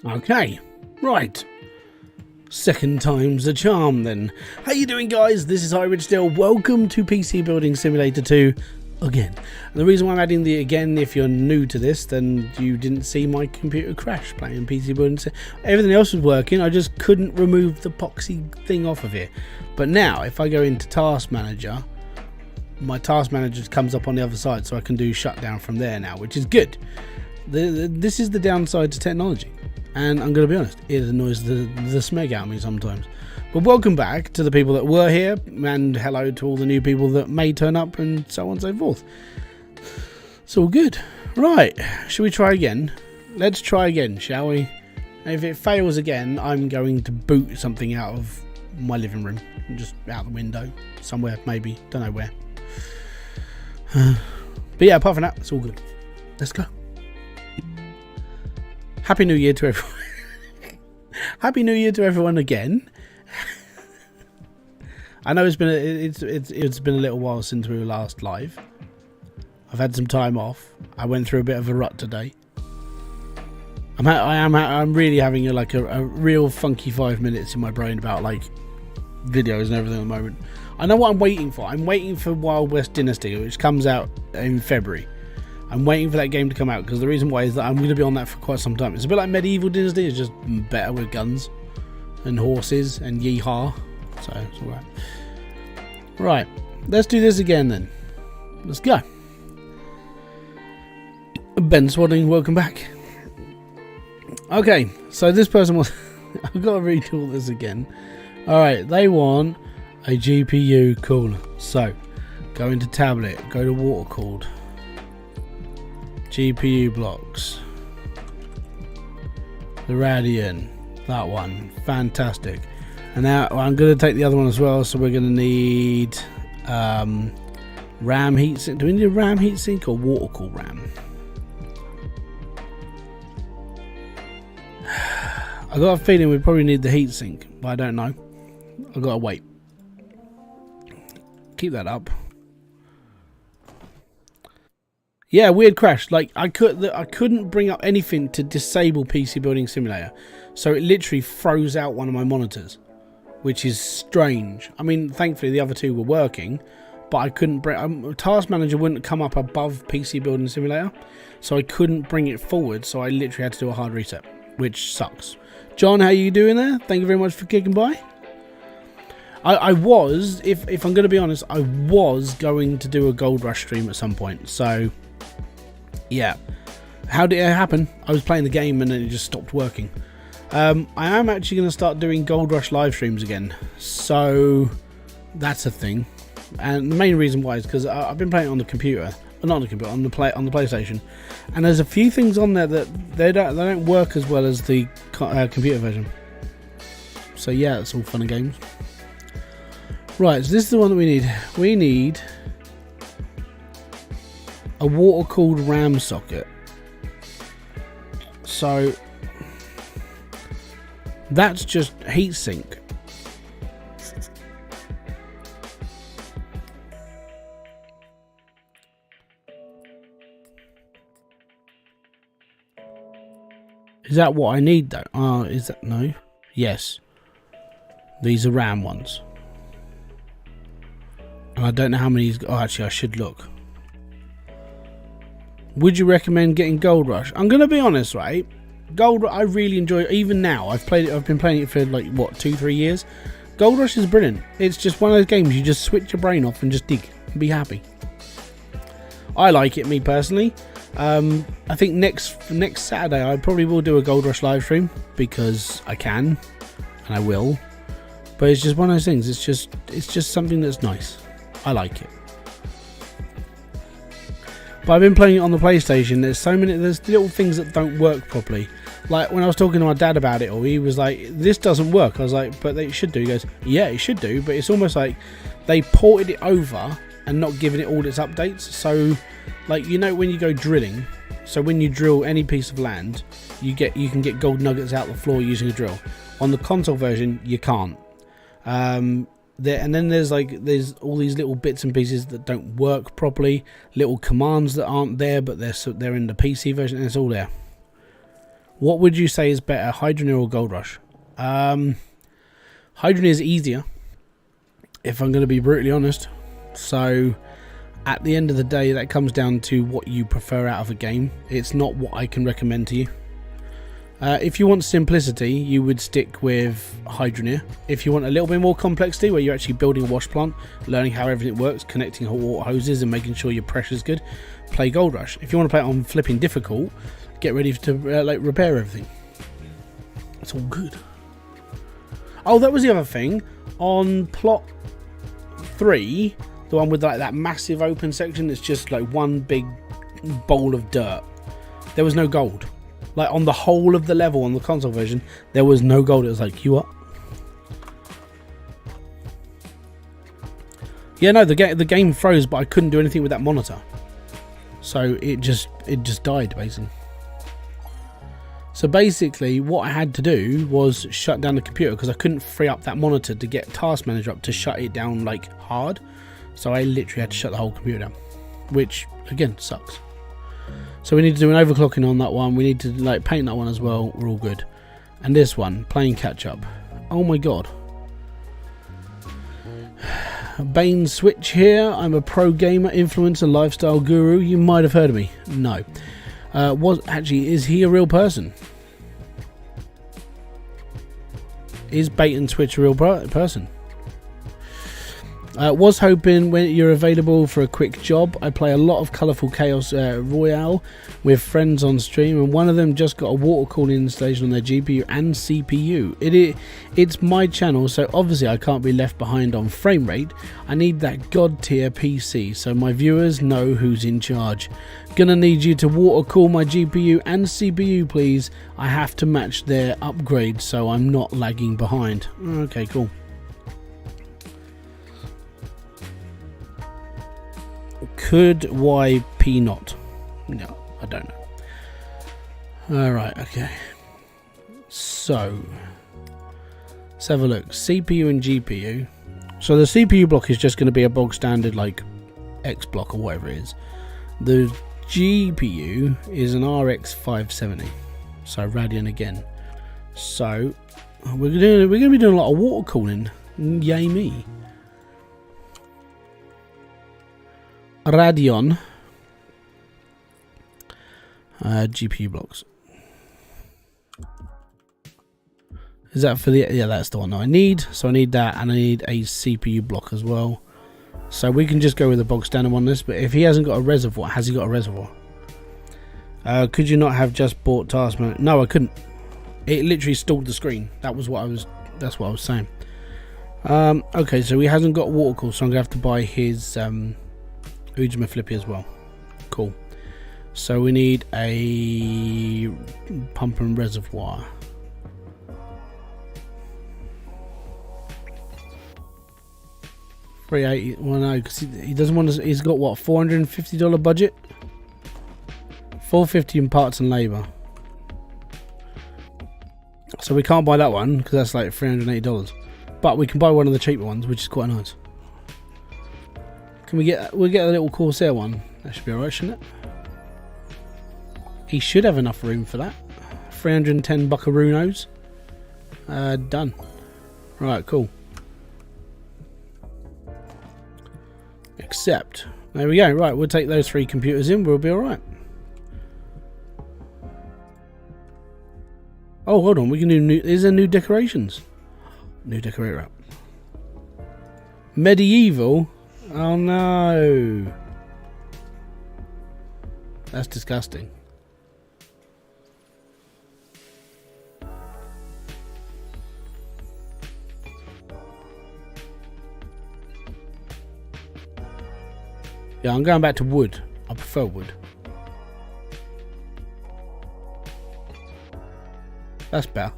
Okay, right. Second time's the charm then. How you doing, guys? This is Hybridsteel. Welcome to PC Building Simulator 2 again. And the reason why I'm adding the again, if you're new to this, then you didn't see my computer crash playing PC Building. Everything else was working, I just couldn't remove the epoxy thing off of here. But now, if I go into Task Manager, my Task Manager comes up on the other side, so I can do shutdown from there now, which is good. This is the downside to technology. And I'm going to be honest, it annoys the smeg out of me sometimes. But welcome back to the people that were here, and hello to all the new people that may turn up, and so on and so forth. It's all good. Right, shall we try again? Let's try again, shall we? And if it fails again, I'm going to boot something out of my living room. Just out the window. Somewhere, maybe. Don't know where. But yeah, apart from that, it's all good. Let's go. Happy New Year to everyone. Happy New Year to everyone again. I know it's been a little while since we were last live. I've had some time off. I went through a bit of a rut today. I'm really having a real funky 5 minutes in my brain about like videos and everything at the moment. I know what I'm waiting for. I'm waiting for Wild West Dynasty, which comes out in February. I'm waiting for that game to come out because the reason why is that I'm going to be on that for quite some time. It's a bit like Medieval Dynasty, it's just better with guns and horses and yeehaw. So it's alright. Right, let's do this again then. Let's go. Ben Swadding, welcome back. Okay, so this person was... I've got to read all this again. Alright, they want a GPU cooler. So, go into tablet, go to water cooled. GPU blocks, the Radeon, that one, fantastic. And now I'm going to take the other one as well, so we're going to need RAM heatsink. Do we need a RAM heatsink or water cool RAM? I got a feeling we probably need the heatsink, but I don't know. I've got to wait. Keep that up. Yeah, weird crash. Like I couldn't bring up anything to disable PC Building Simulator, so it literally froze out one of my monitors, which is strange. I mean, thankfully the other two were working, but I couldn't bring. Task Manager wouldn't come up above PC Building Simulator, so I couldn't bring it forward. So I literally had to do a hard reset, which sucks. John, how you doing there? Thank you very much for kicking by. I was, if I'm going to be honest, I was going to do a Gold Rush stream at some point. So. Yeah, how did it happen? I was playing the game and then it just stopped working. I am actually going to start doing Gold Rush live streams again, so that's a thing. And the main reason why is because I've been playing it on the computer, not on the computer, on the PlayStation, and there's a few things on there that they don't work as well as the computer version. So yeah, it's all fun and games. Right, so this is the one that we need. We need a water-cooled RAM socket. So that's just heatsink. Is that what I need though? Is that no? Yes. These are RAM ones. And I don't know how many. Oh, actually, I should look. Would you recommend getting Gold Rush? I'm going to be honest, right? Gold Rush, I really enjoy it. Even now, I've been playing it for like, what, 2-3 years? Gold Rush is brilliant. It's just one of those games you just switch your brain off and just dig and be happy. I like it, me personally. I think next Saturday, I probably will do a Gold Rush live stream because I can and I will. But it's just one of those things. It's just something that's nice. I like it. But I've been playing it on the PlayStation. There's little things that don't work properly. Like when I was talking to my dad about it, or he was like, "This doesn't work." I was like, "But they should do." He goes, "Yeah, it should do." But it's almost like they ported it over and not giving it all its updates. So, like when you go drilling, so when you drill any piece of land, you can get gold nuggets out the floor using a drill. On the console version, you can't. And then there's all these little bits and pieces that don't work properly, little commands that aren't there but they're in the PC version, and it's all there. What would you say is better, Hydroneer or Gold Rush? Hydroneer is easier, if I'm going to be brutally honest. So at the end of the day, that comes down to what you prefer out of a game. It's not what I can recommend to you. If you want simplicity, you would stick with Hydroneer. If you want a little bit more complexity, where you're actually building a wash plant, learning how everything works, connecting hot water hoses and making sure your pressure's good, play Gold Rush. If you want to play it on flipping difficult, get ready to like repair everything. It's all good. Oh, that was the other thing. On plot 3, the one with like that massive open section that's just like one big bowl of dirt, there was no gold. Like on the whole of the level on the console version, there was no gold. It was like, you what? Yeah, no, the game froze, but I couldn't do anything with that monitor. So it just died basically. So basically what I had to do was shut down the computer because I couldn't free up that monitor to get Task Manager up to shut it down like hard. So I literally had to shut the whole computer down, which again sucks. So we need to do an overclocking on that one. We need to like paint that one as well. We're all good. And this one, playing catch up. Oh my god. Bane Switch here. I'm a pro gamer, influencer, lifestyle guru. You might have heard of me. No. Is he a real person? Is Bait and Switch a real person? Was hoping when you're available for a quick job. I play a lot of Colourful Chaos Royale with friends on stream, and one of them just got a water cooling installation on their GPU and CPU. It's my channel, so obviously I can't be left behind on frame rate. I need that god tier PC so my viewers know who's in charge. Gonna need you to water cool my GPU and CPU, please. I have to match their upgrade so I'm not lagging behind. Okay, cool. Could YP not? No, I don't know. Alright, okay. So, let's have a look. CPU and GPU. So the CPU block is just going to be a bog standard like X block or whatever it is. The GPU is an RX 570. So Radeon again. So we're going to be doing a lot of water cooling. Yay me. Radeon GPU blocks. Is that for the... yeah, that's the one that I need. So I need that, and I need a CPU block as well. So we can just go with the bog standard on this. But if he hasn't got a reservoir, has he got a reservoir? Could you not have just bought Task Manager? No, I couldn't. It literally stalled the screen. That's what I was saying. Okay, so he hasn't got water cool, so I'm gonna have to buy his Ujima Flippy as well. Cool. So we need a pump and reservoir. $380. Well, no, because he doesn't want to. He's got what, $450 budget. $450 in parts and labour. So we can't buy that one because that's like $380. But we can buy one of the cheaper ones, which is quite nice. Can we get? We'll get a little Corsair one. That should be alright, shouldn't it? He should have enough room for that. 310 buckaroos. Done. Right, cool. Accept. There we go. Right, we'll take those 3 computers in. We'll be alright. Oh, hold on. We can do new. Is there new decorations? New decorator app. Medieval. Oh no. That's disgusting. Yeah, I'm going back to wood. I prefer wood. That's better.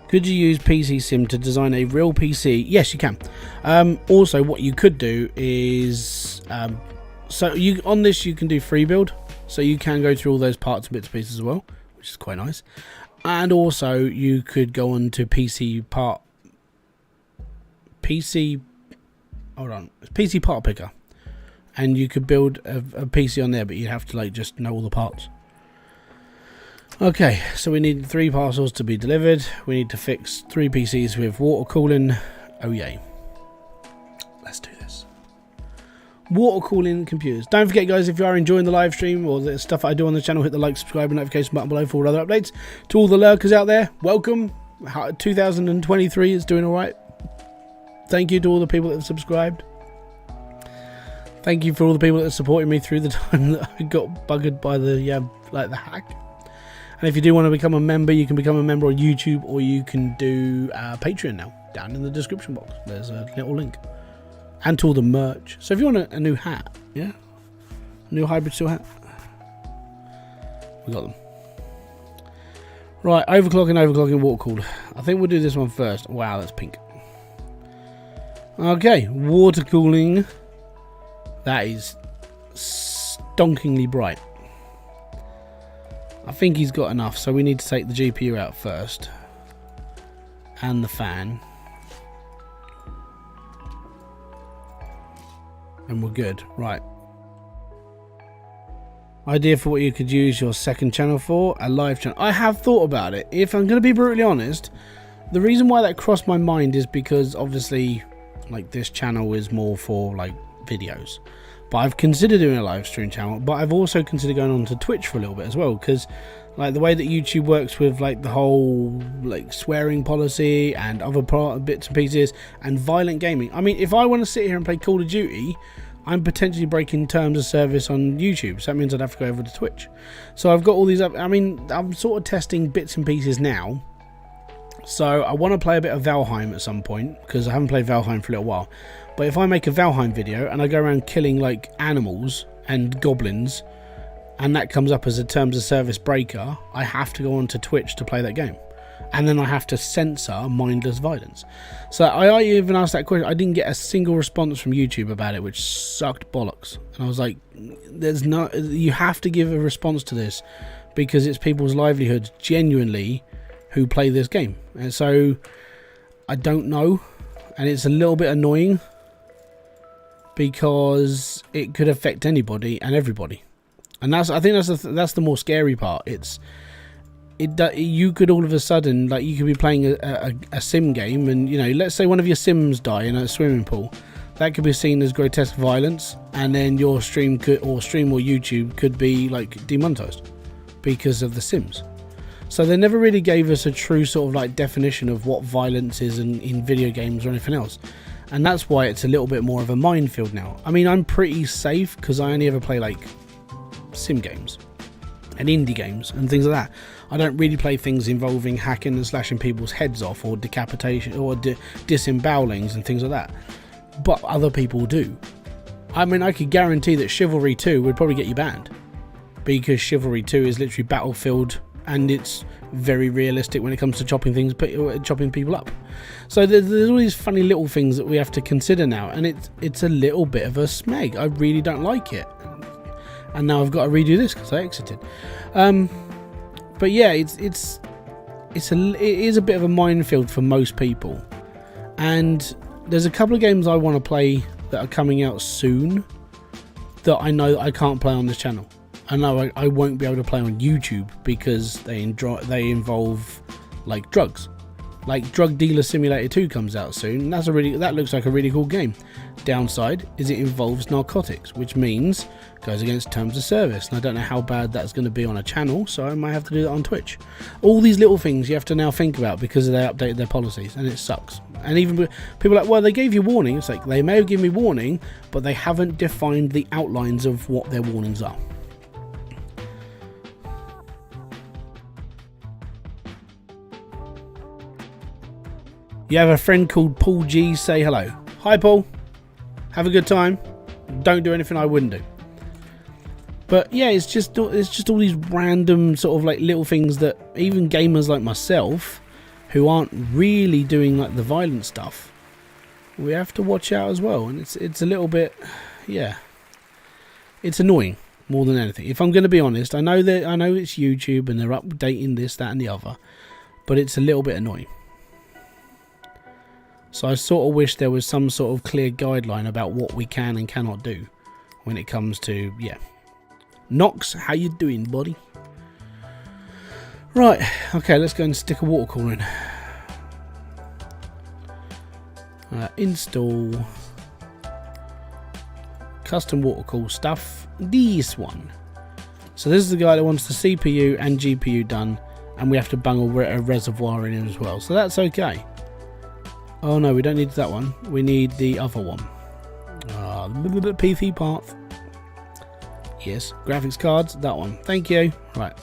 Could you use PC Sim to design a real PC? Yes, you can. Also, what you could do is, so you on this you can do free build, so you can go through all those parts and bits and pieces as well, which is quite nice. And also, you could go on to PC part picker, and you could build a PC on there, but you'd have to like just know all the parts. Okay, so we need 3 parcels to be delivered. We need to fix 3 PCs with water cooling. Oh yay. Let's do this. Water cooling computers. Don't forget, guys, if you are enjoying the live stream or the stuff I do on the channel, hit the like, subscribe, and notification button below for all other updates. To all the lurkers out there, welcome. 2023 is doing alright. Thank you to all the people that have subscribed. Thank you for all the people that are supporting me through the time that I got buggered by the the hack. And if you do want to become a member, you can become a member on YouTube, or you can do Patreon now, down in the description box. There's a little link. And to all the merch. So if you want a new hat, yeah? A new Hybridsteel hat. We got them. Right, overclocking, water cooled. I think we'll do this one first. Wow, that's pink. Okay, water cooling. That is stonkingly bright. I think he's got enough, so we need to take the GPU out first. And the fan. And we're good. Right. Idea for what you could use your second channel for? A live channel. I have thought about it. If I'm going to be brutally honest, the reason why that crossed my mind is because obviously like this channel is more for like videos. But I've considered doing a live stream channel, but I've also considered going on to Twitch for a little bit as well, because like the way that YouTube works with like the whole like swearing policy and other bits and pieces and violent gaming. I mean, if I want to sit here and play Call of Duty, I'm potentially breaking terms of service on YouTube, so that means I'd have to go over to Twitch. So I've got all these up. I mean, I'm sort of testing bits and pieces now. So I want to play a bit of Valheim at some point, because I haven't played Valheim for a little while. But if I make a Valheim video and I go around killing like animals and goblins, and that comes up as a terms of service breaker, I have to go onto Twitch to play that game. And then I have to censor mindless violence. So I even asked that question. I didn't get a single response from YouTube about it, which sucked bollocks. And I was like, you have to give a response to this, because it's people's livelihoods genuinely who play this game. And so I don't know, and it's a little bit annoying because it could affect anybody and everybody. And I think that's the more scary part. You could all of a sudden, like, you could be playing a sim game, and you know, let's say one of your sims die in a swimming pool. That could be seen as grotesque violence, and then your stream or YouTube could be like demonetized because of the sims. So they never really gave us a true sort of like definition of what violence is in video games or anything else. And that's why it's a little bit more of a minefield now. I mean, I'm pretty safe because I only ever play like sim games and indie games and things like that. I don't really play things involving hacking and slashing people's heads off, or decapitation, or disembowelings and things like that. But other people do. I mean, I could guarantee that Chivalry 2 would probably get you banned, because Chivalry 2 is literally Battlefield, and it's very realistic when it comes to chopping people up. So there's all these funny little things that we have to consider now, and it's a little bit of a smeg. I really don't like it, and now I've got to redo this because I exited. But yeah, it is a bit of a minefield for most people, and there's a couple of games I want to play that are coming out soon that I know that I can't play on this channel. I know I won't be able to play on YouTube because they involve like drugs. Like Drug Dealer Simulator 2 comes out soon, and that looks like a really cool game. Downside is it involves narcotics, which means goes against terms of service, and I don't know how bad that's going to be on a channel, so I might have to do that on Twitch. All these little things you have to now think about because they updated their policies, and it sucks. And even people are like, well, they gave you warning. It's like, they may have given me warning, but they haven't defined the outlines of what their warnings are. You have a friend called Paul G. Say hello. Hi, Paul. Have a good time. Don't do anything I wouldn't do. But yeah, it's just all these random sort of like little things that even gamers like myself, who aren't really doing like the violent stuff, we have to watch out as well. And it's a little bit, yeah, it's annoying more than anything. If I'm going to be honest, I know it's YouTube and they're updating this, that, and the other, but it's a little bit annoying. So I sort of wish there was some sort of clear guideline about what we can and cannot do when it comes to, yeah. Nox, how you doing, buddy? Right, okay, let's go and stick a water cooler in. Install custom water cool stuff. This one. So this is the guy that wants the CPU and GPU done, and we have to bung a reservoir in as well. So that's okay. Oh no, we don't need that one. We need the other one. PC path. Yes, graphics cards. That one. Thank you. Right.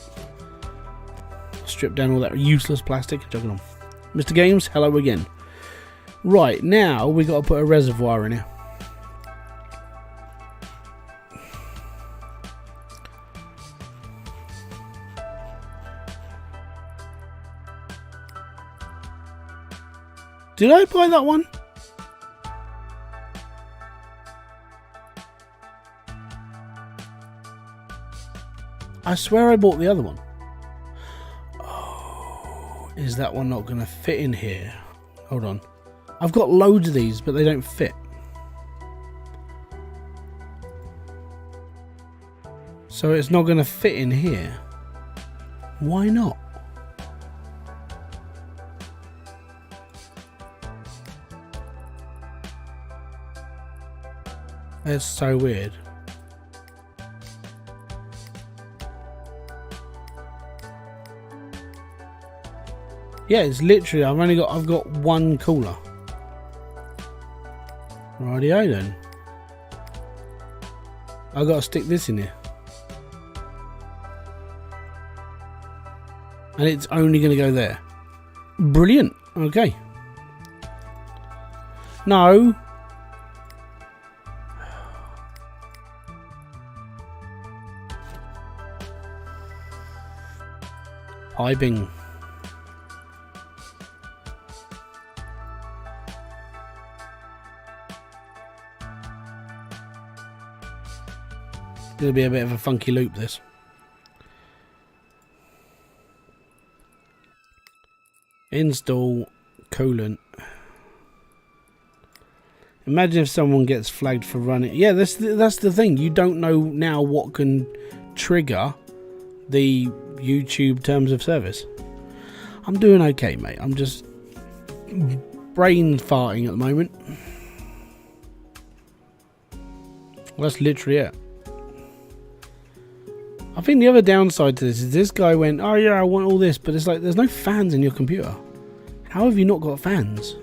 Strip down all that useless plastic. Chuck it on. Mr. Games, hello again. Right, now we got to put a reservoir in here. Did I buy that one? I swear I bought the other one. Oh, is that one not going to fit in here? Hold on. I've got loads of these, but they don't fit. So it's not going to fit in here. Why not? That's so weird. Yeah, it's literally, I've got one cooler. Rightio then. I've got to stick this in here. And it's only going to go there. Brilliant. Okay. No. Piping. It's going to be a bit of a funky loop, this. Install coolant. Imagine if someone gets flagged for running. Yeah, that's the thing. You don't know now what can trigger the YouTube terms of service. I'm doing okay, mate. I'm just brain farting at the moment. Well, that's literally it. I think the other downside to this is this guy went, oh yeah, I want all this, but it's like there's no fans in your computer. How have you not got fans?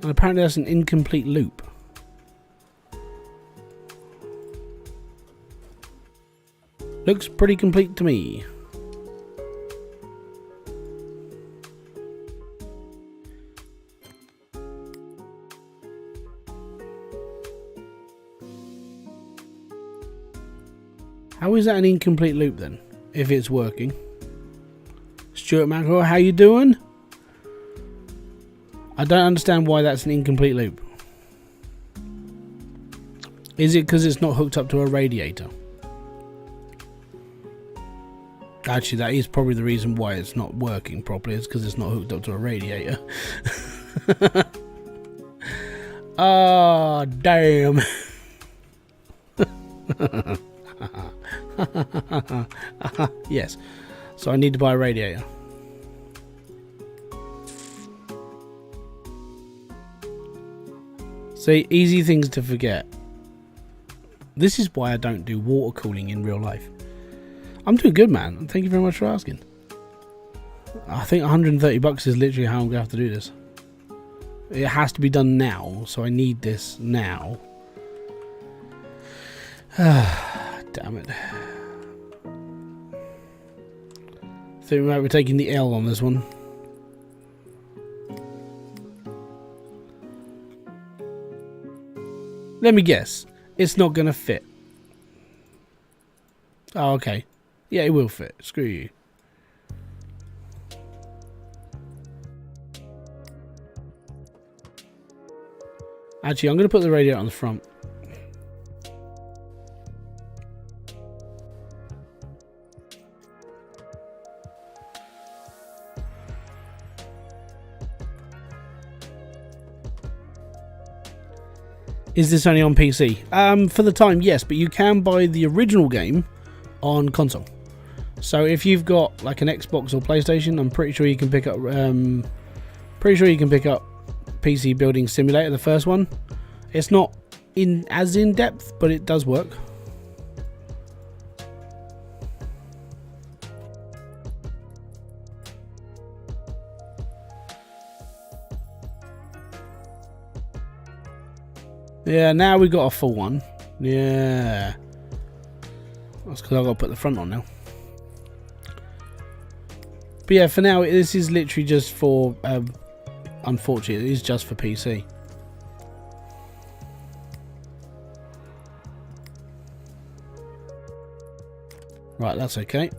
And apparently that's an incomplete loop. Looks pretty complete to me. How is that an incomplete loop then, if it's working? Stuart Macro, how you doing? I don't understand why that's an incomplete loop. Is it because it's not hooked up to a radiator? Actually, that is probably the reason why it's not working properly. It's because it's not hooked up to a radiator. Ah, damn. Yes. So I need to buy a radiator. See, easy things to forget. This is why I don't do water cooling in real life. I'm doing good, man. Thank you very much for asking. I think 130 bucks is literally how I'm going to have to do this. It has to be done now, so I need this now. Damn it. I think we might be taking the L on this one. Let me guess. It's not going to fit. Oh, okay. Yeah, it will fit. Screw you. Actually, I'm going to put the radiator on the front. Is this only on PC? For the time, yes, but you can buy the original game on console. So if you've got like an Xbox or PlayStation, I'm pretty sure you can pick up. PC Building Simulator, the first one. It's not as in depth, but it does work. Yeah, now we got a full one. Yeah, that's because I've got to put the front on now. But yeah, for now, this is literally just for. Unfortunately, it is just for PC. Right, that's okay.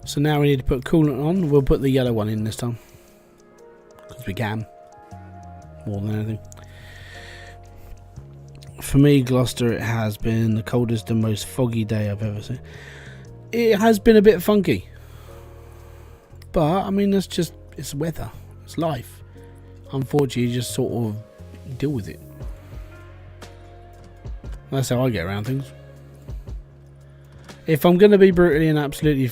So now we need to put coolant on. We'll put the yellow one in this time, because we can. More than anything. For me, Gloucester, it has been the coldest and most foggy day I've ever seen. It has been a bit funky. But, I mean, it's weather. It's life. Unfortunately, you just sort of deal with it. That's how I get around things. If I'm going to be brutally and absolutely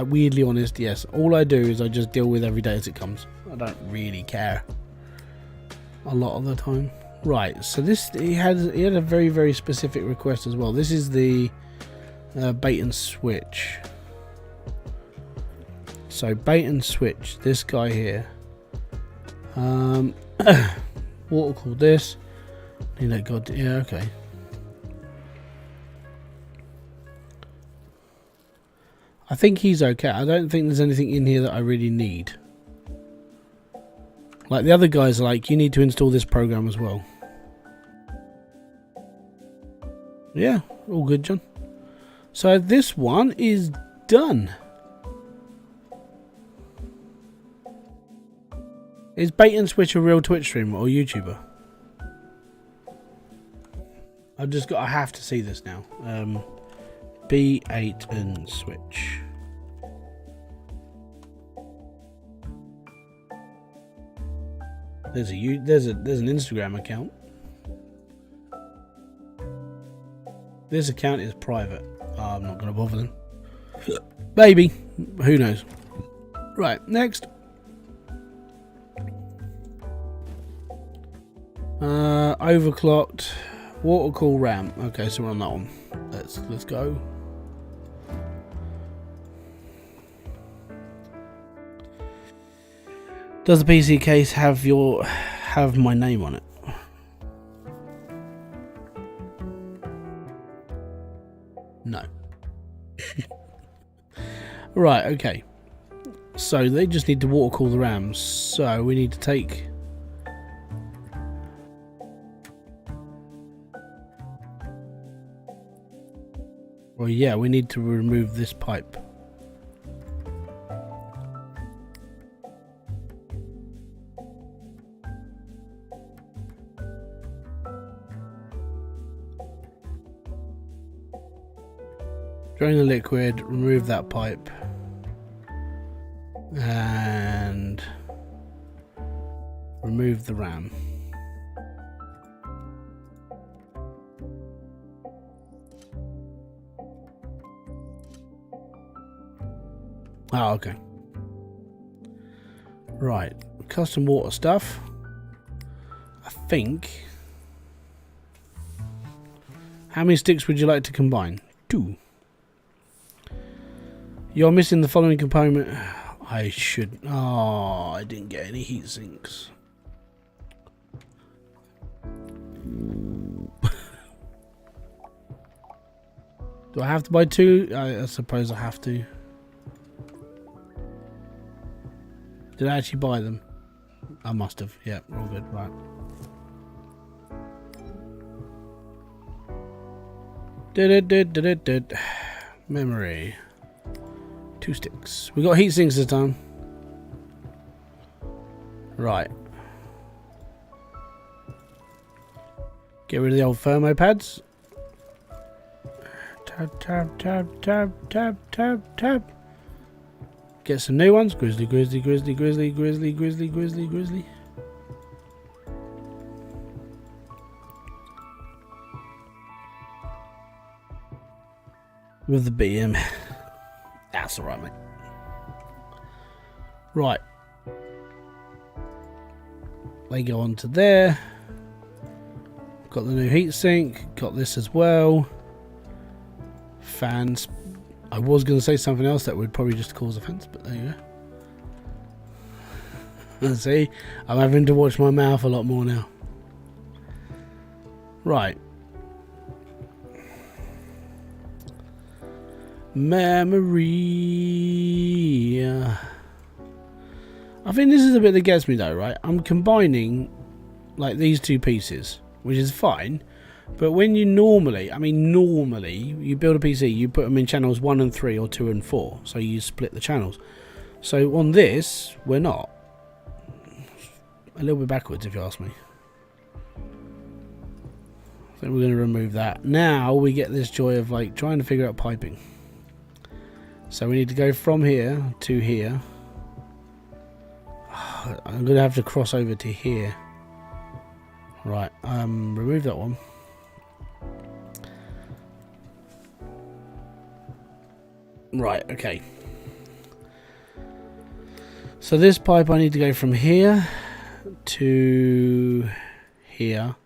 weirdly honest, yes. All I do is I just deal with every day as it comes. I don't really care. A lot of the time. Right, so this, he had a very, very specific request as well. This is the bait and switch. So bait and switch, this guy here. Water cool this. You know, God, yeah, okay. I think he's okay. I don't think there's anything in here that I really need. Like the other guys are like, you need to install this program as well. Yeah, all good, John. So this one is done. Is Bait and Switch a real Twitch streamer or YouTuber? I have to see this now. B8 and Switch. There's an Instagram account. This account is private. I'm not going to bother them. Maybe. Who knows? Right, next. Overclocked. Water cool ramp. Okay, so we're on that one. Let's go. Does the PC case have my name on it? No. Right, okay. So they just need to water cool the RAMs. So we need to take... Well, yeah, we need to remove this pipe. Drain the liquid, remove that pipe, and remove the RAM. Oh, okay. Right, custom water stuff. I think. How many sticks would you like to combine? 2. You're missing the following component. I should. Oh, I didn't get any heat sinks. Do I have to buy 2? I suppose I have to. Did I actually buy them? I must have. Yeah, we're all good. Right. Did. Memory. 2 sticks. We got heat sinks this time. Right. Get rid of the old thermo pads. Tab. Get some new ones. Grizzly. With the BM. That's alright, mate. Right. They go on to there. Got the new heatsink. Got this as well. Fans. I was going to say something else that would probably just cause offence, but there you go. See, I'm having to watch my mouth a lot more now. Right. Memory. I think this is the bit that gets me though, right? I'm combining like these two pieces, which is fine. But when you normally you build a PC, you put them in channels 1 and 3 or 2 and 4. So you split the channels. So on this, we're not. A little bit backwards, if you ask me. I think we're going to remove that. Now we get this joy of like trying to figure out piping. So we need to go from here to here. I'm going to have to cross over to here. Right, remove that one. Right, okay. So this pipe I need to go from here to here.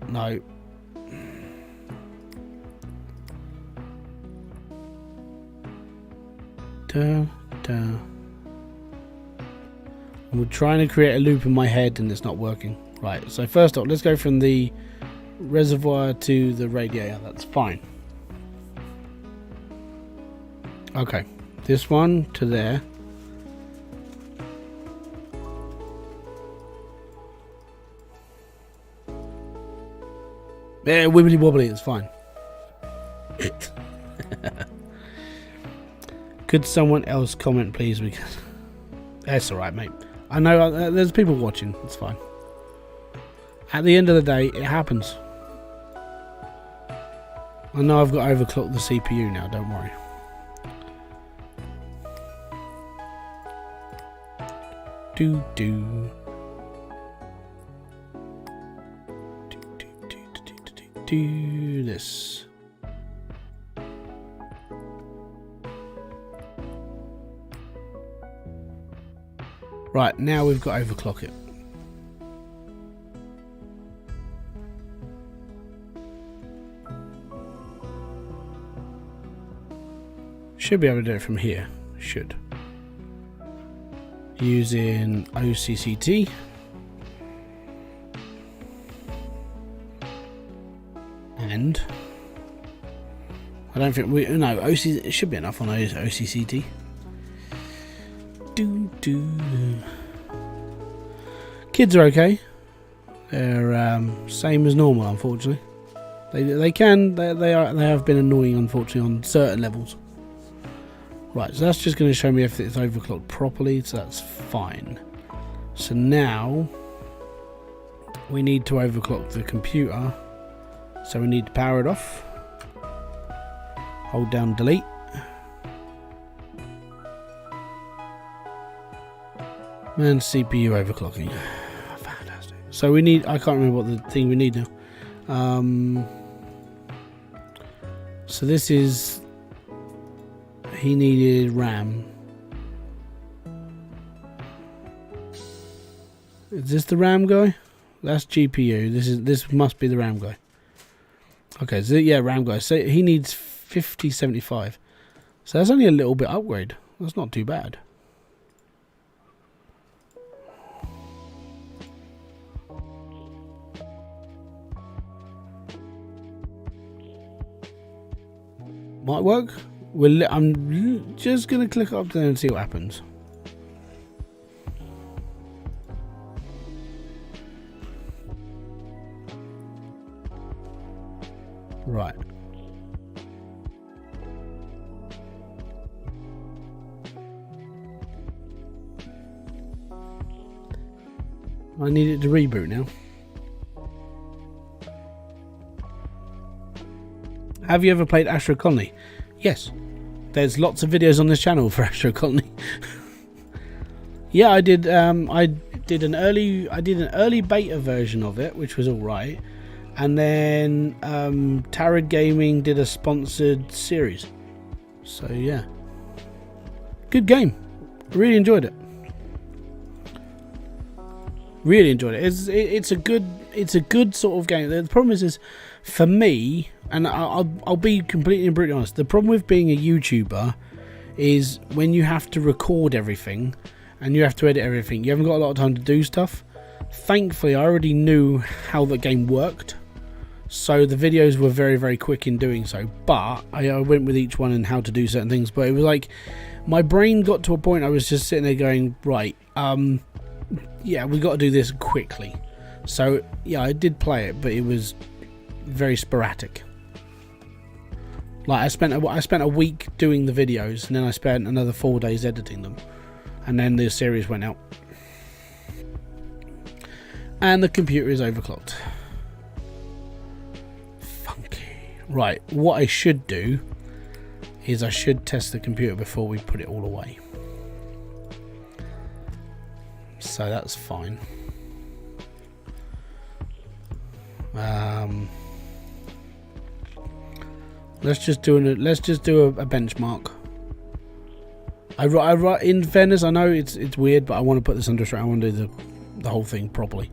No. I'm trying to create a loop in my head and it's not working. Right, so first off, let's go from the reservoir to the radiator. That's fine. Okay, this one to there. Yeah, wibbly wobbly, it's fine. Could someone else comment, please? Because that's alright, mate. I know there's people watching. It's fine. At the end of the day, it happens. I know I've got to overclock the CPU now. Don't worry. Do this. Right, now we've got to overclock it. Should be able to do it from here. Should. Using OCCT. And I don't think it should be enough on OCCT. Kids are okay. They're same as normal, unfortunately. They have been annoying, unfortunately, on certain levels. Right, so that's just going to show me if it's overclocked properly, so that's fine. So now we need to overclock the computer. So we need to power it off. Hold down delete. And CPU overclocking. Fantastic. So we need, I can't remember what the thing we need now. So this is, he needed RAM. Is this the RAM guy? That's GPU. This must be the RAM guy. Okay, so yeah, RAM guy. So he needs 5075. So that's only a little bit upgrade. That's not too bad. Might work. I'm just going to click up there and see what happens. Right. I need it to reboot now. Have you ever played Astro Colony? Yes. There's lots of videos on this channel for Astro Colony. Yeah, I did. I did an early beta version of it, which was all right. And then Tarot Gaming did a sponsored series. So yeah, good game. Really enjoyed it. Really enjoyed it. It's a good sort of game. The problem is for me, and I'll be completely and brutally honest. The problem with being a YouTuber is when you have to record everything and you have to edit everything. You haven't got a lot of time to do stuff. Thankfully, I already knew how the game worked, so the videos were very, very quick in doing so. But I went with each one and how to do certain things. But it was like my brain got to a point I was just sitting there going, right, yeah, we got to do this quickly. So yeah, I did play it, but it was very sporadic. Like I spent a week doing the videos, and then I spent another 4 days editing them, and then the series went out. And the computer is overclocked. Funky. Right, what I should do is I should test the computer before we put it all away. So that's fine. Let's just do a benchmark. I in fairness, I know it's weird, but I want to put this under stress. I want to do the whole thing properly.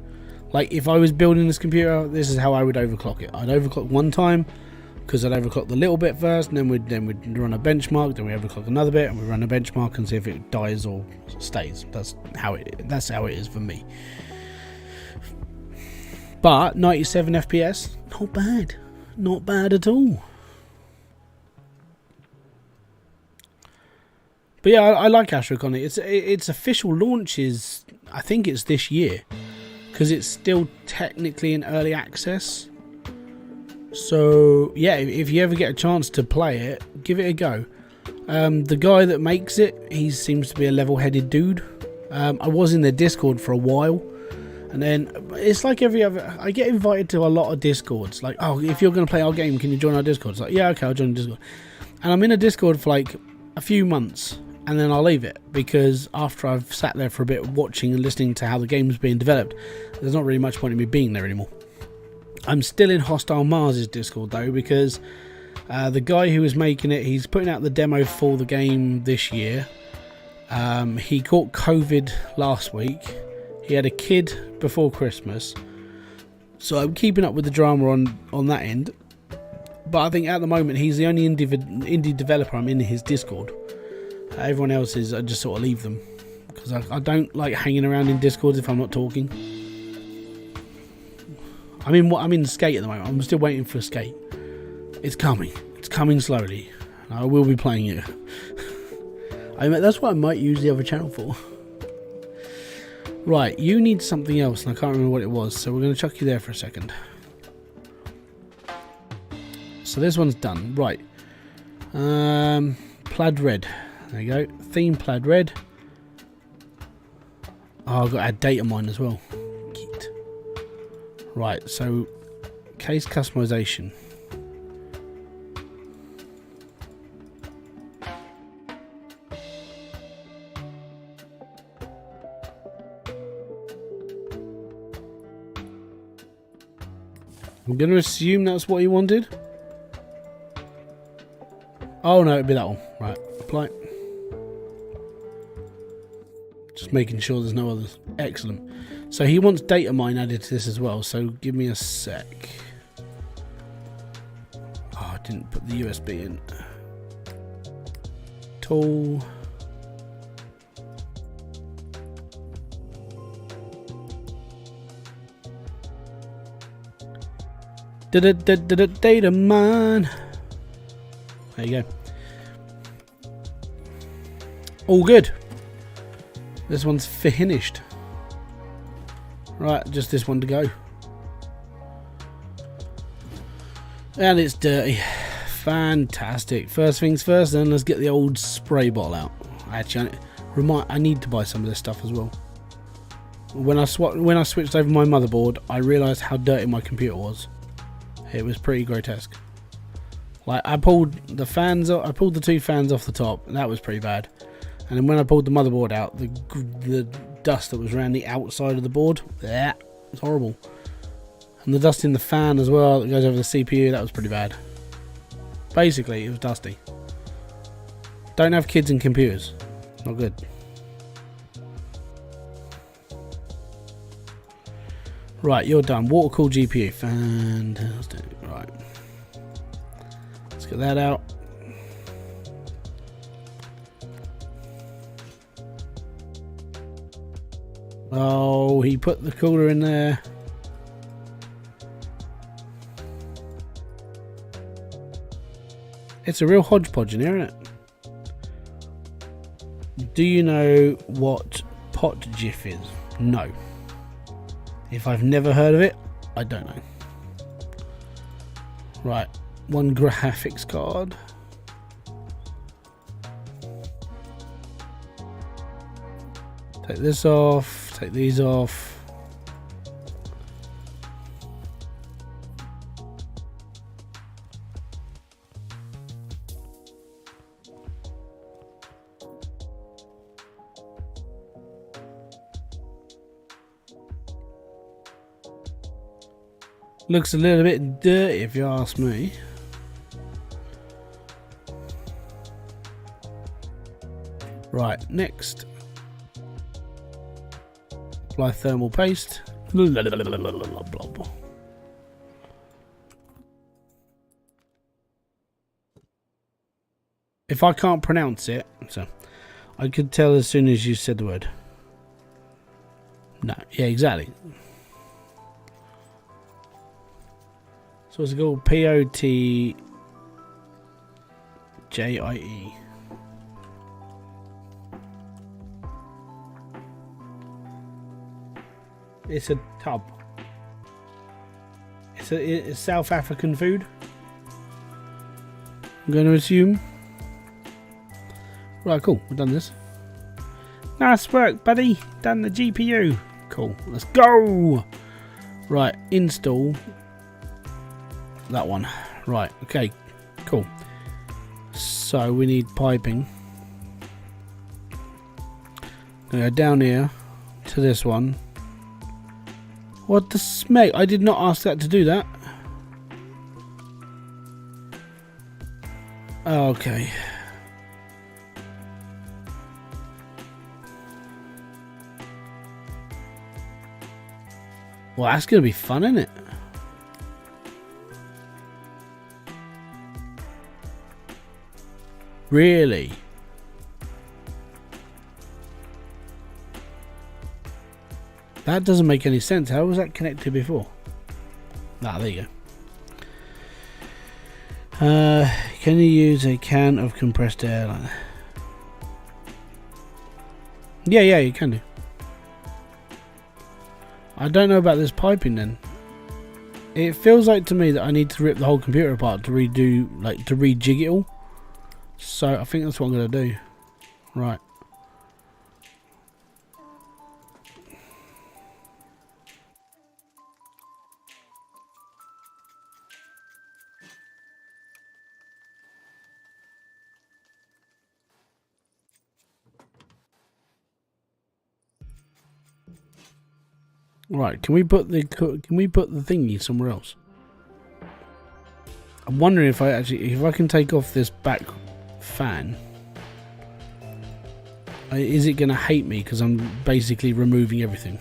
Like if I was building this computer, this is how I would overclock it. I'd overclock one time because I'd overclock the little bit first, and then we'd run a benchmark, then we overclock another bit, and we run a benchmark and see if it dies or stays. That's how it is for me. But 97 FPS, not bad at all. But yeah, I like Overclocking. Its official launch is, I think it's this year, because it's still technically in early access. So yeah, if you ever get a chance to play it, give it a go. The guy that makes it, he seems to be a level-headed dude. I was in their Discord for a while, and then it's like every other. I get invited to a lot of Discords. Like, oh, if you're going to play our game, can you join our Discord? It's like, yeah, okay, I'll join the Discord. And I'm in a Discord for like a few months, and then I'll leave it, because after I've sat there for a bit watching and listening to how the game's being developed, there's not really much point in me being there anymore. I'm still in Hostile Mars' Discord though, because the guy who was making it, he's putting out the demo for the game this year. He caught COVID last week. He had a kid before Christmas, so I'm keeping up with the drama on that end. But I think at the moment he's the only indie developer I'm in his Discord. Everyone else is, I just sort of leave them, because I don't like hanging around in Discords if I'm not talking. I'm in Skate at the moment. I'm still waiting for Skate. It's coming slowly. I will be playing it. That's what I might use the other channel for. Right, you need something else, and I can't remember what it was, so we're going to chuck you there for a second. So this one's done. Right. Plaid red. There you go. Theme plaid red. Oh, I've got to add data mine as well. Geet. Right, so case customization. I'm going to assume that's what he wanted. Oh no, it'd be that one. Right, apply. Just making sure there's no others. Excellent. So he wants data mine added to this as well, so give me a sec. Oh, I didn't put the USB in. Tool. Data mine. There you go. All good. This one's finished. Right, just this one to go. And it's dirty. Fantastic. First things first, then let's get the old spray bottle out. Actually, I need to buy some of this stuff as well. When I switched over my motherboard, I realised how dirty my computer was. It was pretty grotesque. Like I pulled the two fans off the top, and that was pretty bad. And then when I pulled the motherboard out, the dust that was around the outside of the board, that was horrible. And the dust in the fan as well that goes over the CPU, that was pretty bad. Basically, it was dusty. Don't have kids and computers. Not good. Right, you're done. Water cooled GPU. Fantastic. Right. Let's get that out. Oh, he put the cooler in there. It's a real hodgepodge in here, isn't it? Do you know what pot GIF is? No. If I've never heard of it, I don't know. Right, one graphics card. Take this off, take these off. Looks a little bit dirty if you ask me. Right, next. Apply thermal paste. If I can't pronounce it, so I could tell as soon as you said the word. No, yeah, exactly. So what's it called? POTJIE. It's a tub. It's South African food, I'm going to assume. Right, cool. We've done this. Nice work, buddy. Done the GPU. Cool. Let's go. Right, install that one. Right, okay, cool. So we need piping. Gonna go down here to this one. What the smack? I did not ask that to do that. Okay. Well, that's gonna be fun, isn't it? Really? That doesn't make any sense. How was that connected before? Ah, there you go. Can you use a can of compressed air like that? Yeah, you can do. I don't know about this piping then. It feels like to me that I need to rip the whole computer apart to redo, like to rejig it all. So I think that's what I'm going to do. Right. Right, can we put the thingy somewhere else? I'm wondering if I can take off this back fan. Is it going to hate me because I'm basically removing everything?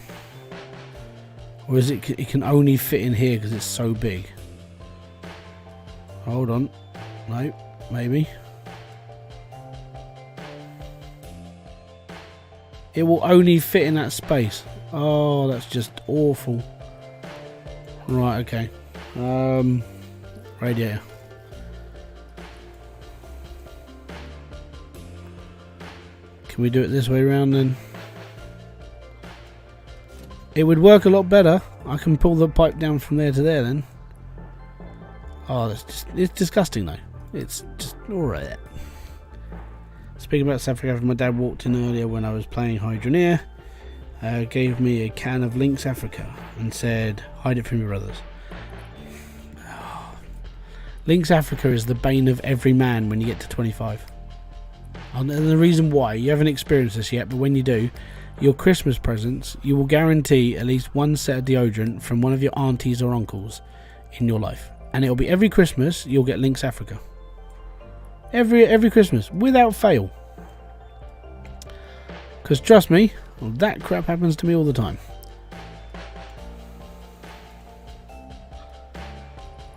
Or is it can only fit in here because it's so big? Hold on. No, maybe. It will only fit in that space. Oh, that's just awful. Right, okay. Radiator. Can we do it this way around then? It would work a lot better. I can pull the pipe down from there to there then. Oh, it's disgusting though. It's just alright. Speaking about South Africa, my dad walked in earlier when I was playing Hydroneer. Gave me a can of Lynx Africa and said, hide it from your brothers. Lynx Africa is the bane of every man when you get to 25. And the reason why, you haven't experienced this yet, but when you do, your Christmas presents, you will guarantee at least one set of deodorant from one of your aunties or uncles in your life. And it'll be every Christmas you'll get Lynx Africa. Every Christmas, without fail. Because trust me, well, that crap happens to me all the time.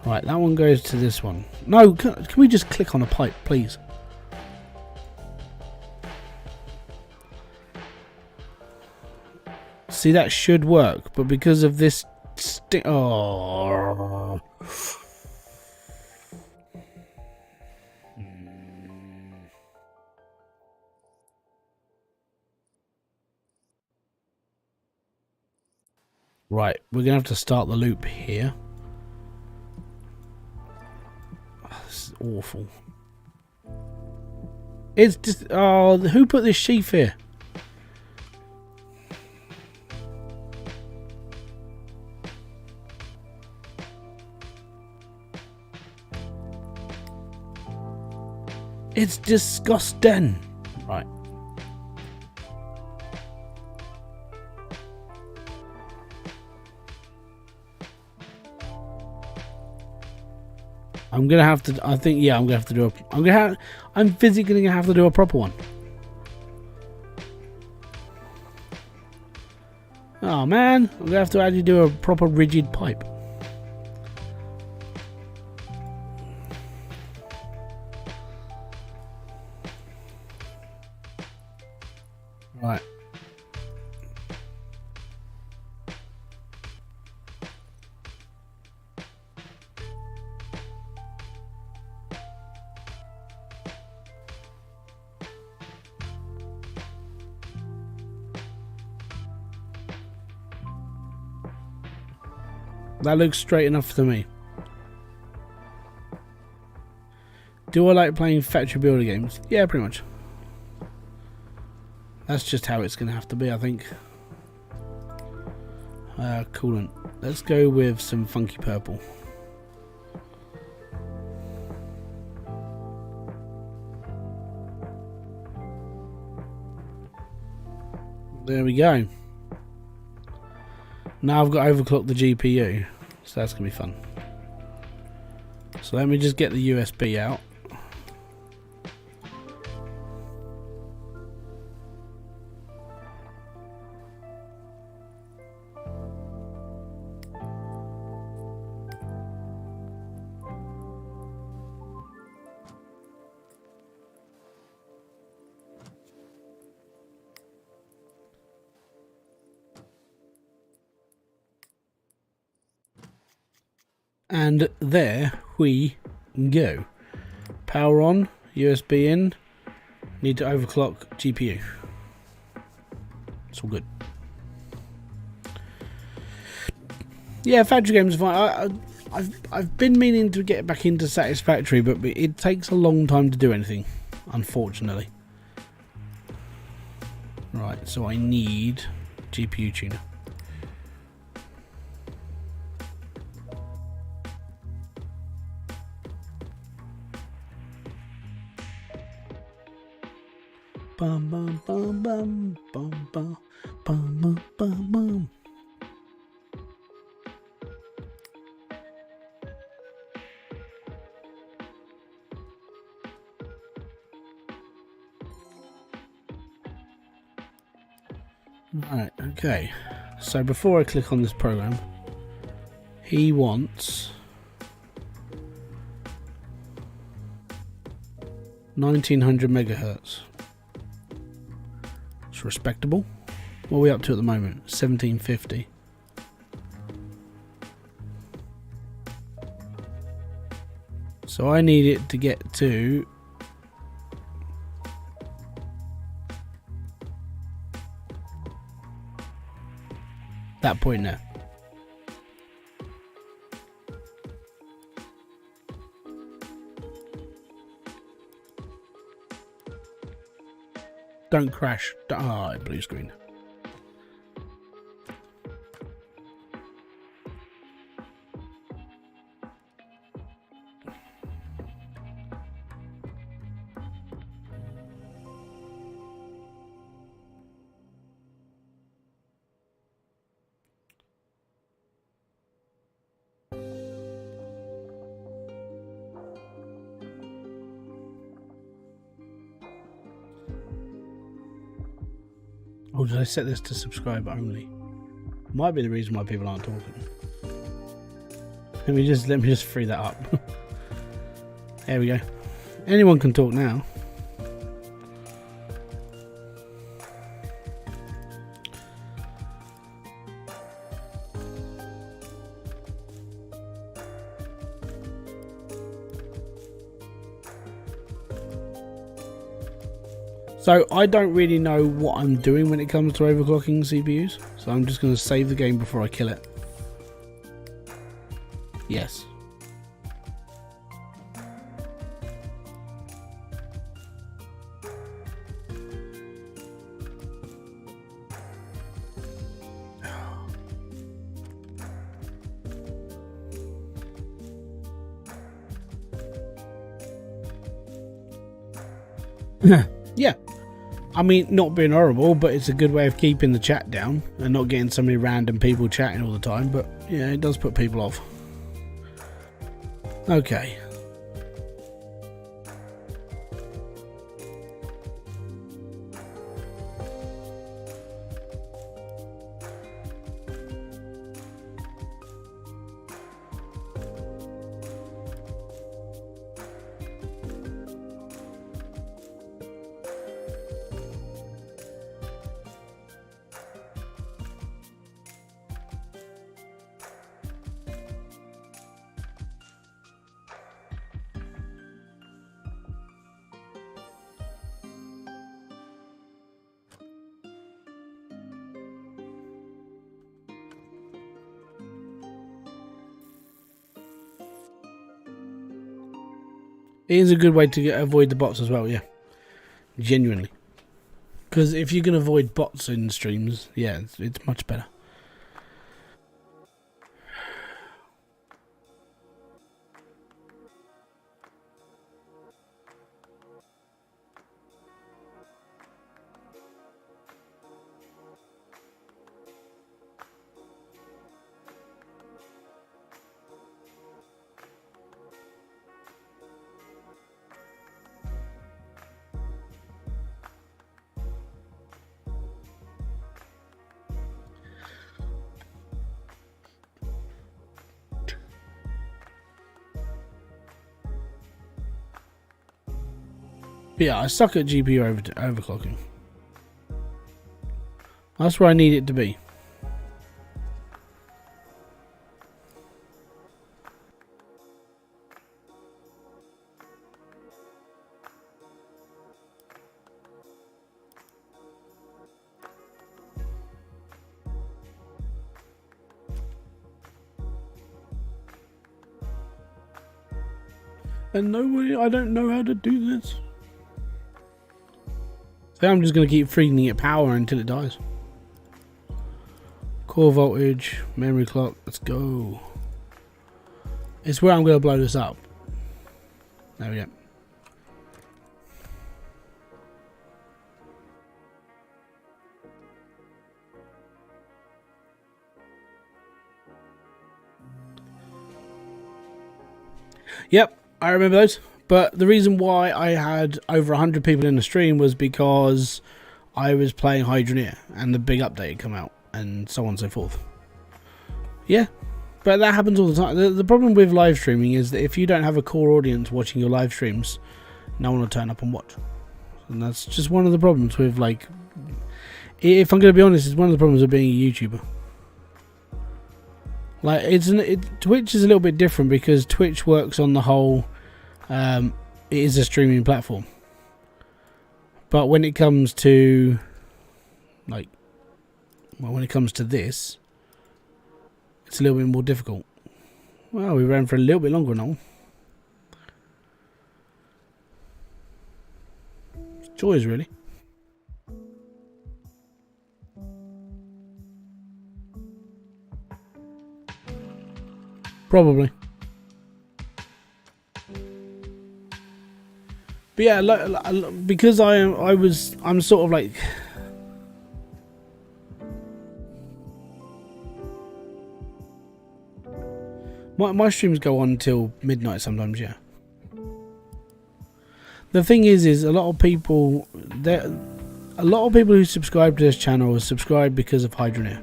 Right, that one goes to this one. No, can we just click on a pipe, please? See, that should work, but because of this oh. Right, we're going to have to start the loop here. Oh, this is awful. It's just... Oh, who put this sheaf here? It's disgusting. Right. I'm gonna have to. I think, yeah, I'm gonna have to do a. I'm physically gonna have to do a proper one. Oh man, I'm gonna have to actually do a proper rigid pipe. Right. That looks straight enough to me. Do I like playing factory builder games? Yeah, pretty much. That's just how it's going to have to be, I think. Coolant. Let's go with some funky purple. There we go. Now I've got to overclock the GPU, so that's going to be fun. So let me just get the USB out. And there we go. Power on, USB in. Need to overclock GPU. It's all good. Yeah, factory games are fine. I've been meaning to get back into Satisfactory, but it takes a long time to do anything, unfortunately. Right, so I need GPU tuner. Bum bum bum bum bum bum bum bum bum. Right, okay. So before I click on this program, he wants 1900 megahertz. It's respectable. What are we up to at the moment? 1750. So I need it to get to that point now. Don't crash. Ah, blue screen. Oh, did I set this to subscribe only? Might be the reason why people aren't talking. Let me just free that up. There we go. Anyone can talk now. So I don't really know what I'm doing when it comes to overclocking CPUs. So I'm just going to save the game before I kill it. Yes. Yeah. I mean, not being horrible, but it's a good way of keeping the chat down and not getting so many random people chatting all the time. But yeah, it does put people off. Okay. It is a good way to avoid the bots as well, yeah. Genuinely. Because if you can avoid bots in streams, yeah, it's much better. But yeah, I suck at GPU overclocking. That's where I need it to be. And nobody, I don't know how to do this. So I'm just going to keep feeding it power until it dies. Core voltage, memory clock, let's go. It's where I'm going to blow this up. There we go. Yep, I remember those. But the reason why I had over 100 people in the stream was because I was playing Hybridsteel and the big update had come out and so on and so forth. Yeah, but that happens all the time. The problem with live streaming is that if you don't have a core audience watching your live streams, no one will turn up and watch. And that's just one of the problems with, like, if I'm going to be honest, it's one of the problems of being a YouTuber. Like, Twitch is a little bit different because Twitch works on the whole... it is a streaming platform, but when it comes to when it comes to this, it's a little bit more difficult. Well, we ran for a little bit longer now. Joys, really. Probably. But yeah, because I'm sort of like, my streams go on until midnight sometimes. Yeah. The thing is a lot of people, a lot of people who subscribe to this channel are subscribed because of Hydroneer,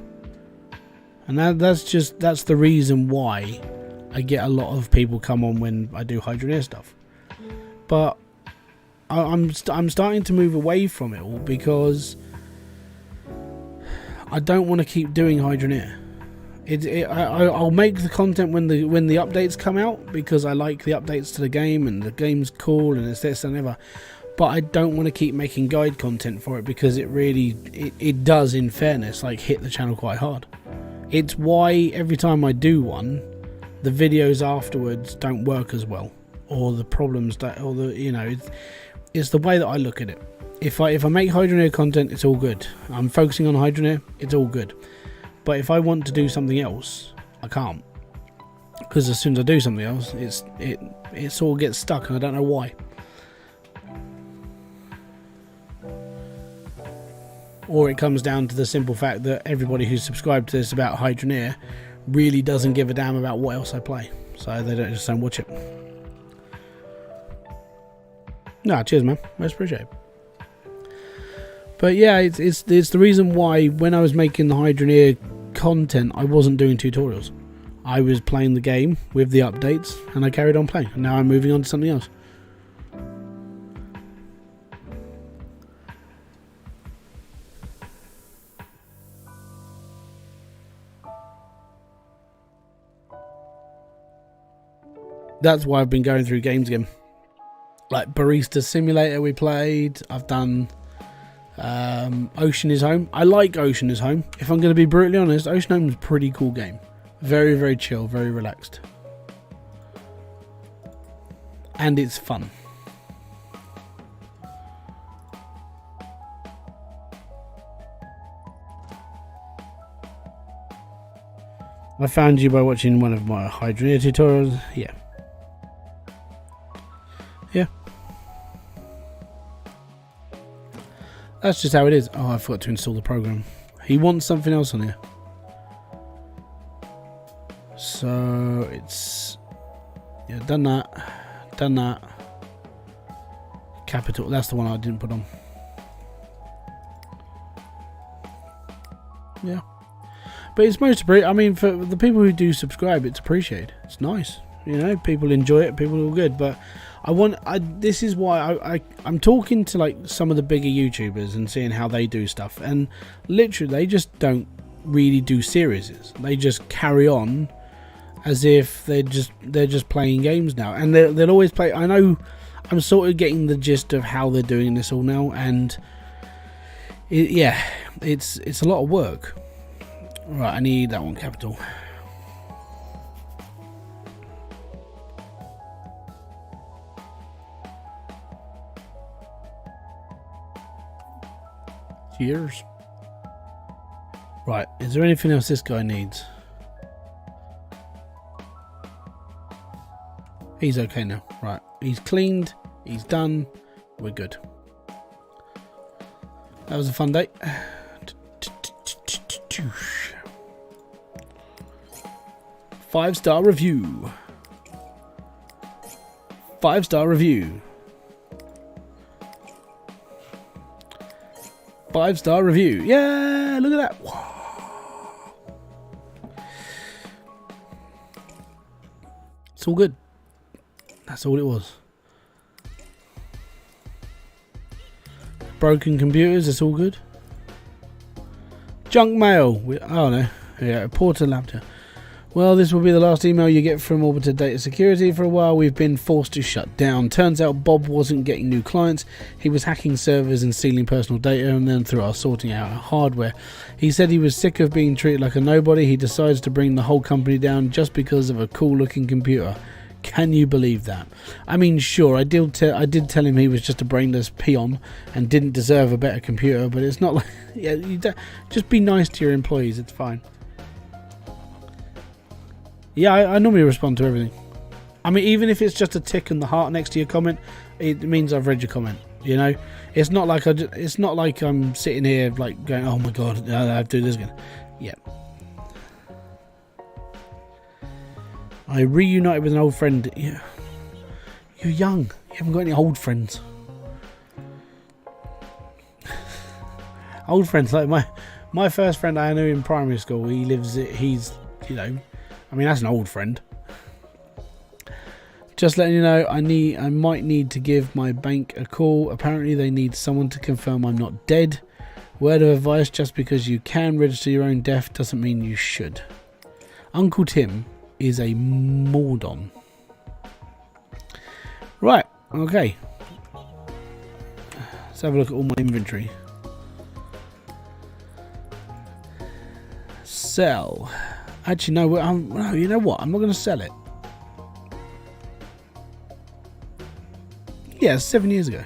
and that's the reason why I get a lot of people come on when I do Hydroneer stuff. But I'm starting to move away from it all because I don't want to keep doing Hydroneer. I'll make the content when the updates come out, because I like the updates to the game and the game's cool and it's this and ever. But I don't want to keep making guide content for it, because it does, in fairness, like hit the channel quite hard. It's why every time I do one, the videos afterwards don't work as well, or the problems that, or the, you know, it's the way that I look at it. If I make Hydroneer content, it's all good. I'm focusing on Hydroneer, it's all good. But if I want to do something else, I can't, because as soon as I do something else, it sort of gets stuck, and I don't know why. Or it comes down to the simple fact that everybody who's subscribed to this about Hydroneer really doesn't give a damn about what else I play, so they don't watch it. No, cheers, man. Most appreciated. But yeah, it's the reason why when I was making the Hydroneer content, I wasn't doing tutorials. I was playing the game with the updates, and I carried on playing. And now I'm moving on to something else. That's why I've been going through games again. Like Barista Simulator we played. I've done Ocean is Home. I like Ocean is Home. If I'm going to be brutally honest, Ocean Home is a pretty cool game. Very, very chill, very relaxed. And it's fun. I found you by watching one of my Hydroneer tutorials. Yeah. Yeah. That's just how it is. Oh, I forgot to install the program. He wants something else on here. So it's, yeah, done that. Capital, that's the one I didn't put on. Yeah. But it's most appreciated. I mean, for the people who do subscribe, it's appreciated. It's nice. You know, people enjoy it, people are all good. But this is why I'm talking to like some of the bigger YouTubers and seeing how they do stuff, and literally they just don't really do series. They just carry on as if they're just playing games now, and they'll always play. I know I'm sort of getting the gist of how they're doing this all now, and it's a lot of work. Right, I need that one capital. Cheers. Right, is there anything else this guy needs? He's okay now. Right, he's cleaned, he's done, we're good. That was a fun day. 5-star review. 5-star review. 5-star review. Yeah, look at that. Wow. It's all good. That's all it was. Broken computers, it's all good. Junk mail. Oh no. Yeah, Porter Laptop. Well, this will be the last email you get from Orbiter Data Security. For a while we've been forced to shut down. Turns out Bob wasn't getting new clients. He was hacking servers and stealing personal data, and then through our sorting out our hardware. He said he was sick of being treated like a nobody. He decides to bring the whole company down just because of a cool looking computer. Can you believe that? I mean, sure, I did tell him he was just a brainless peon and didn't deserve a better computer, but it's not like, yeah, just be nice to your employees, it's fine. Yeah, I normally respond to everything. I mean, even if it's just a tick and the heart next to your comment, it means I've read your comment. You know, it's not like I'm sitting here like going, oh my god, I have to do this again. Yeah. I reunited with an old friend. Yeah. You're young. You haven't got any old friends. Old friends, like my first friend I knew in primary school. He's, you know, I mean, that's an old friend. Just letting you know, I might need to give my bank a call. Apparently they need someone to confirm I'm not dead. Word of advice, just because you can register your own death doesn't mean you should. Uncle Tim is a Mordon. Right, okay. Let's have a look at all my inventory. Sell. Actually, no, you know what? I'm not going to sell it. Yeah, 7 years ago.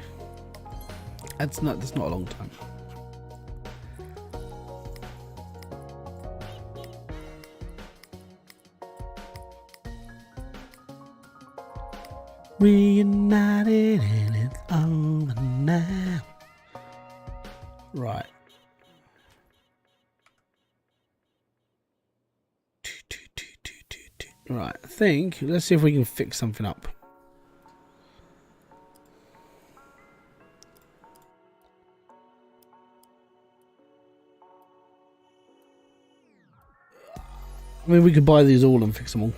That's not a long time. Reunited and it's over now. Right. Right, I think, let's see if we can fix something up. I mean, we could buy these all and fix them all.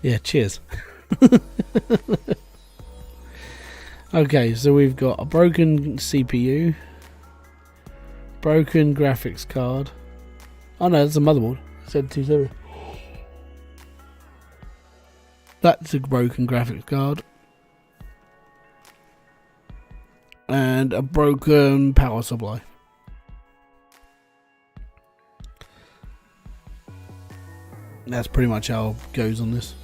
Yeah, cheers. Okay, so we've got a broken CPU, broken graphics card. Oh no, that's a motherboard. It said 270. That's a broken graphics card. And a broken power supply. That's pretty much how it goes on this.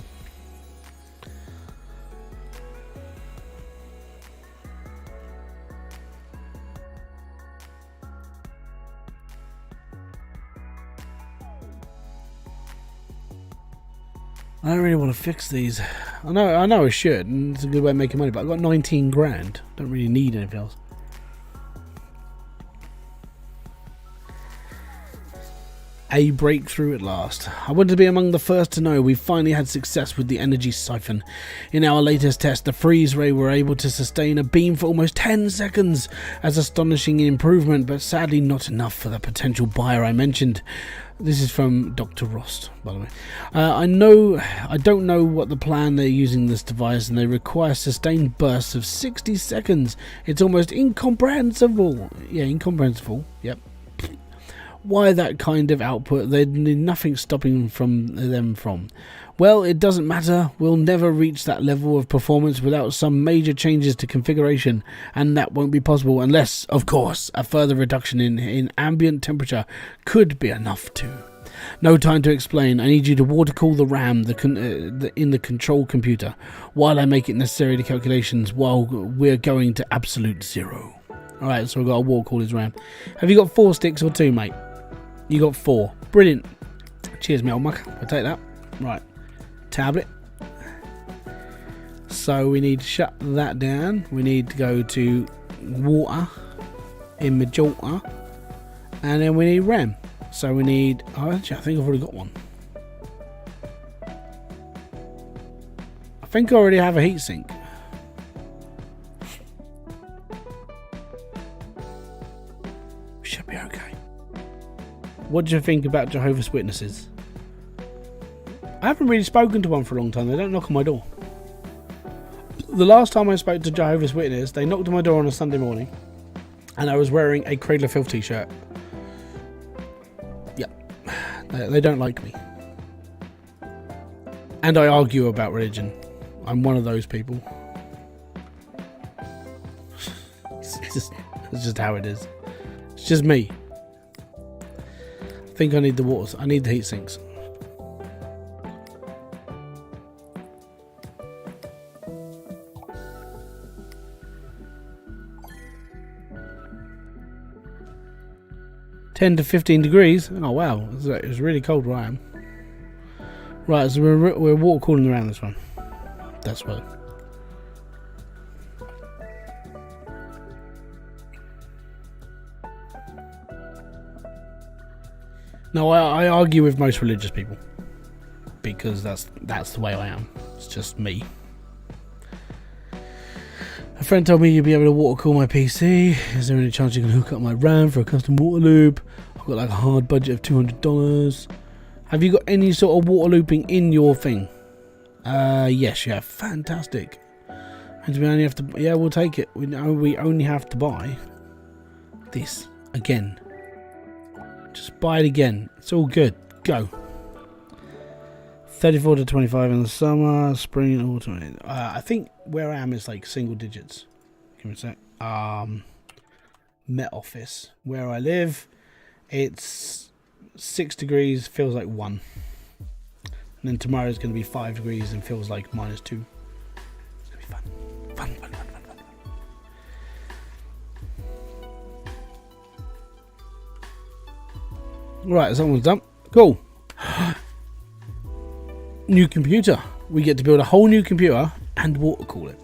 I don't really want to fix these. I know I should, and it's a good way of making money, but I've got 19 grand. Don't really need anything else. A breakthrough at last. I wanted to be among the first to know we finally had success with the energy siphon. In our latest test, the freeze ray were able to sustain a beam for almost 10 seconds, as astonishing improvement, but sadly not enough for the potential buyer I mentioned. This is from Dr. Rost, by the way. I don't know what the plan they're using this device, and they require sustained bursts of 60 seconds. It's almost incomprehensible. Yeah, incomprehensible. Yep. Why that kind of output? There'd need nothing stopping them from. Well, it doesn't matter. We'll never reach that level of performance without some major changes to configuration, and that won't be possible unless, of course, a further reduction in ambient temperature could be enough too. No time to explain. I need you to water cool the RAM in the control computer while I make it necessary calculations while we're going to absolute zero. Alright, so we've got to water cool his RAM. Have you got 4 sticks or 2, mate? You got 4. Brilliant. Cheers, me old muck. I'll take that. Right. Tablet. So we need to shut that down. We need to go to water in Magenta. And then we need RAM. So we need... Oh, actually, I think I've already got one. I think I already have a heatsink. Should be okay. What do you think about Jehovah's Witnesses? I haven't really spoken to one for a long time. They don't knock on my door. The last time I spoke to Jehovah's Witness, they knocked on my door on a Sunday morning, and I was wearing a Cradle of Filth t-shirt. Yeah, they don't like me. And I argue about religion. I'm one of those people. It's just how it is. It's just me. I think I need the waters. I need the heat sinks. (10 to 15 degrees). Oh wow, it was really cold where I am. Right, so we're water cooling around this one. That's right. No, I argue with most religious people because that's the way I am. It's just me. A friend told me you'd be able to water cool my PC. Is there any chance you can hook up my RAM for a custom water loop? I've got like a hard budget of $200. Have you got any sort of water looping in your thing? Yes, you have. Fantastic. And we only have to, yeah, we'll take it. We only have to buy this again. Just buy it again. It's all good. Go. 34 to 25 in the summer, spring and autumn. I think where I am is like single digits. Give me a sec. Met Office. Where I live, it's 6 degrees, feels like 1. And then tomorrow is going to be 5 degrees and feels like -2. It's going to be fun. Fun. Right, that one's done. Cool. New computer. We get to build a whole new computer and water cool it.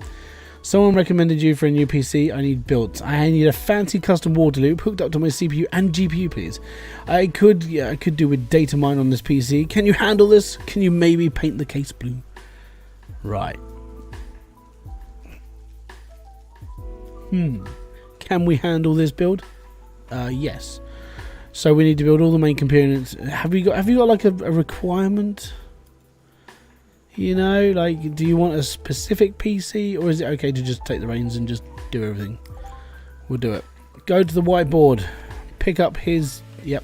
Someone recommended you for a new PC I need built. I need a fancy custom water loop hooked up to my CPU and GPU, please. I could do with data mine on this PC. Can you handle this? Can you maybe paint the case blue? Right. Can we handle this build? Yes. So we need to build all the main components. Have you got like a requirement? You know, like, do you want a specific PC, or is it okay to just take the reins and just do everything? We'll do it. Go to the whiteboard. Pick up his, yep.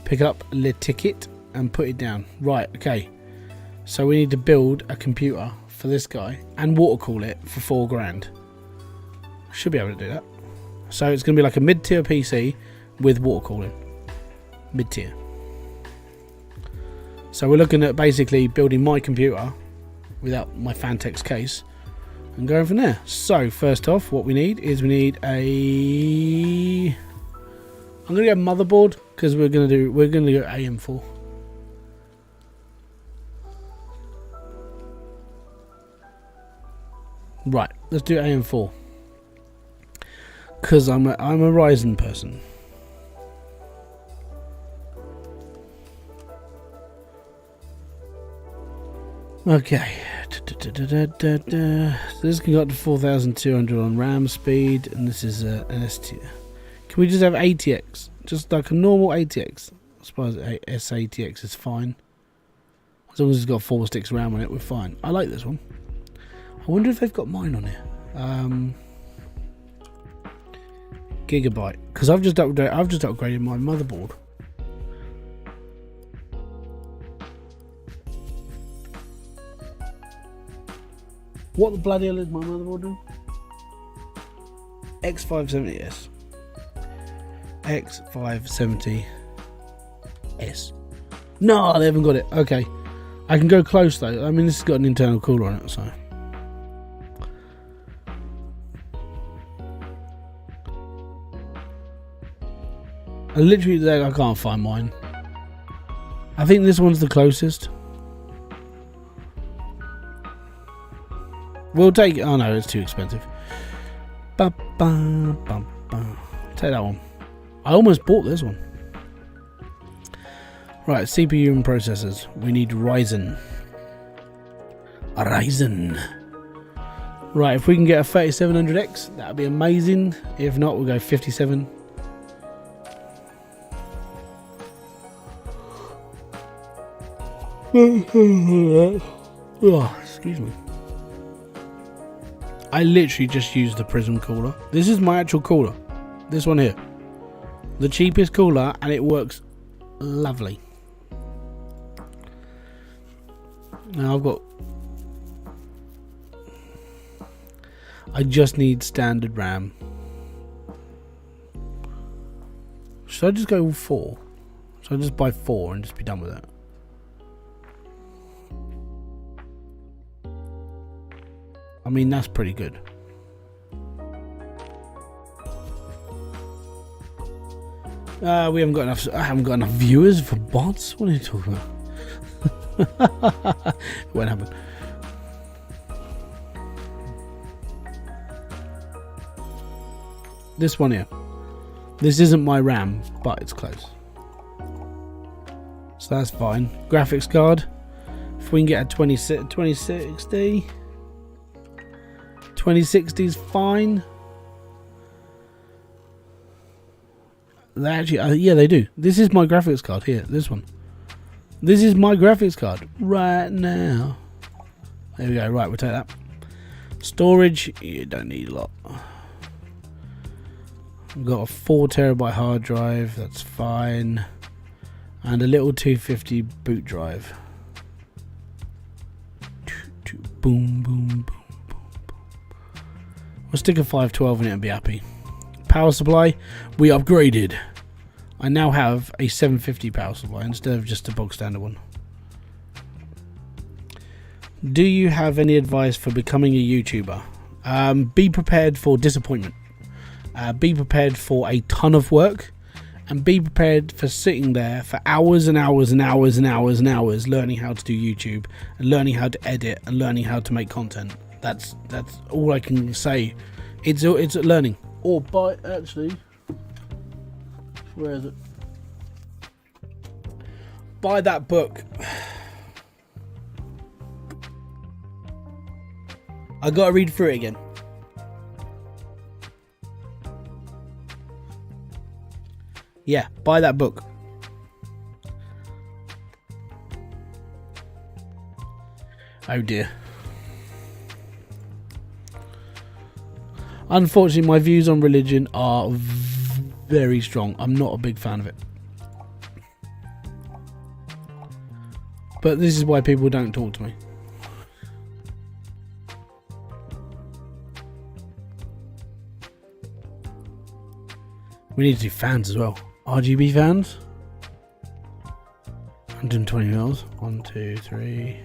Pick up the ticket and put it down. Right, okay. So we need to build a computer for this guy and water cool it for $4,000. Should be able to do that. So it's going to be like a mid-tier PC with water cooling. Mid-tier. So we're looking at basically building my computer without my Fantex case and going from there. So first off, what we need is a. I'm going to go motherboard because we're going to go AM4. Right, let's do AM4 because I'm a Ryzen person. Okay, so this can go up to 4,200 on RAM speed, and this is an S tier. Can we just have ATX? Just like a normal ATX? I suppose SATX is fine. As long as it's got 4 sticks RAM on it, we're fine. I like this one. I wonder if they've got mine on here. Gigabyte, because I've just upgraded my motherboard. What the bloody hell is my motherboard doing? X570S. X570S. No, they haven't got it. Okay. I can go close though. I mean, this has got an internal cooler on it, so. I can't find mine. I think this one's the closest. We'll take it. Oh no, it's too expensive. Take that one. I almost bought this one. Right, CPU and processors. We need Ryzen. Right, if we can get a 3700X, that would be amazing. If not, we'll go 57. Oh, excuse me. I literally just used the Prism cooler. This is my actual cooler. This one here. The cheapest cooler, and it works lovely. Now I just need standard RAM. Should I just go 4? Should I just buy 4 and just be done with it? I mean, that's pretty good. We haven't got enough. I haven't got enough viewers for bots. What are you talking about? It won't happen. This one here. This isn't my RAM, but it's close. So that's fine. Graphics card. If we can get a 2060. 2060 is fine. They actually, yeah, they do. This is my graphics card here. This one. This is my graphics card right now. There we go. Right, we'll take that. Storage. You don't need a lot. We've got a 4 terabyte hard drive. That's fine. And a little 250 boot drive. Boom, boom, boom, boom, boom. We'll stick a 512 in it and be happy. Power supply, we upgraded. I now have a 750 power supply instead of just a bog standard one. Do you have any advice for becoming a YouTuber? Be prepared for disappointment. Be prepared for a ton of work. And be prepared for sitting there for hours and hours and hours and hours and hours learning how to do YouTube and learning how to edit and learning how to make content. That's all I can say. It's learning. Or buy, actually, where is it? Buy that book. I gotta read through it again. Yeah, buy that book. Oh dear. Unfortunately, my views on religion are very strong. I'm not a big fan of it. But this is why people don't talk to me. We need to do fans as well. RGB fans. 120 mils. 1, 2, 3.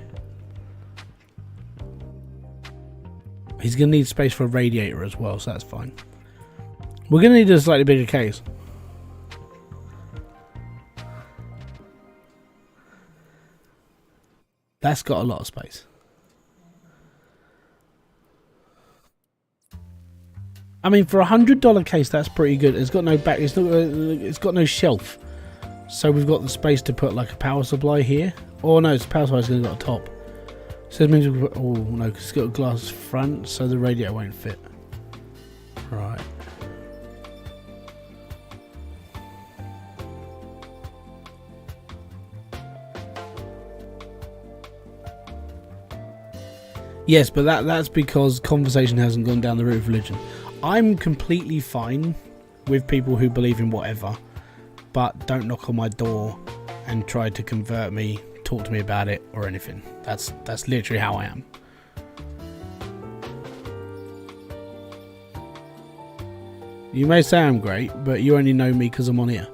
He's going to need space for a radiator as well, so that's fine. We're going to need a slightly bigger case. That's got a lot of space. I mean, for $100 case, that's pretty good. It's got no back. It's got no shelf, so we've got the space to put like a power supply here. Oh no, the power supply's going to got a top. So it means we put, oh no, because it's got a glass front, so the radiator won't fit. Right. Yes, but that's because conversation hasn't gone down the route of religion. I'm completely fine with people who believe in whatever, but don't knock on my door and try to convert me, talk to me about it or anything. That's literally how I am. You may say I'm great, but you only know me because I'm on here.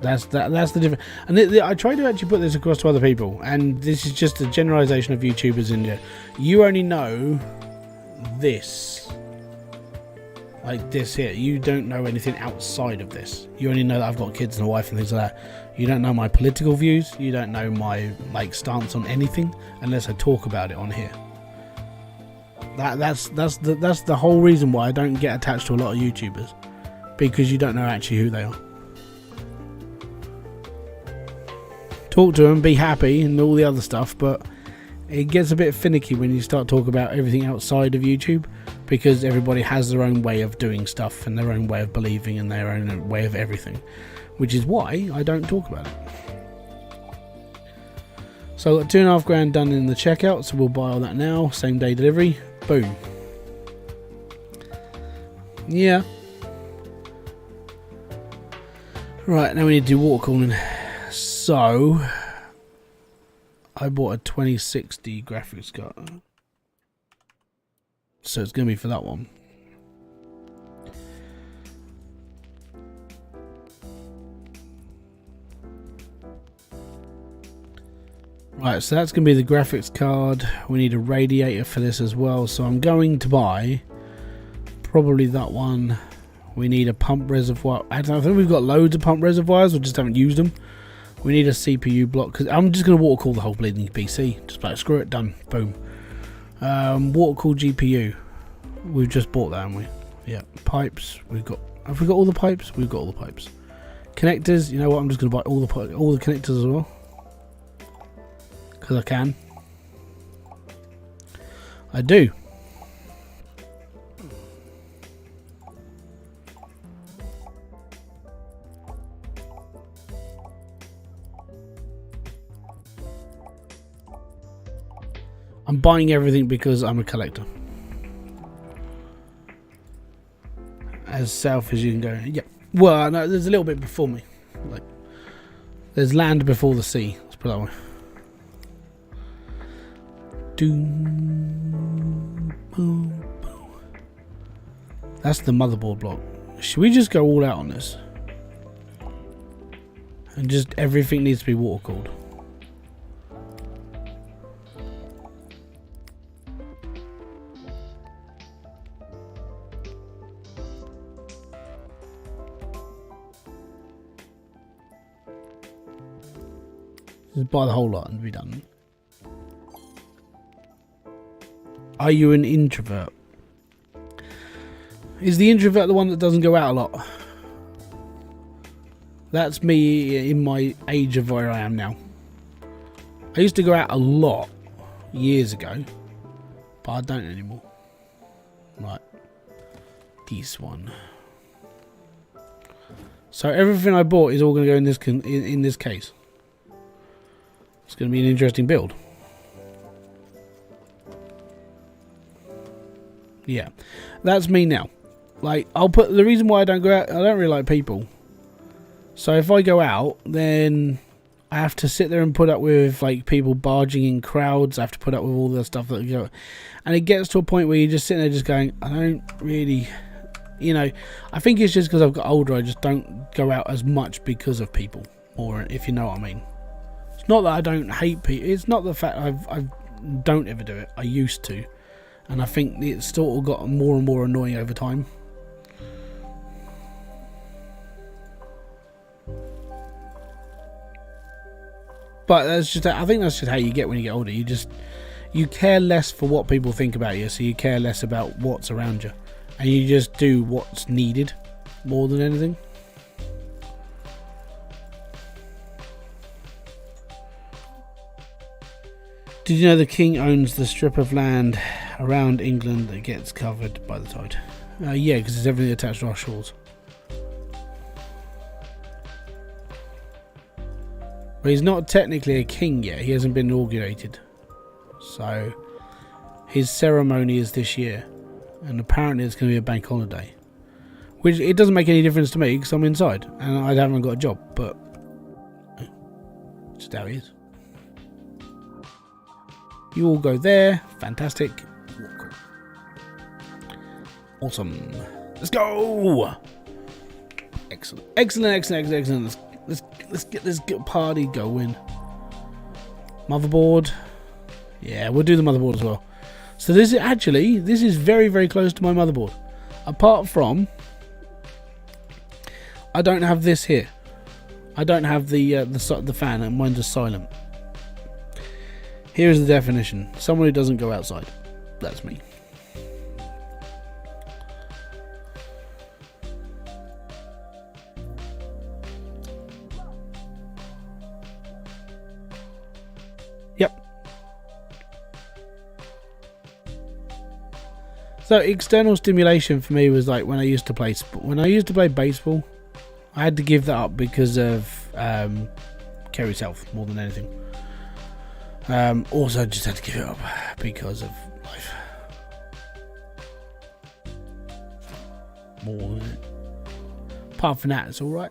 That's the difference. And I try to actually put this across to other people, and this is just a generalization of YouTubers in there. You only know this, like this here. You don't know anything outside of this. You only know that I've got kids and a wife and things like that. You don't know my political views. You don't know my stance on anything unless I talk about it on here. That's the whole reason why I don't get attached to a lot of YouTubers, because you don't know actually who they are. Talk to them, be happy and all the other stuff, but it gets a bit finicky when you start talking about everything outside of YouTube, because everybody has their own way of doing stuff and their own way of believing and their own way of everything, which is why I don't talk about it. So I've got $2,500 done in the checkout, so we'll buy all that now. Same day delivery. Boom. Yeah. Right, now we need to do water cooling. So I bought a 2060 graphics card, so it's going to be for that one. Right, so that's going to be the graphics card. We need a radiator for this as well, so I'm going to buy probably that one. We need a pump reservoir. I think we've got loads of pump reservoirs, we just haven't used them. We need a CPU block, because I'm just going to water cool the whole bleeding PC. Just like, screw it, done, boom. Water cool GPU. We've just bought that, haven't we? Yeah, pipes. Have we got all the pipes? We've got all the pipes. Connectors, you know what? I'm just going to buy all the connectors as well. Because I can. I do. I'm buying everything because I'm a collector. As south as you can go. Yeah. Well, no, there's a little bit before me. Like, there's land before the sea. Let's put it that way. Doom, boom, boom. That's the motherboard block. Should we just go all out on this? And just everything needs to be water cooled. Just buy the whole lot and be done. Are you an introvert? Is the introvert the one that doesn't go out a lot? That's me in my age of where I am now. I used to go out a lot years ago, but I don't anymore. Right. This one. So everything I bought is all going to go in this case. It's going to be an interesting build. Yeah, that's me now. Like, I'll put the reason why I don't go out. I don't really like people. So if I go out, then I have to sit there and put up with like people barging in crowds. I have to put up with all the stuff that go, and it gets to a point where you're just sitting there, just going, I don't really, you know. I think it's just because I've got older. I just don't go out as much because of people, or if you know what I mean. It's not that I don't hate people. It's not the fact I don't ever do it. I used to. And I think it's sort of got more and more annoying over time. But that's just, I think that's just how you get when you get older. You care less for what people think about you, so you care less about what's around you. And you just do what's needed more than anything. Did you know the king owns the strip of land around England that gets covered by the tide? Yeah, because it's everything attached to our shores. But he's not technically a king yet. He hasn't been inaugurated. So his ceremony is this year. And apparently it's going to be a bank holiday. Which, it doesn't make any difference to me because I'm inside. And I haven't got a job. But just how it is. You all go there. Fantastic. Awesome. Let's go. Excellent. Excellent, excellent, excellent. Let's get this party going. Motherboard. Yeah, we'll do the motherboard as well. So this is very, very close to my motherboard. Apart from, I don't have this here. I don't have the fan, and mine's just silent. Here's the definition. Someone who doesn't go outside. That's me. Yep. So external stimulation for me was like when I used to play baseball. I had to give that up because of Kerry's health more than anything. Also, I just had to give it up because of life. More than it. Apart from that, it's alright.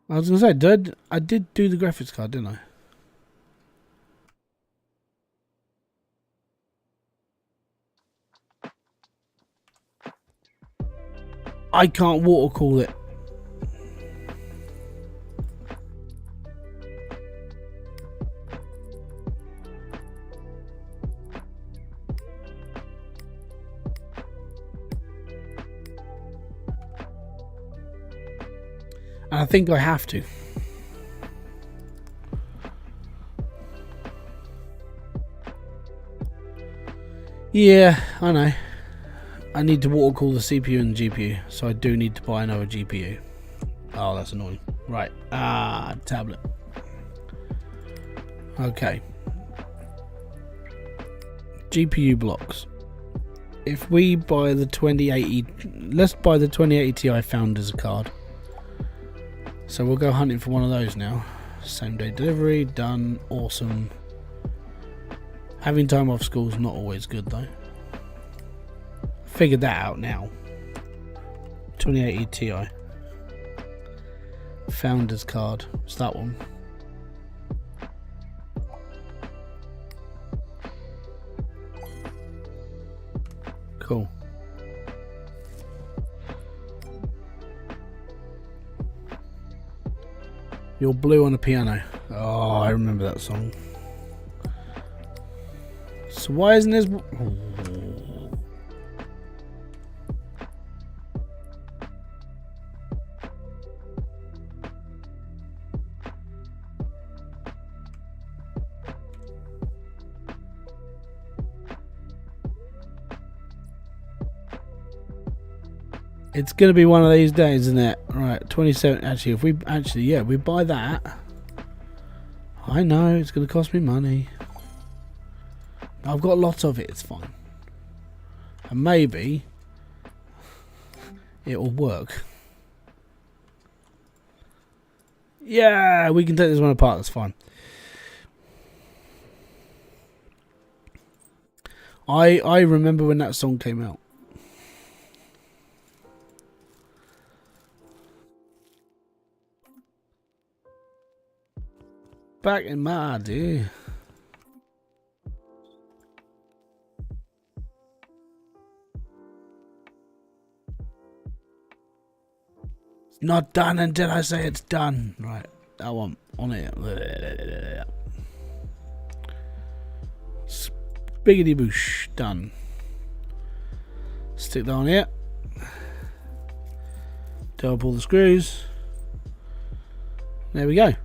I was going to say, I did do the graphics card, didn't I? I can't water cool it. And I think I have to. Yeah, I know. I need to water cool the CPU and the GPU, so I do need to buy another GPU. Oh, that's annoying. Right. Tablet. Okay. GPU blocks. If we buy the 2080, let's buy the 2080 Ti Founders card. So we'll go hunting for one of those now. Same day delivery, done, awesome. Having time off school is not always good though. Figured that out now. 2080 Ti. Founders card. It's that one. Cool. You're blue on the piano. Oh, I remember that song. So why isn't this... It's gonna be one of these days, isn't it? Right, 27. Actually, if we we buy that. I know it's gonna cost me money. I've got lots of it. It's fine, and maybe it will work. Yeah, we can take this one apart. That's fine. I remember when that song came out. Back in my day. It's not done until I say it's done. Right, that one on it. Spiggity boosh, done. Stick that on here. Double pull the screws. There we go.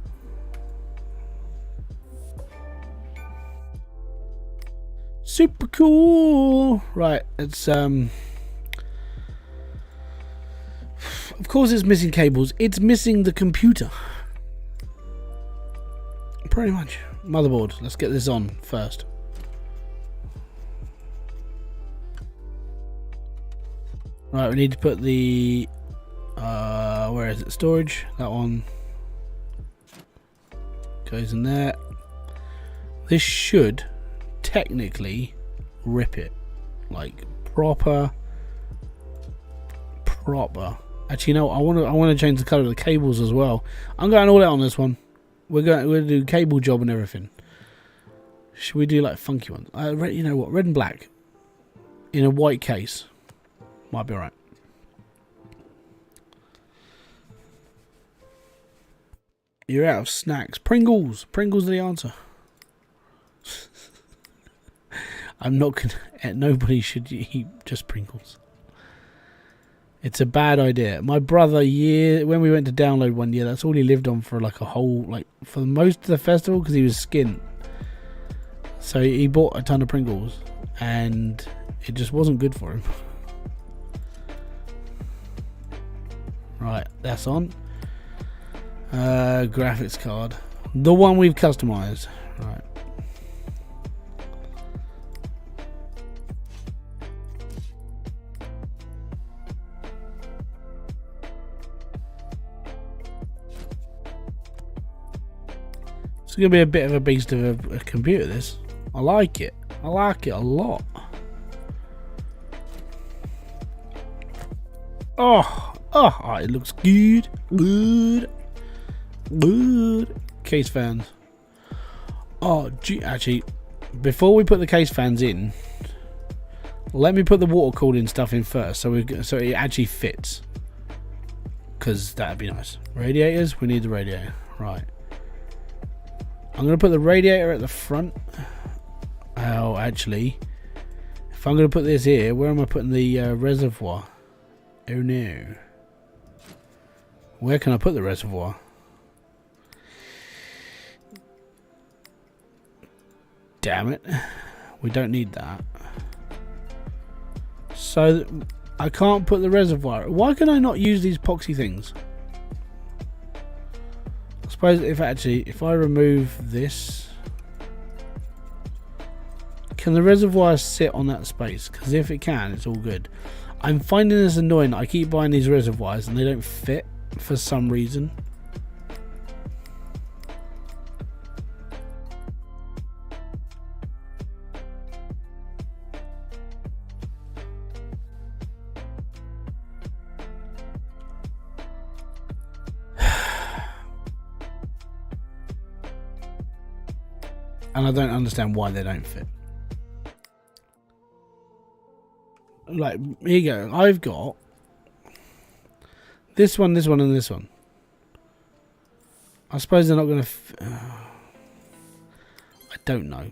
Super cool. Right, it's of course it's missing cables. It's missing the computer. Pretty much. Motherboard. Let's get this on first. Right, we need to put the where is it? Storage. That one goes in there. This should technically rip it, like proper. Actually, no, I want to change the color of the cables as well. I'm going all out on this one. We're going to do cable job and everything. Should we do like funky ones? You know what? Red and black in a white case might be alright. You're out of snacks. Pringles. Pringles are the answer. I'm not gonna. Nobody should eat just Pringles. It's a bad idea. My brother, when we went to download one year, that's all he lived on for like a whole, like for most of the festival because he was skint. So he bought a ton of Pringles, and it just wasn't good for him. Right, that's on. Graphics card, the one we've customized. Right. It's going to be a bit of a beast of a computer, this. I like it. I like it a lot. Oh, it looks good. Good. Case fans. Oh, gee, actually, before we put the case fans in, let me put the water cooling stuff in first, so it actually fits. Because that'd be nice. Radiators, we need the radiator. Right. I'm going to put the radiator at the front. Oh, actually, if I'm going to put this here, where am I putting the reservoir? Oh no. Where can I put the reservoir? Damn it. We don't need that. So I can't put the reservoir. Why can I not use these epoxy things? I suppose if I remove this, can the reservoir sit on that space? Because if it can, it's all good. I'm finding this annoying. I keep buying these reservoirs and they don't fit for some reason. And I don't understand why they don't fit. Like, here you go. I've got this one, and this one. I suppose they're not going to... I don't know.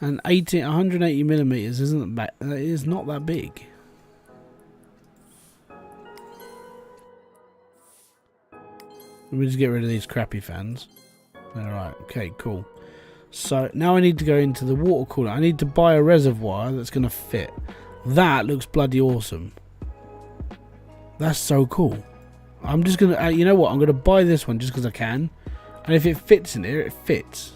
And 180 millimeters isn't that... It is not that big. Let me just get rid of these crappy fans. Alright, okay, cool. So now I need to go into the water cooler. I need to buy a reservoir that's going to fit. That looks bloody awesome. That's so cool. I'm just going to, you know what? I'm going to buy this one just because I can. And if it fits in here, it fits.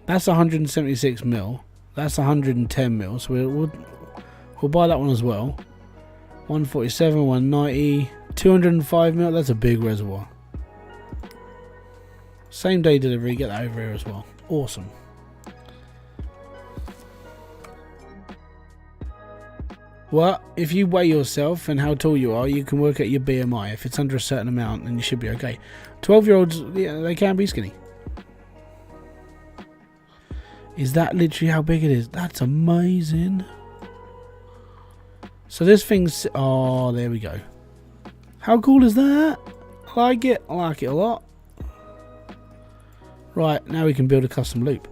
That's 176 mil. That's 110 mil. So we'll buy that one as well. 147, 190, 205 mil. That's a big reservoir. Same day delivery, get that over here as well. Awesome. Well, if you weigh yourself and how tall you are, you can work out your BMI. If it's under a certain amount, then you should be okay. 12-year-olds, yeah, they can be skinny. Is that literally how big it is? That's amazing. So this thing's... Oh, there we go. How cool is that? I like it. I like it a lot. Right, now we can build a custom loop.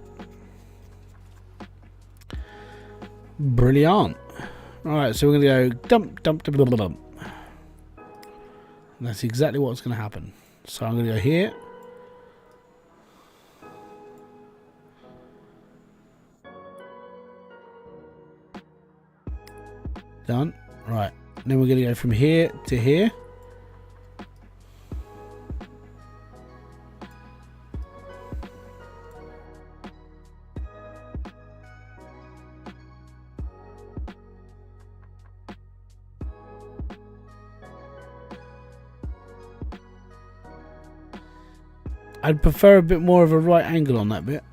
Brilliant. Alright, so we're going to go dump, dump, dump, dump, dump. And that's exactly what's going to happen. So I'm going to go here. Done. Right. Then we're going to go from here to here. I'd prefer a bit more of a right angle on that bit.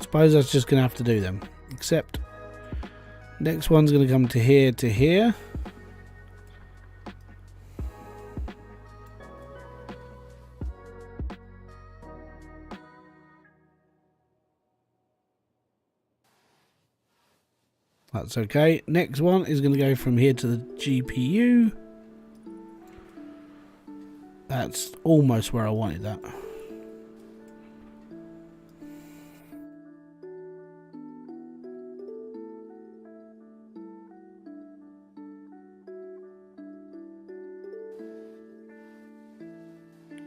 Suppose that's just going to have to do them. Except, next one's going to come to here to here. That's okay. Next one is going to go from here to the GPU. That's almost where I wanted that.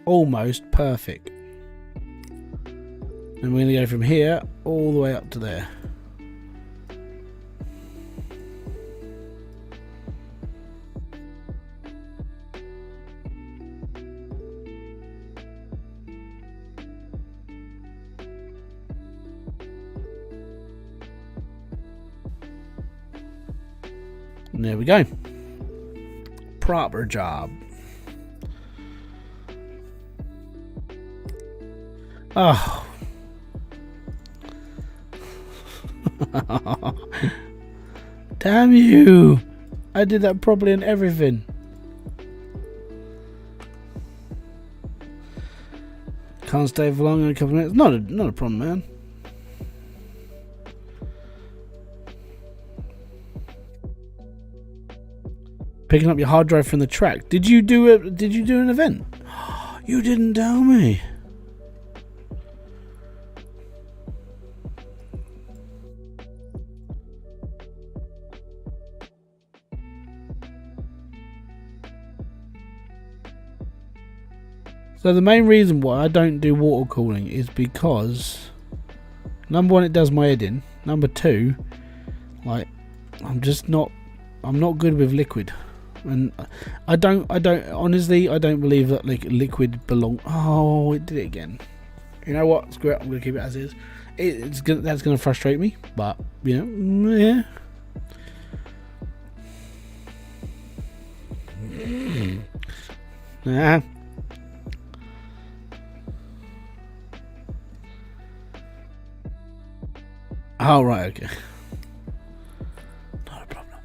Almost perfect. And we're going to go from here all the way up to there. And there we go. Proper job. Oh. Damn you. I did that properly and everything. Can't stay for long in a couple of minutes. Not a problem, man. Picking up your hard drive from the track. Did you do an event? You didn't tell me. So the main reason why I don't do water cooling is because, number one, it does my head in. Number two, like, I'm not good with liquid, and I don't honestly, I don't believe that like liquid belong. Oh, it did it again. You know what? Screw it. I'm gonna keep it as is. That's gonna frustrate me, but you know, yeah. Nah. Oh, right, okay. Not a problem.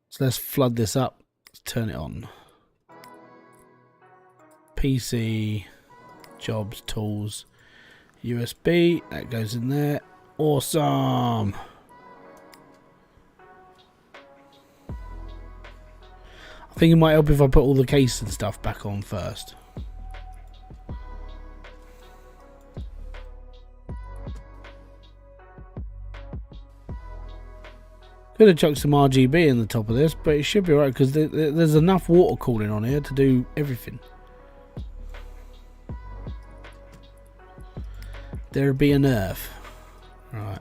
So let's flood this up. Let's turn it on. PC, jobs, tools, USB. That goes in there. Awesome. I think it might help if I put all the case and stuff back on first. Could have chucked some RGB in the top of this, but it should be alright because there's enough water cooling on here to do everything. There be a nerve. Right.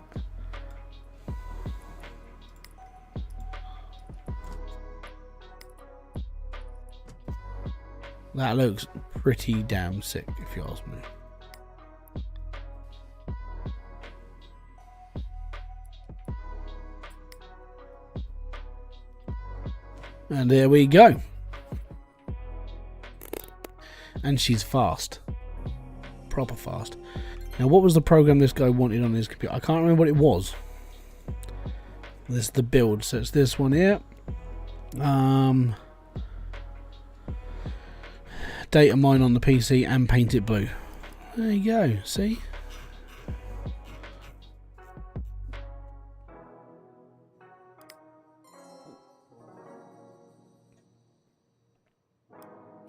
That looks pretty damn sick, if you ask me. And there we go. And she's fast. Proper fast. Now, what was the program this guy wanted on his computer? I can't remember what it was. This is the build. So it's this one here. Data mine on the PC and paint it blue. There you go. See?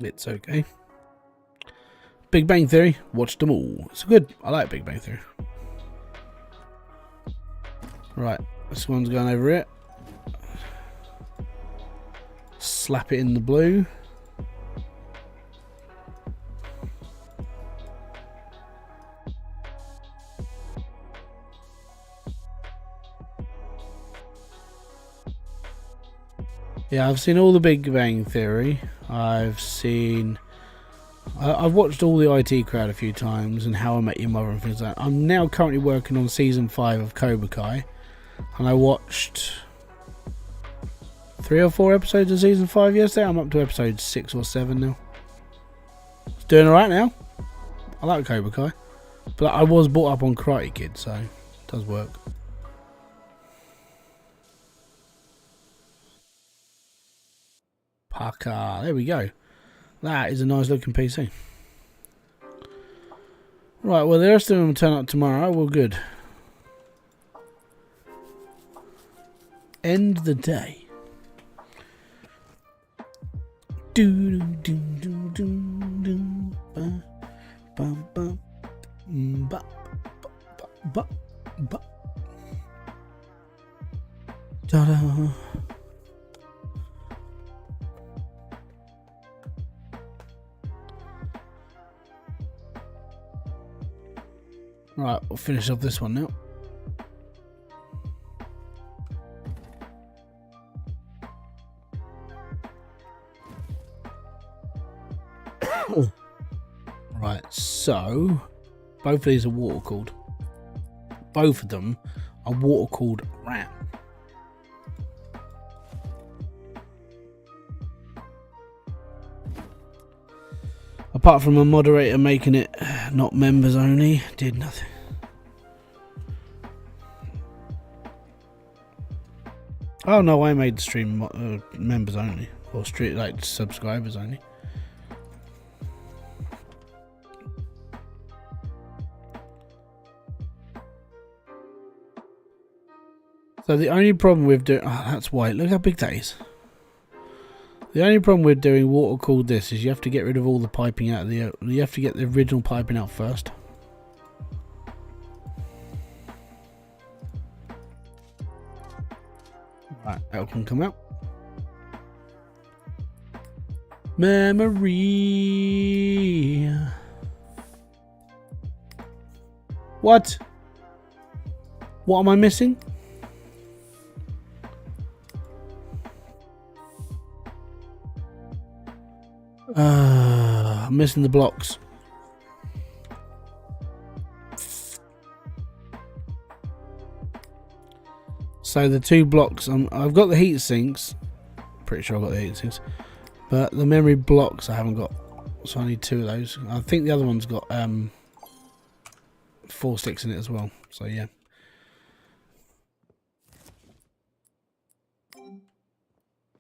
It's okay. Big Bang Theory, watched them all. It's good. I like Big Bang Theory. Right, this one's going over it. Slap it in the blue. Yeah, I've seen all the Big Bang Theory. I've watched all the IT Crowd a few times and How I Met Your Mother and things like that. I'm now currently working on season 5 of Cobra Kai, and I watched 3 or 4 episodes of season 5 yesterday. I'm up to episode 6 or 7 now. It's doing alright now. I like Cobra Kai, but I was brought up on Karate Kid, so it does work. Parker, there we go. That is a nice looking PC. Right, well, the rest of them will turn up tomorrow. We're good. End the day. Do do do do do ba ba ba ba ba ba da da. Right, we'll finish off this one now. Right, so both of these are water cooled. Both of them are water cooled RAM. Apart from a moderator making it not members only, did nothing. Oh no, I made the stream members only, or stream like subscribers only. So the only problem with doing, oh, that's white. Look how big that is. The only problem with doing water cooled this is you have to get rid of all the piping out of the. You have to get the original piping out first. Right, that can come out. Memory. What? What am I missing? I'm missing the blocks. So the 2 blocks, I've got the heat sinks. Pretty sure I've got the heat sinks. But the memory blocks I haven't got. So I need 2 of those. I think the other one's got 4 sticks in it as well. So yeah.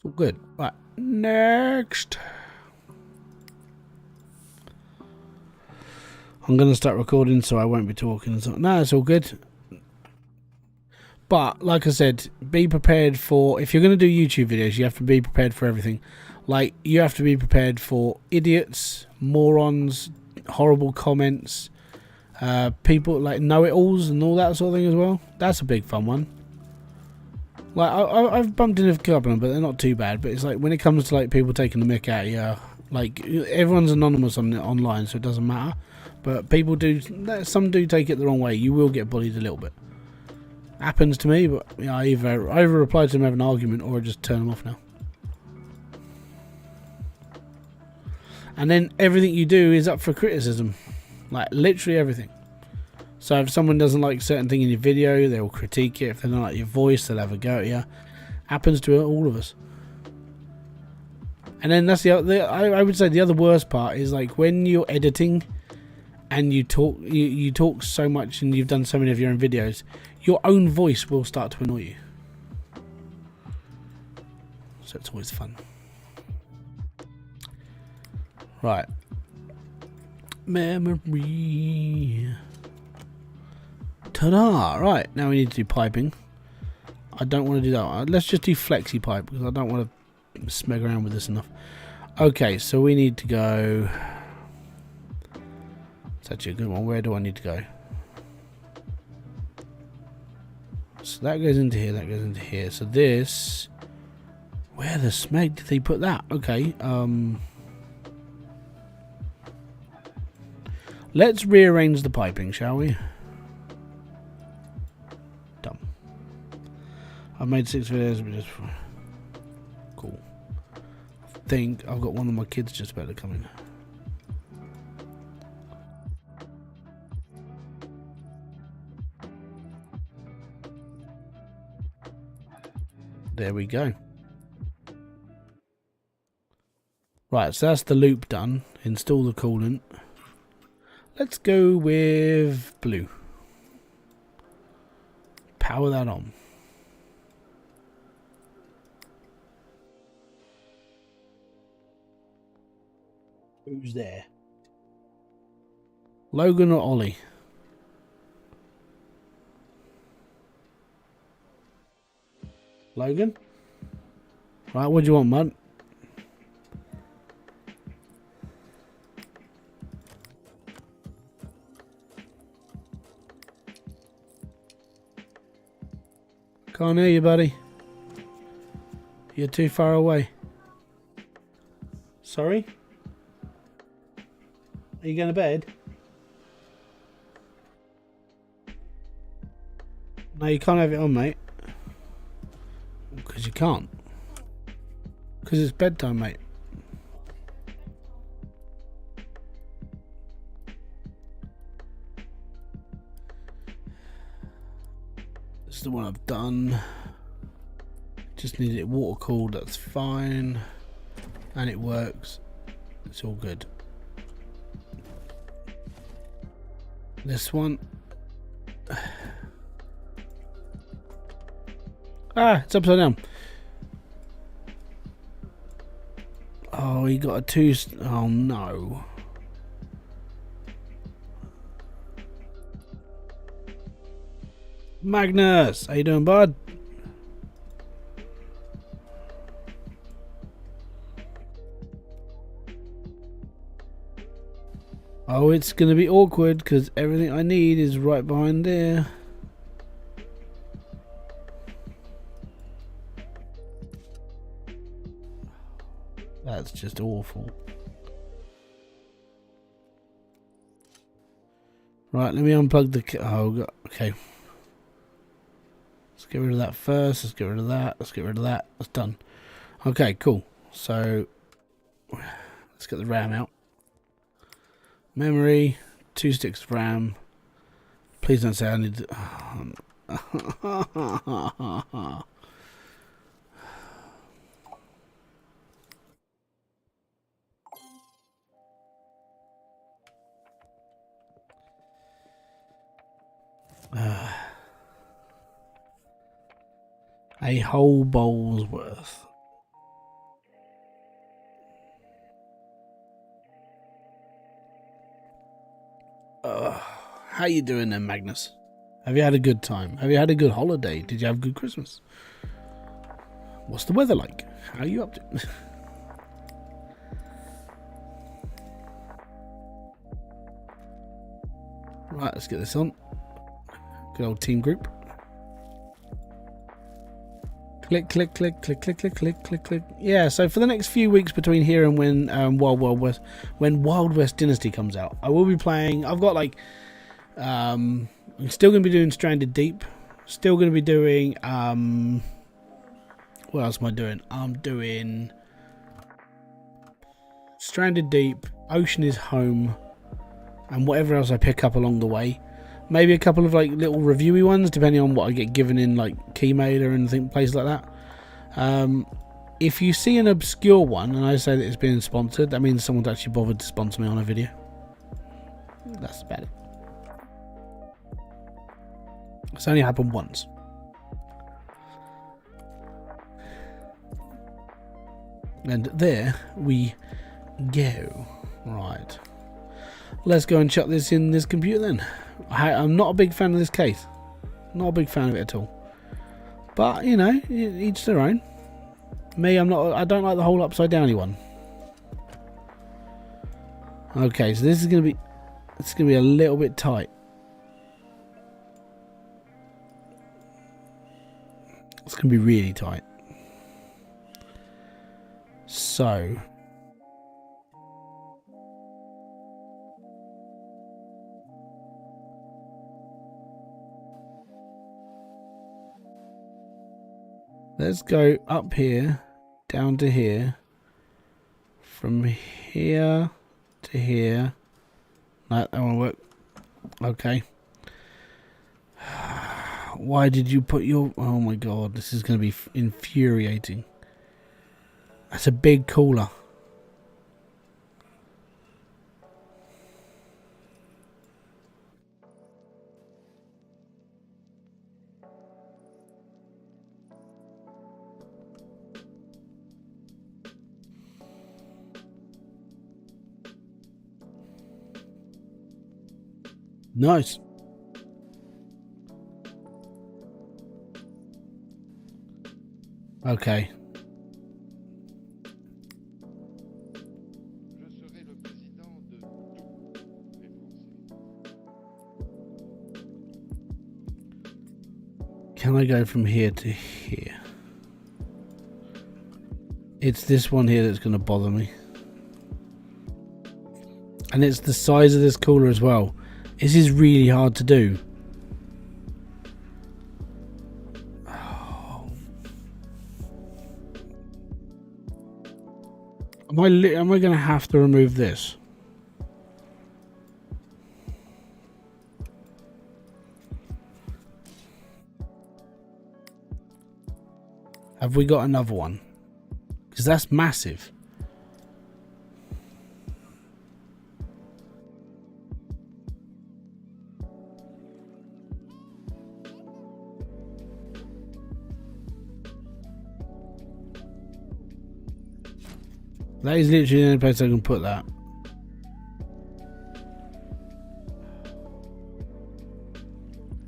All good. Right. Next. I'm going to start recording so I won't be talking. No, it's all good. But, like I said, be prepared for... If you're going to do YouTube videos, you have to be prepared for everything. Like, you have to be prepared for idiots, morons, horrible comments, people like know-it-alls and all that sort of thing as well. That's a big fun one. Like, I've bumped into a couple of them, but they're not too bad. But it's like, when it comes to, like, people taking the mick out of you, like, everyone's anonymous online, so it doesn't matter. But people do... Some do take it the wrong way. You will get bullied a little bit. Happens to me, but you know, I either reply to them, have an argument, or I just turn them off now. And then everything you do is up for criticism, like literally everything. So if someone doesn't like a certain thing in your video, they'll critique it. If they don't like your voice, they'll have a go at you. Happens to all of us. And then that's I would say the other worst part is like when you're editing and you talk so much and you've done so many of your own videos, your own voice will start to annoy you. So it's always fun. Right. Memory. Ta-da! Right, now we need to do piping. I don't want to do that. Let's just do flexi pipe because I don't want to smeg around with this enough. Okay, so we need to go... It's actually a good one. Where do I need to go? So that goes into here, that goes into here. So this... Where the smeg did they put that? Okay, let's rearrange the piping, shall we? Done. I've made 6 videos, but just... Cool. I think I've got one of my kids just about to come in. There we go. Right, so that's the loop done. Install the coolant. Let's go with blue. Power that on. Who's there? Logan or Ollie? Logan? Right, what do you want, mud? Can't hear you, buddy. You're too far away. Sorry? Are you going to bed? No, you can't have it on, mate. Because you can't. Because it's bedtime, mate. This is the one I've done. Just needed it water cooled, that's fine. And it works. It's all good. This one. Ah, it's upside down. Oh, he got a 2. Oh no. Magnus, how you doing, bud? Oh, it's going to be awkward because everything I need is right behind there. That's just awful. Right, let me unplug the... Oh, okay. Let's get rid of that first. Let's get rid of that. Let's get rid of that. That's done. Okay, cool. So, let's get the RAM out. Memory, 2 sticks of RAM. Please don't say I need to... a whole bowl's worth. How you doing then, Magnus? Have you had a good time? Have you had a good holiday? Did you have a good Christmas? What's the weather like? How are you up to? Right, let's get this on. Good old team group. Click, click, click, click, click, click, click, click, click. Yeah, so for the next few weeks between here and when Wild West Dynasty comes out, I will be playing. I've got like, I'm still going to be doing Stranded Deep. Still going to be doing, what else am I doing? I'm doing Stranded Deep, Ocean is Home, and whatever else I pick up along the way. Maybe a couple of like little reviewy ones, depending on what I get given in like Keymail or anything, places like that. If you see an obscure one and I say that it's being sponsored, that means someone's actually bothered to sponsor me on a video. That's about it. It's only happened once. And there we go. Right. Let's go and chuck this in this computer then. I'm not a big fan of this case. Not a big fan of it at all. But, you know, each their own. Me, I don't like the whole upside downy one. Okay, so this is gonna be a little bit tight. It's gonna be really tight. So let's go up here, down to here, from here to here. No, that won't work. Okay. Why did you put your... Oh my god, this is going to be infuriating. That's a big cooler. Nice. Okay. Can I go from here to here? It's this one here that's going to bother me. And it's the size of this cooler as well. This is really hard to do. Oh. Am I going to have to remove this? Have we got another one? Because that's massive. That is literally the only place I can put that.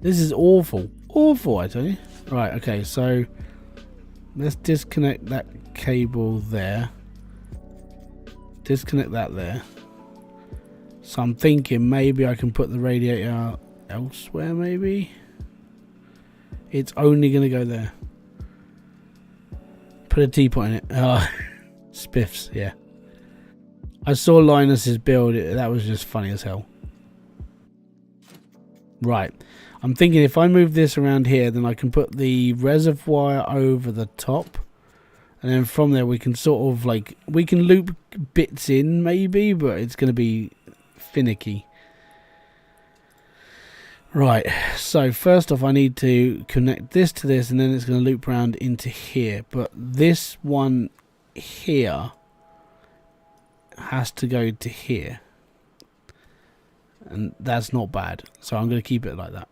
This is awful. Awful, I tell you. Right, okay, so let's disconnect that cable there. Disconnect that there. So I'm thinking maybe I can put the radiator elsewhere, maybe. It's only going to go there. Put a teapot in it. Oh, spiffs, yeah. I saw Linus's build. That was just funny as hell. Right. I'm thinking if I move this around here, then I can put the reservoir over the top. And then from there we can sort of like, we can loop bits in maybe, but it's going to be finicky. Right, so first off I need to connect this to this, and then it's going to loop around into here. But this one here has to go to here. And that's not bad. So I'm going to keep it like that.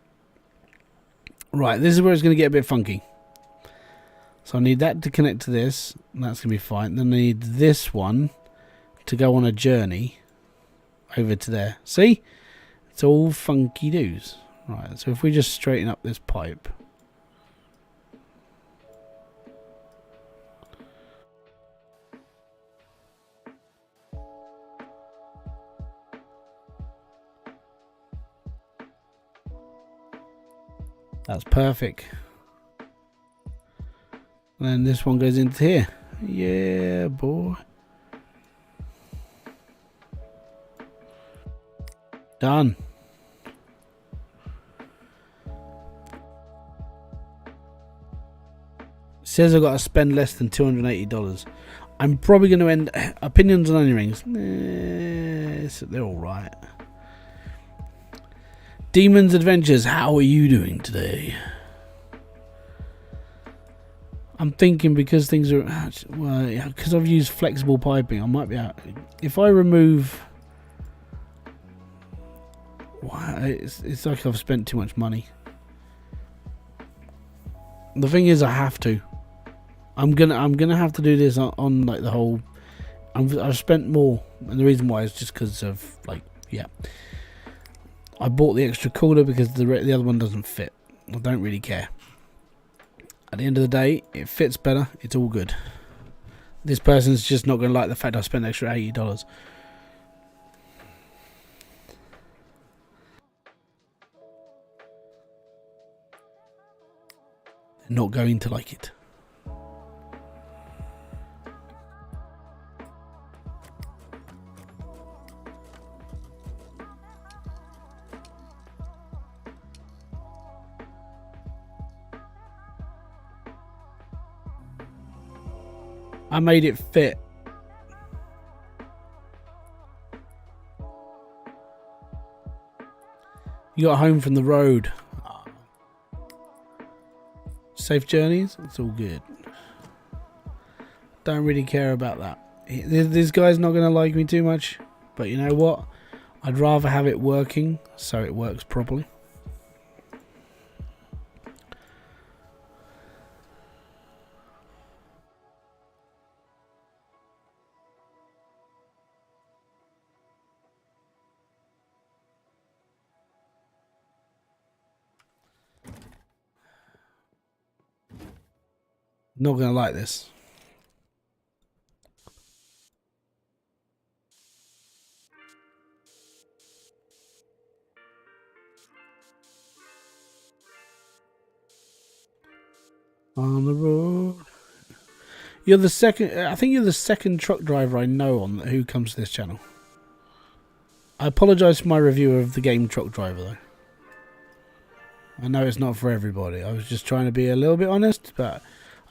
Right, this is where it's going to get a bit funky. So I need that to connect to this, and that's going to be fine. Then I need this one to go on a journey over to there. See? It's all funky doos. Right, so if we just straighten up this pipe. That's perfect. And then this one goes into here. Yeah, boy. Done. Says I've got to spend less than $280. I'm probably going to end... Opinions on onion rings. They're alright. Demon's Adventures, how are you doing today? I'm thinking because things are... Well, yeah, because I've used flexible piping, I might be out... If I remove... Wow, it's like I've spent too much money. The thing is, I have to. I'm gonna have to do this on like the whole. I've spent more, and the reason why is just because of like, yeah. I bought the extra cooler because the other one doesn't fit. I don't really care. At the end of the day, it fits better. It's all good. This person's just not gonna like the fact I spent extra $80. They're not going to like it. I made it fit. You got home from the road. Safe journeys? It's all good. Don't really care about that. This guy's not going to like me too much. But you know what? I'd rather have it working so it works properly. Not going to like this. On the road. You're the second. I think you're the second truck driver I know on who comes to this channel. I apologise for my review of the game Truck Driver, though. I know it's not for everybody. I was just trying to be a little bit honest, but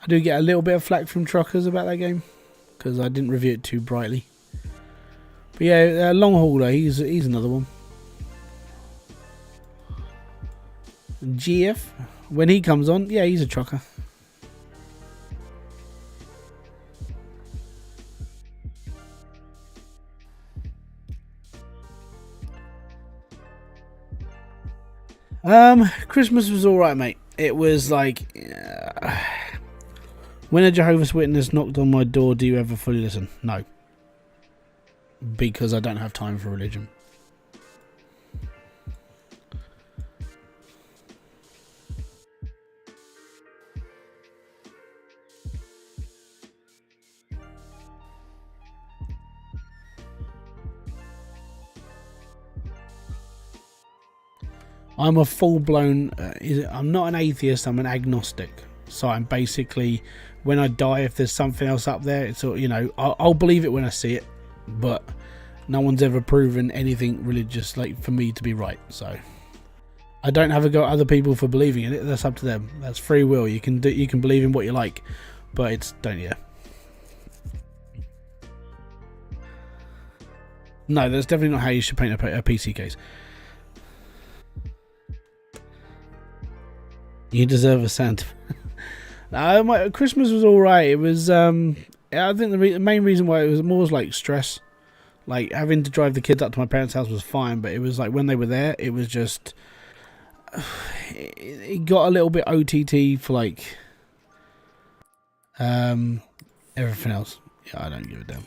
I do get a little bit of flack from truckers about that game because I didn't review it too brightly. But yeah, Long Hauler, he's another one. GF, when he comes on, yeah, he's a trucker. Christmas was alright, mate. It was like... when a Jehovah's Witness knocked on my door, do you ever fully listen? No. Because I don't have time for religion. I'm a full-blown... I'm not an atheist, I'm an agnostic. So I'm basically... When I die, if there's something else up there, it's, you know, I'll believe it when I see it. but no one's ever proven anything religious like for me to be right. So I don't have a go at other people for believing in it. That's up to them. That's free will. You can believe in what you like, but it's don't. Yeah. No, that's definitely not how you should paint a PC case. You deserve a Santa. My Christmas was all right. It was. I think the main reason why it was more was like stress. Like having to drive the kids up to my parents' house was fine, but it was like when they were there, it was just. It got a little bit OTT for like. Everything else. Yeah, I don't give a damn.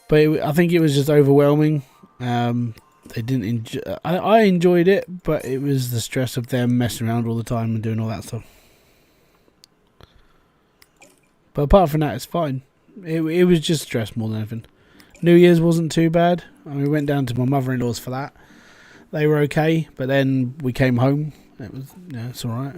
But I think it was just overwhelming. They didn't enjoy. I enjoyed it, but it was the stress of them messing around all the time and doing all that stuff. But apart from that, it's fine. It was just stress more than anything. New Year's wasn't too bad. We went down to my mother-in-law's for that. They were okay, but then we came home. It was it's all right.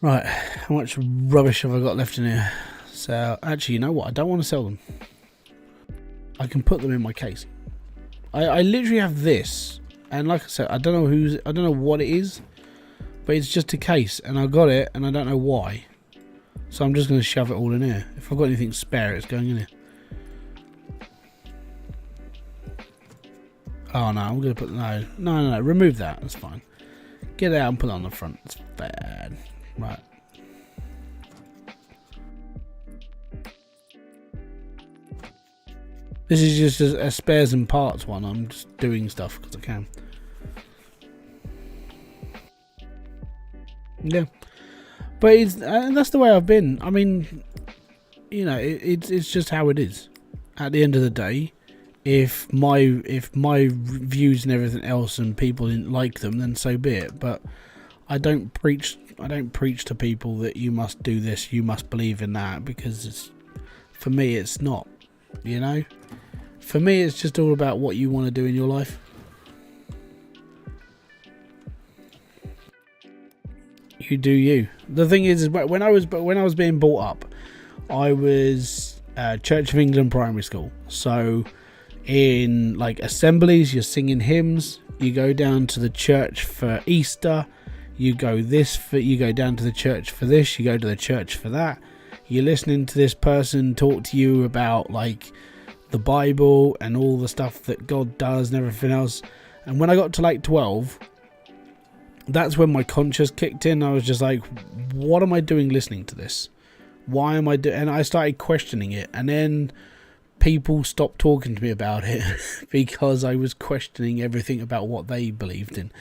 Right, how much rubbish have I got left in here? So, actually, you know what? I don't want to sell them. I can put them in my case. I literally have this, and like I said, I don't know what it is, but it's just a case, and I got it, and I don't know why. So I'm just going to shove it all in here. If I've got anything spare, it's going in here. Oh no, I'm going to put no. Remove that. That's fine. Get it out and put it on the front. It's bad. Right. This is just a spares and parts one. I'm just doing stuff because I can. Yeah, but and that's the way I've been. I mean, you know, it's just how it is. At the end of the day, if my views and everything else and people didn't like them, then so be it. But I don't preach to people that you must do this, you must believe in that, because for me it's not, you know. For me it's just all about what you want to do in your life. You do you. The thing is when I was being brought up, I was Church of England primary school. So in like assemblies, you're singing hymns. You go down to the church for Easter. You go down to the church for this. You go to the church for that. You're listening to this person talk to you about like the Bible and all the stuff that God does and everything else. And when I got to like 12, that's when my conscience kicked in. I was just like, what am I doing listening to this? Why am I doing? And I started questioning it. And then people stopped talking to me about it because I was questioning everything about what they believed in.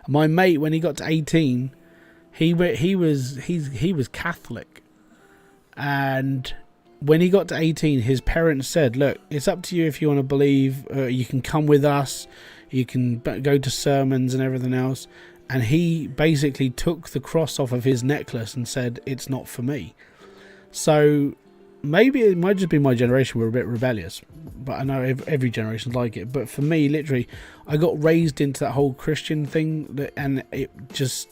My mate, when he got to 18, he was Catholic, and when he got to 18, his parents said, "Look, it's up to you if you want to believe. You can come with us. You can go to sermons and everything else." And he basically took the cross off of his necklace and said, "It's not for me." So maybe it might just be my generation were a bit rebellious, but I know every generation's like it. But for me, literally, I got raised into that whole Christian thing, and it just,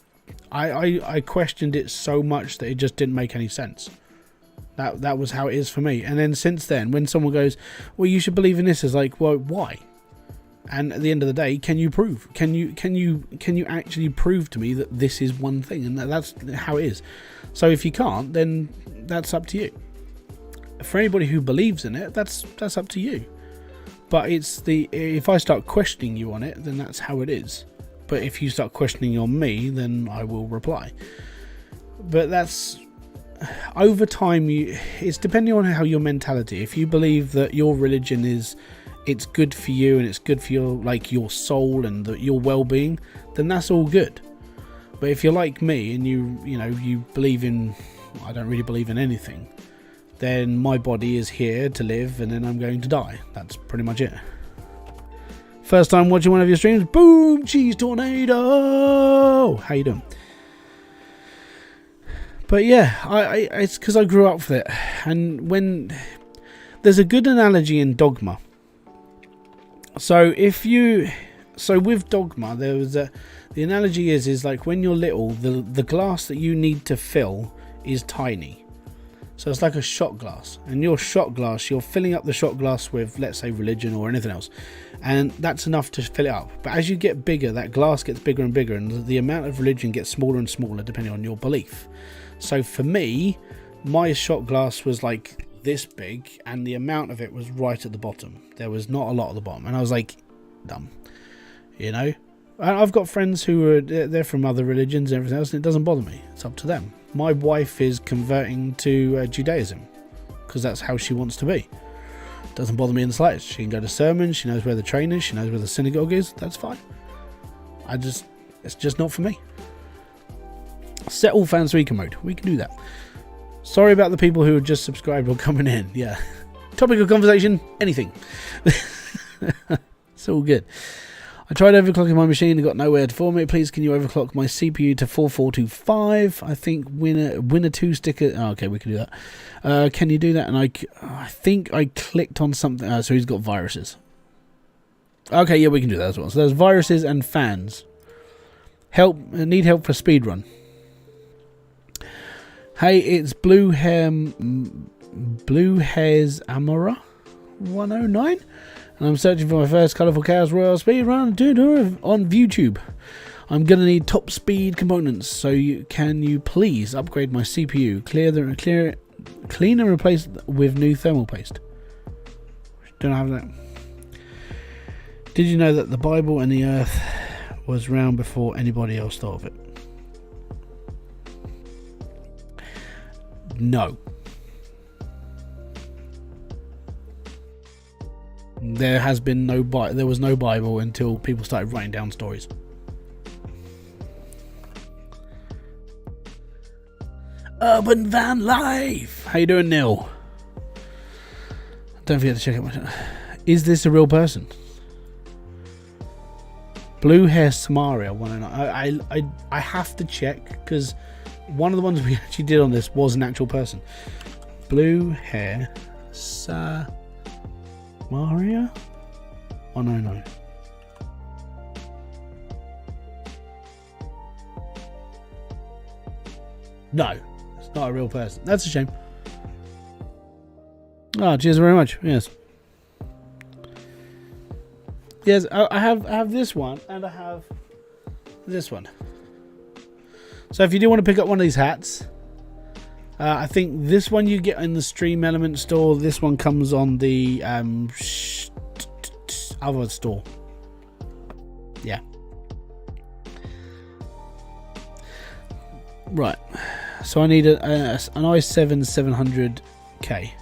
I questioned it so much that it just didn't make any sense. That was how it is for me. And then since then, when someone goes, "Well, you should believe in this," it's like, well, why? And at the end of the day, can you prove? Can you actually prove to me that this is one thing? And that's how it is. So if you can't, then that's up to you. For anybody who believes in it, that's up to you. But if I start questioning you on it, then that's how it is. But if you start questioning on me, then I will reply. But that's over time. It's depending on how your mentality. If you believe that your religion it's good for you and it's good for your soul and your well-being, then that's all good. But if you're like me and you believe in, I don't really believe in anything, then my body is here to live and then I'm going to die. That's pretty much it. First time watching one of your streams, boom, cheese tornado. How you doing? But yeah, it's because I grew up with it. And when There's a good analogy in Dogma. So with Dogma, there was the analogy is like when you're little, the glass that you need to fill is tiny. So it's like a shot glass, and your shot glass, you're filling up the shot glass with, let's say, religion or anything else, and that's enough to fill it up. But as you get bigger, that glass gets bigger and bigger, and the amount of religion gets smaller and smaller depending on your belief. So for me, my shot glass was like this big, and the amount of it was right at the bottom. There was not a lot at the bottom, and I was like, dumb, you know. I've got friends who are, they're from other religions and everything else, and it doesn't bother me. It's up to them. My wife is converting to Judaism because that's how she wants to be. It doesn't bother me in the slightest. She can go to sermons. She knows where the train is. She knows where the synagogue is. That's fine. It's just not for me. Set all fans to eco mode. We can do that. Sorry about the people who have just subscribed or coming in. Yeah. Topic of conversation, anything. It's all good. I tried overclocking my machine and got nowhere to form it. Please, can you overclock my CPU to 4425? I think winner 2 sticker. Oh, okay, we can do that. Can you do that? And I think I clicked on something. So he's got viruses. Okay, yeah, we can do that as well. So there's viruses and fans. Need help for speedrun. Hey, it's Blue Hairs Amora 109. And I'm searching for my first Colourful Chaos Royal speedrun on YouTube. I'm gonna need top speed components, so can you please upgrade my CPU? Clean and replace with new thermal paste. Don't have that. Did you know that the Bible and the Earth was round before anybody else thought of it? No. There was no Bible until people started writing down stories. Urban Van Life. How you doing, Neil? Don't forget to check out my channel. Is this a real person? Blue Hair Samaria 109. I have to check because one of the ones we actually did on this was an actual person. Blue Hair Maria 109. No, it's not a real person. That's a shame. Oh, cheers very much. Yes. Yes, I have this one and I have this one. So if you do want to pick up one of these hats, I think this one you get in the Stream Element store. This one comes on the other store. Yeah. Right. So I need an i7 700K.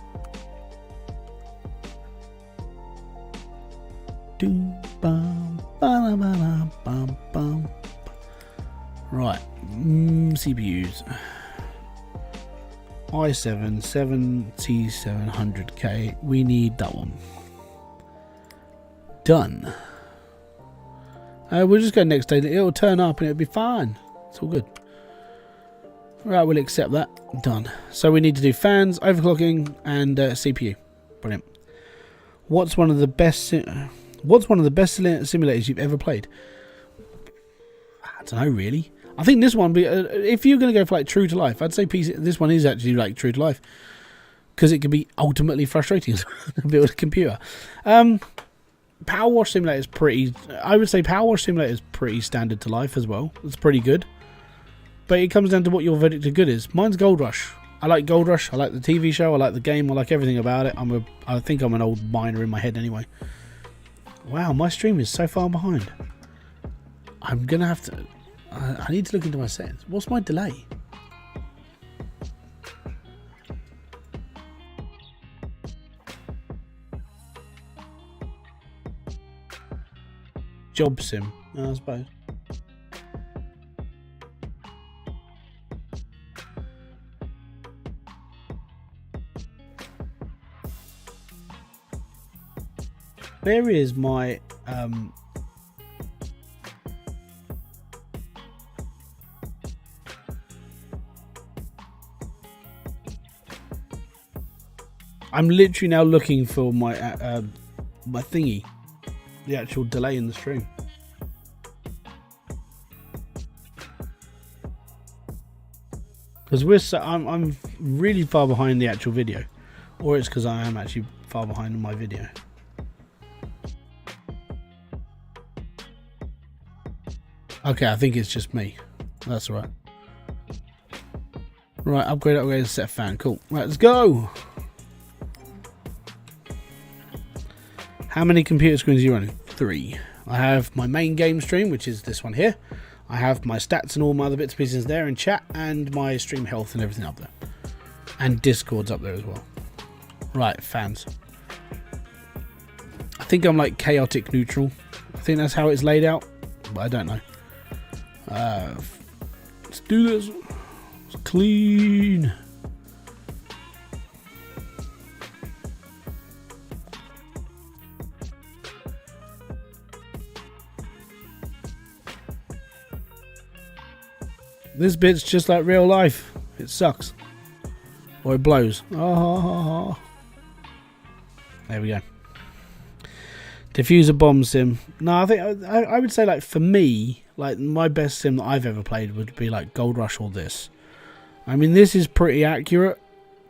Right. CPUs. i7 7700K. We need that one. Done. We'll just go next day. It'll turn up and it'll be fine. It's all good. Right, we'll accept that. Done. So we need to do fans, overclocking, and CPU. Brilliant. What's one of the best simulators you've ever played? I don't know, really. I think this one, if you're going to go for like true to life, I'd say this one is actually like true to life because it can be ultimately frustrating to build a computer. Power Wash Simulator is pretty. I would say Power Wash Simulator is pretty standard to life as well. It's pretty good, but it comes down to what your verdict of good is. Mine's Gold Rush. I like Gold Rush. I like the TV show. I like the game. I like everything about it. I think I'm an old miner in my head anyway. Wow, my stream is so far behind. I'm gonna have to. I need to look into my settings. What's my delay? Job sim, I suppose. Where is my I'm literally now looking for my my thingy, the actual delay in the stream. Because I'm really far behind the actual video, or it's because I am actually far behind my video. Okay, I think it's just me. That's all right. Right, upgrade, set fan. Cool. Right, let's go. How many computer screens are you running? 3. I have my main game stream, which is this one here. I have my stats and all my other bits and pieces there in chat, and my stream health and everything up there. And Discord's up there as well. Right, fans. I think I'm like chaotic neutral. I think that's how it's laid out, but I don't know. Let's do this. It's clean. This bit's just like real life. It sucks. Or it blows. Oh. There we go. Diffuser bomb sim. No, I think I would say, like, for me, like, my best sim that I've ever played would be like Gold Rush or this. I mean, this is pretty accurate.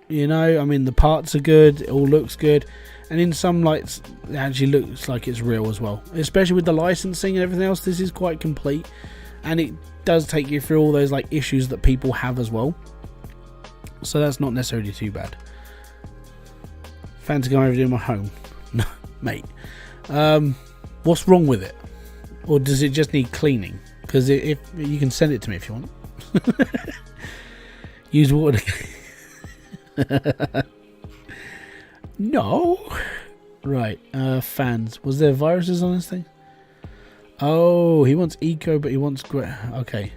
You know, I mean, the parts are good. It all looks good. And in some lights, it actually looks like it's real as well. Especially with the licensing and everything else, this is quite complete. And it does take you through all those like issues that people have as well. So that's not necessarily too bad. Fancy going over to my home. No, mate. What's wrong with it? Or does it just need cleaning? Because if you can send it to me if you want. Use water. No. Right. Fans. Was there viruses on this thing? Oh, he wants eco, but he wants... Okay.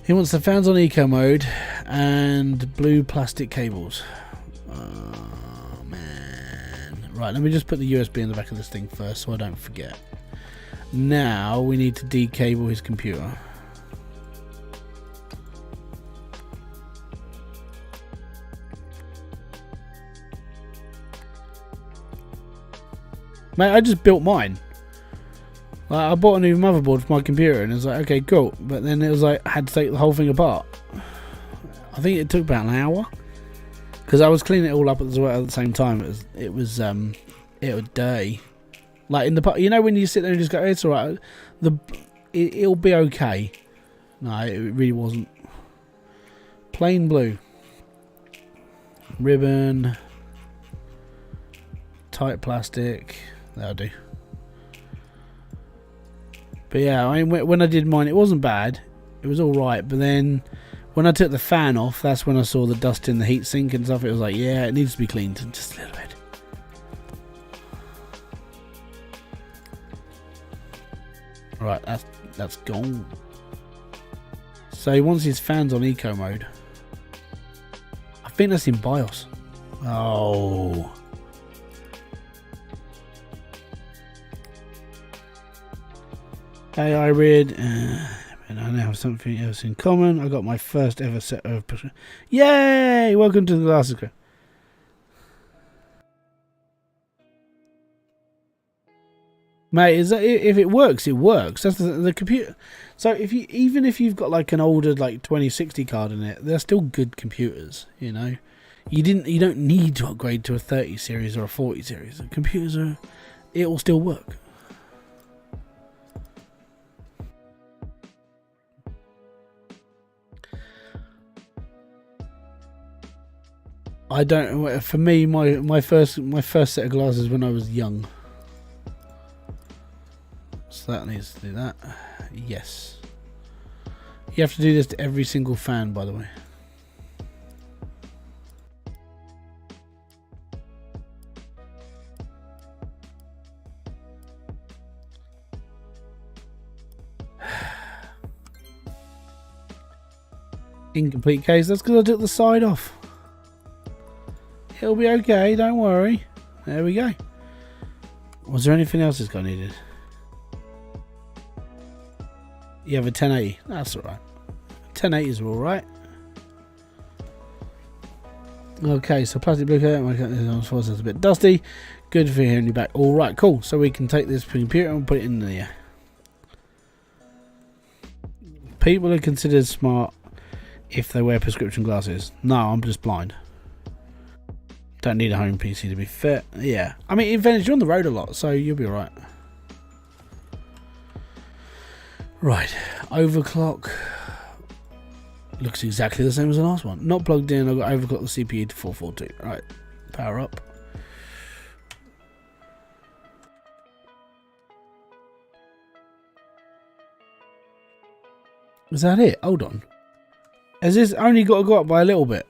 He wants the fans on eco mode and blue plastic cables. Oh, man. Right, let me just put the USB in the back of this thing first so I don't forget. Now we need to decable his computer. Mate, I just built mine. Like, I bought a new motherboard for my computer and it was like, okay, cool. But then it was like, I had to take the whole thing apart. I think it took about an hour. Because I was cleaning it all up at the same time. It was dirty. Like in the part, you know when you sit there and just go, it's alright. It'll be okay. No, it really wasn't. Plain blue. Ribbon. Tight plastic. That'll do. But yeah, I mean, when I did mine, it wasn't bad. It was alright. But then when I took the fan off, that's when I saw the dust in the heatsink and stuff. It was like, yeah, it needs to be cleaned just a little bit. Right, that's gone. So he wants his fans on eco mode. I think that's in BIOS. Oh. Hey, Hybrid. And I now have something else in common. I got my first ever set of... Yay! Welcome to the Glasses Club. Mate, if it works, it works. That's the computer. So even if you've got like an older like 2060 card in it, they're still good computers. You know, you don't need to upgrade to a 30 series or a 40 series. The computers it will still work. I don't. For me, my first set of glasses when I was young. So that needs to do that. Yes. You have to do this to every single fan, by the way. Incomplete case. That's because I took the side off. It'll be okay. Don't worry. There we go. Was there anything else this guy needed? You have a 1080. That's alright. 1080s are alright. Okay, so plastic blue coat. It's a bit dusty. Good for hearing you back. All right, cool. So we can take this computer and put it in there. People are considered smart if they wear prescription glasses. No, I'm just blind. Don't need a home PC to be fair. Yeah, I mean, in fairness, you're on the road a lot, so you'll be alright. Right, overclock. Looks exactly the same as the last one. Not plugged in. I've got overclocked the CPU to 442. Right, power up. Is that it? Hold on. Has this only got to go up by a little bit?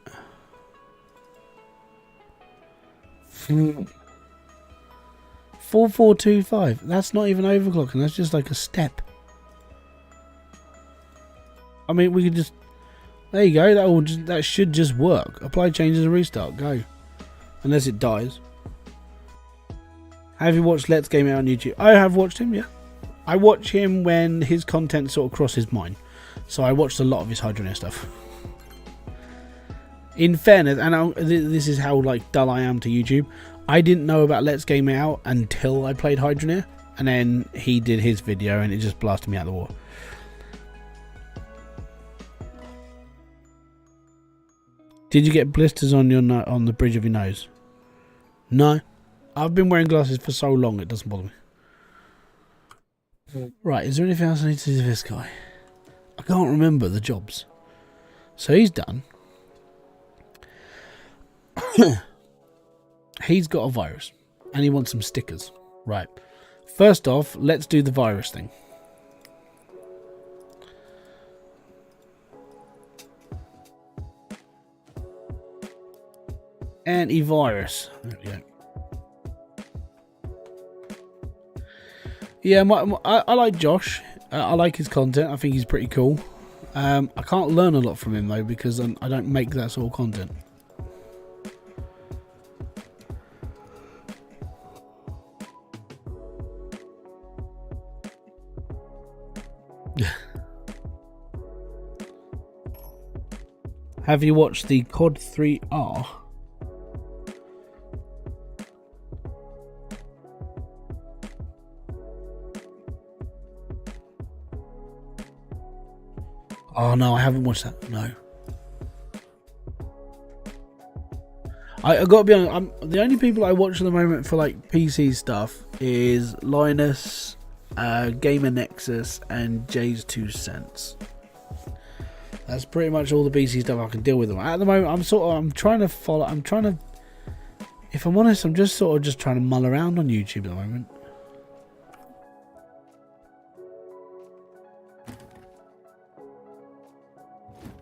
4425. That's not even overclocking. That's just like a step. I mean, we could just. There you go. That should just work. Apply changes and restart. Go. Unless it dies. Have you watched Let's Game It on YouTube? I have watched him. Yeah. I watch him when his content sort of crosses mine. So I watched a lot of his Hydroneer stuff. In fairness, and this is how like dull I am to YouTube. I didn't know about Let's Game It Out until I played Hydroneer, and then he did his video, and it just blasted me out of the water. Did you get blisters on your on the bridge of your nose? No, I've been wearing glasses for so long it doesn't bother me. Right, is there anything else I need to do to this guy? I can't remember the jobs. So he's done. He's got a virus and he wants some stickers. Right. First off, let's do the virus thing. Antivirus. There we go. Yeah, I like Josh. I like his content. I think he's pretty cool. I can't learn a lot from him though because I don't make that sort of content. Have you watched the COD 3R? Oh no, I haven't watched that. No. I got to be honest. The only people I watch at the moment for like PC stuff is Linus, Gamer Nexus, and Jay's 2 Cents. That's pretty much all the PC stuff I can deal with them. At the moment, I'm trying to, if I'm honest, I'm just trying to mull around on YouTube at the moment.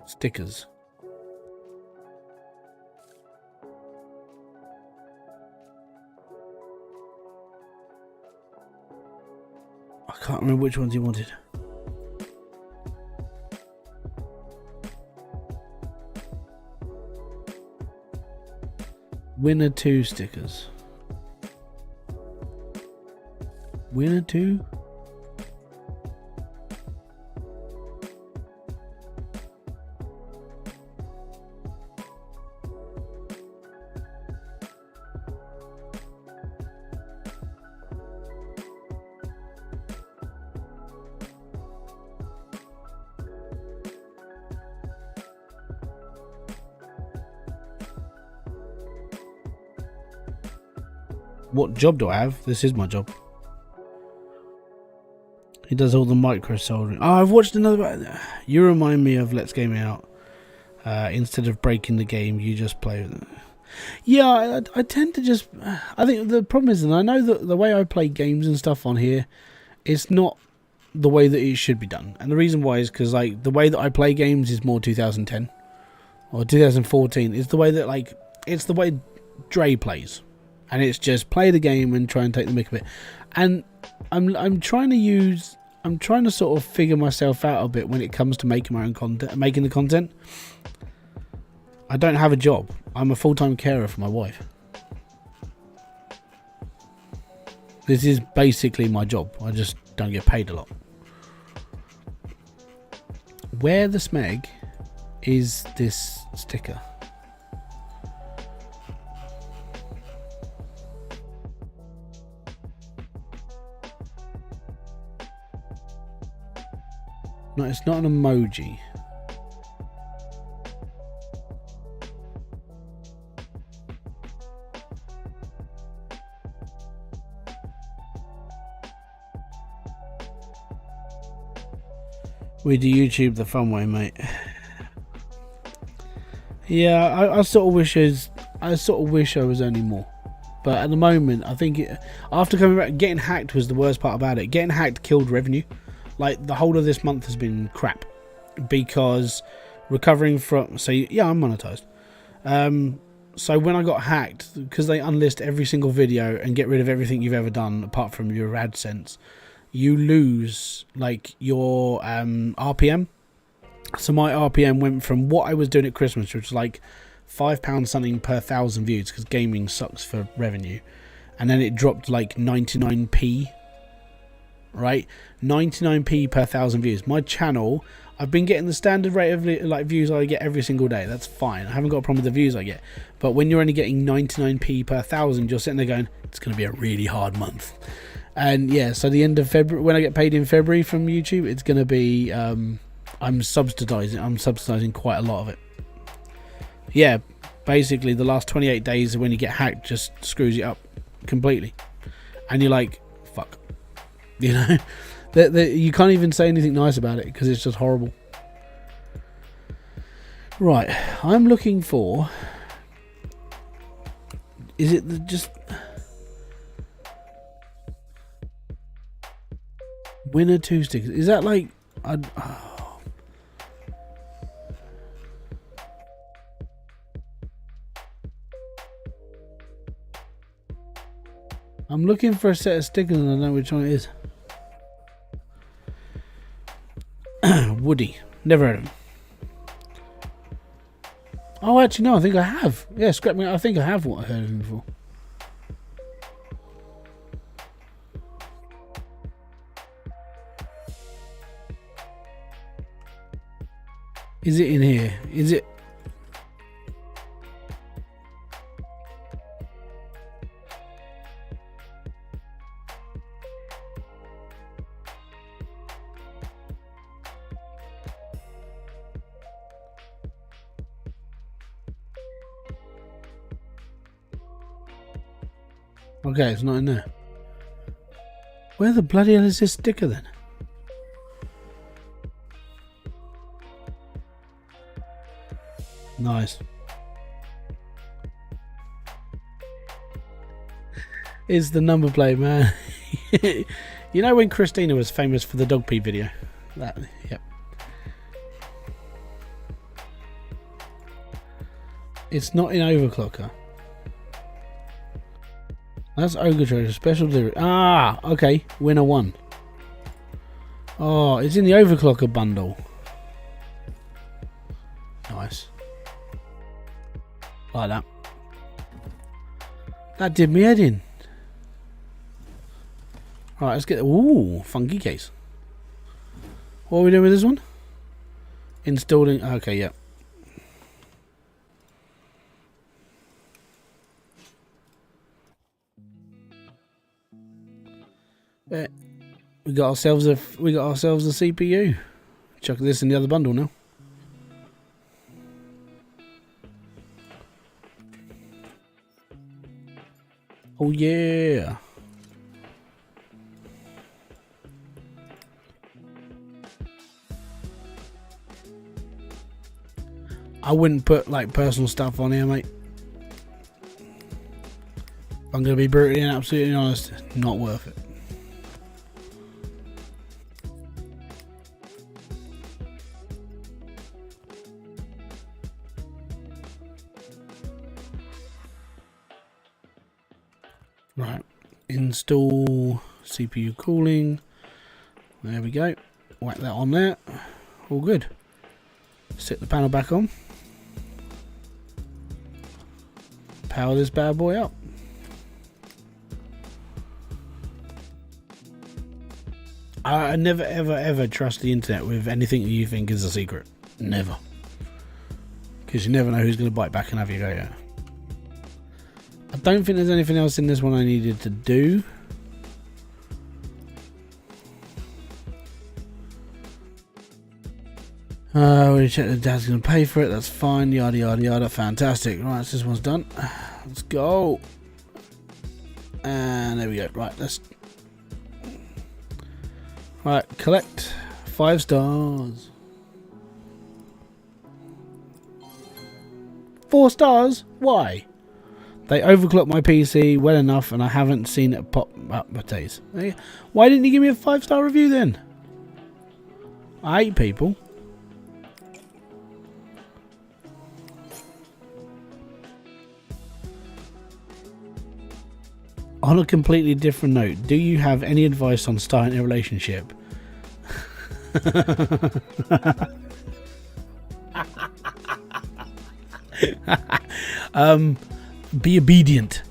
Stickers. I can't remember which ones you wanted. Winner 2 stickers. Winner 2? What job do I have? This is my job. He does all the micro soldering. Oh, I've watched another. You remind me of Let's Game It Out. Instead of breaking the game, you just play with it. Yeah, I tend to just. I think the problem is, and I know that the way I play games and stuff on here, it's not the way that it should be done. And the reason why is because like the way that I play games is more 2010 or 2014. Is the way that like it's the way Dre plays. And it's just play the game and try and take the mick of it. And I'm trying to sort of figure myself out a bit when it comes to making my own content, making the content. I don't have a job. I'm a full-time carer for my wife. This is basically my job. I just don't get paid a lot. Where the smeg is this sticker? No, it's not an emoji. We do YouTube the fun way, mate. Yeah, I sort of wish I was only more. But at the moment, I think after coming back, getting hacked was the worst part about it. Getting hacked killed revenue. Like, the whole of this month has been crap. Because recovering from... So, yeah, I'm monetized. So when I got hacked, because they unlist every single video and get rid of everything you've ever done apart from your AdSense, you lose, like, your RPM. So my RPM went from what I was doing at Christmas, which was like £5 something per 1,000 views, because gaming sucks for revenue, and then it dropped like 99p, right? 99p per 1,000 views. My channel, I've been getting the standard rate of like views I get every single day. That's fine. I haven't got a problem with the views I get. But when you're only getting 99p per 1,000, you're sitting there going, it's going to be a really hard month. And yeah, so the end of February, when I get paid in February from YouTube, it's going to be I'm subsidizing quite a lot of it. Yeah, basically the last 28 days when you get hacked just screws you up completely, and you're like, fuck, you know. You can't even say anything nice about it because it's just horrible. Right, I'm looking for, is it just winner 2 stickers? Is that like I'm looking for a set of stickers and I don't know which one it is. Woody. Never heard of him. Oh, actually, no, I think I have. Yeah, scrap me. I think I have heard of him before. Is it in here? Is it? Okay, it's not in there. Where the bloody hell is this sticker then? Nice. It's the number plate, man. You know when Christina was famous for the dog pee video? That, yep. It's not in Overclocker. That's Ogre Treasure special delivery. Ah, okay. Winner 1. Oh, it's in the Overclocker bundle. Nice. Like that. That did me head in. Alright, let's get... Ooh, funky case. What are we doing with this one? Installing... Okay, yeah. We got ourselves a CPU. Chuck this in the other bundle now. Oh yeah. I wouldn't put like personal stuff on here, mate. I'm gonna be brutally and absolutely honest, not worth it. Right, install CPU cooling. There we go. Whack that on there. All good. Set the panel back on. Power this bad boy up. I never ever trust the internet with anything that you think is a secret. Never. Because you never know who's going to bite back and have you go, yeah. I don't think there's anything else in this one I needed to do. We check the dad's going to pay for it. That's fine. Yada, yada, yada. Fantastic. Right, so this one's done. Let's go. And there we go. Right, let's... Right, collect 5 stars. 4 stars? Why? They overclocked my PC well enough and I haven't seen it pop up my days. Why didn't you give me a 5-star review then? I hate people. On a completely different note, do you have any advice on starting a relationship? Be obedient.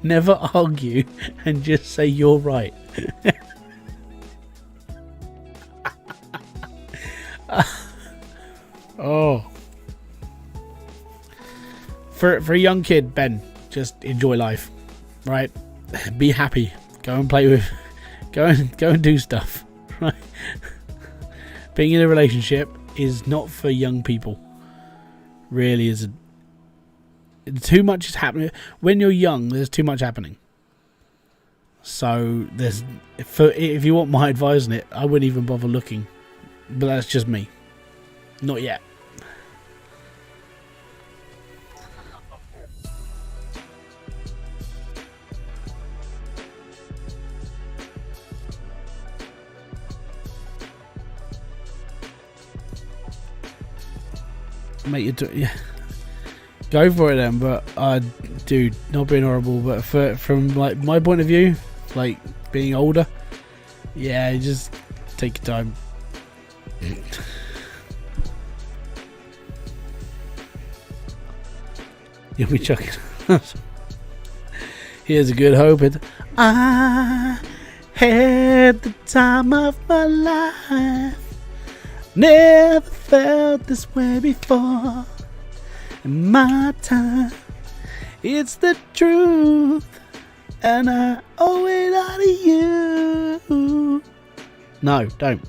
Never argue and just say you're right. Oh. For a young kid, Ben, just enjoy life, right? Be happy. Go and play with. Go and do stuff, right? Being in a relationship is not for young people. Really is. Too much is happening when you're young. There's too much happening. So if you want my advice on it, I wouldn't even bother looking. But that's just me. Not yet. Mate, yeah. Go for it then, but dude, not being horrible, but from like my point of view, like being older, yeah, you just take your time. You'll be chucking. Here's a good hope. I had the time of my life. Never felt this way before in my time. It's the truth, and I owe it all to you. No, don't.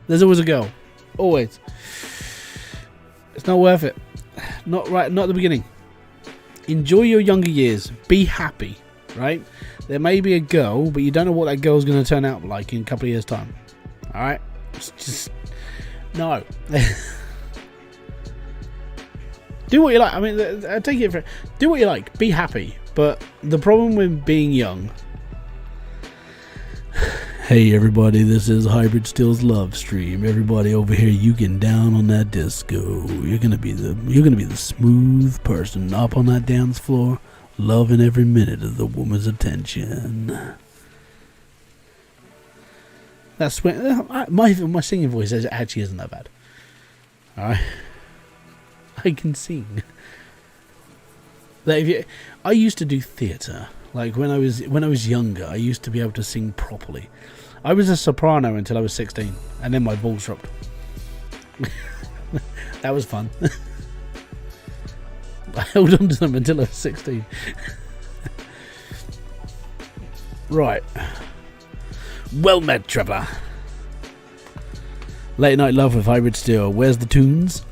There's always a girl. Always. It's not worth it. Not right. Not at the beginning. Enjoy your younger years. Be happy. Right? There may be a girl, but you don't know what that girl's going to turn out like in a couple of years' time. All right? It's just no. Do what you like. I mean, I take it for do what you like. Be happy. But the problem with being young. Hey everybody, this is Hybridsteel's love stream. Everybody over here, you getting down on that disco. You're gonna be the smooth person up on that dance floor, loving every minute of the woman's attention. That's when my singing voice actually isn't that bad. Alright, I can sing. I used to do theatre. Like when I was younger, I used to be able to sing properly. I was a soprano until I was 16, and then my balls dropped. That was fun. I held on to them until I was 16. Right. Well met, Trevor. Late night love with Hybridsteel. Where's the tunes?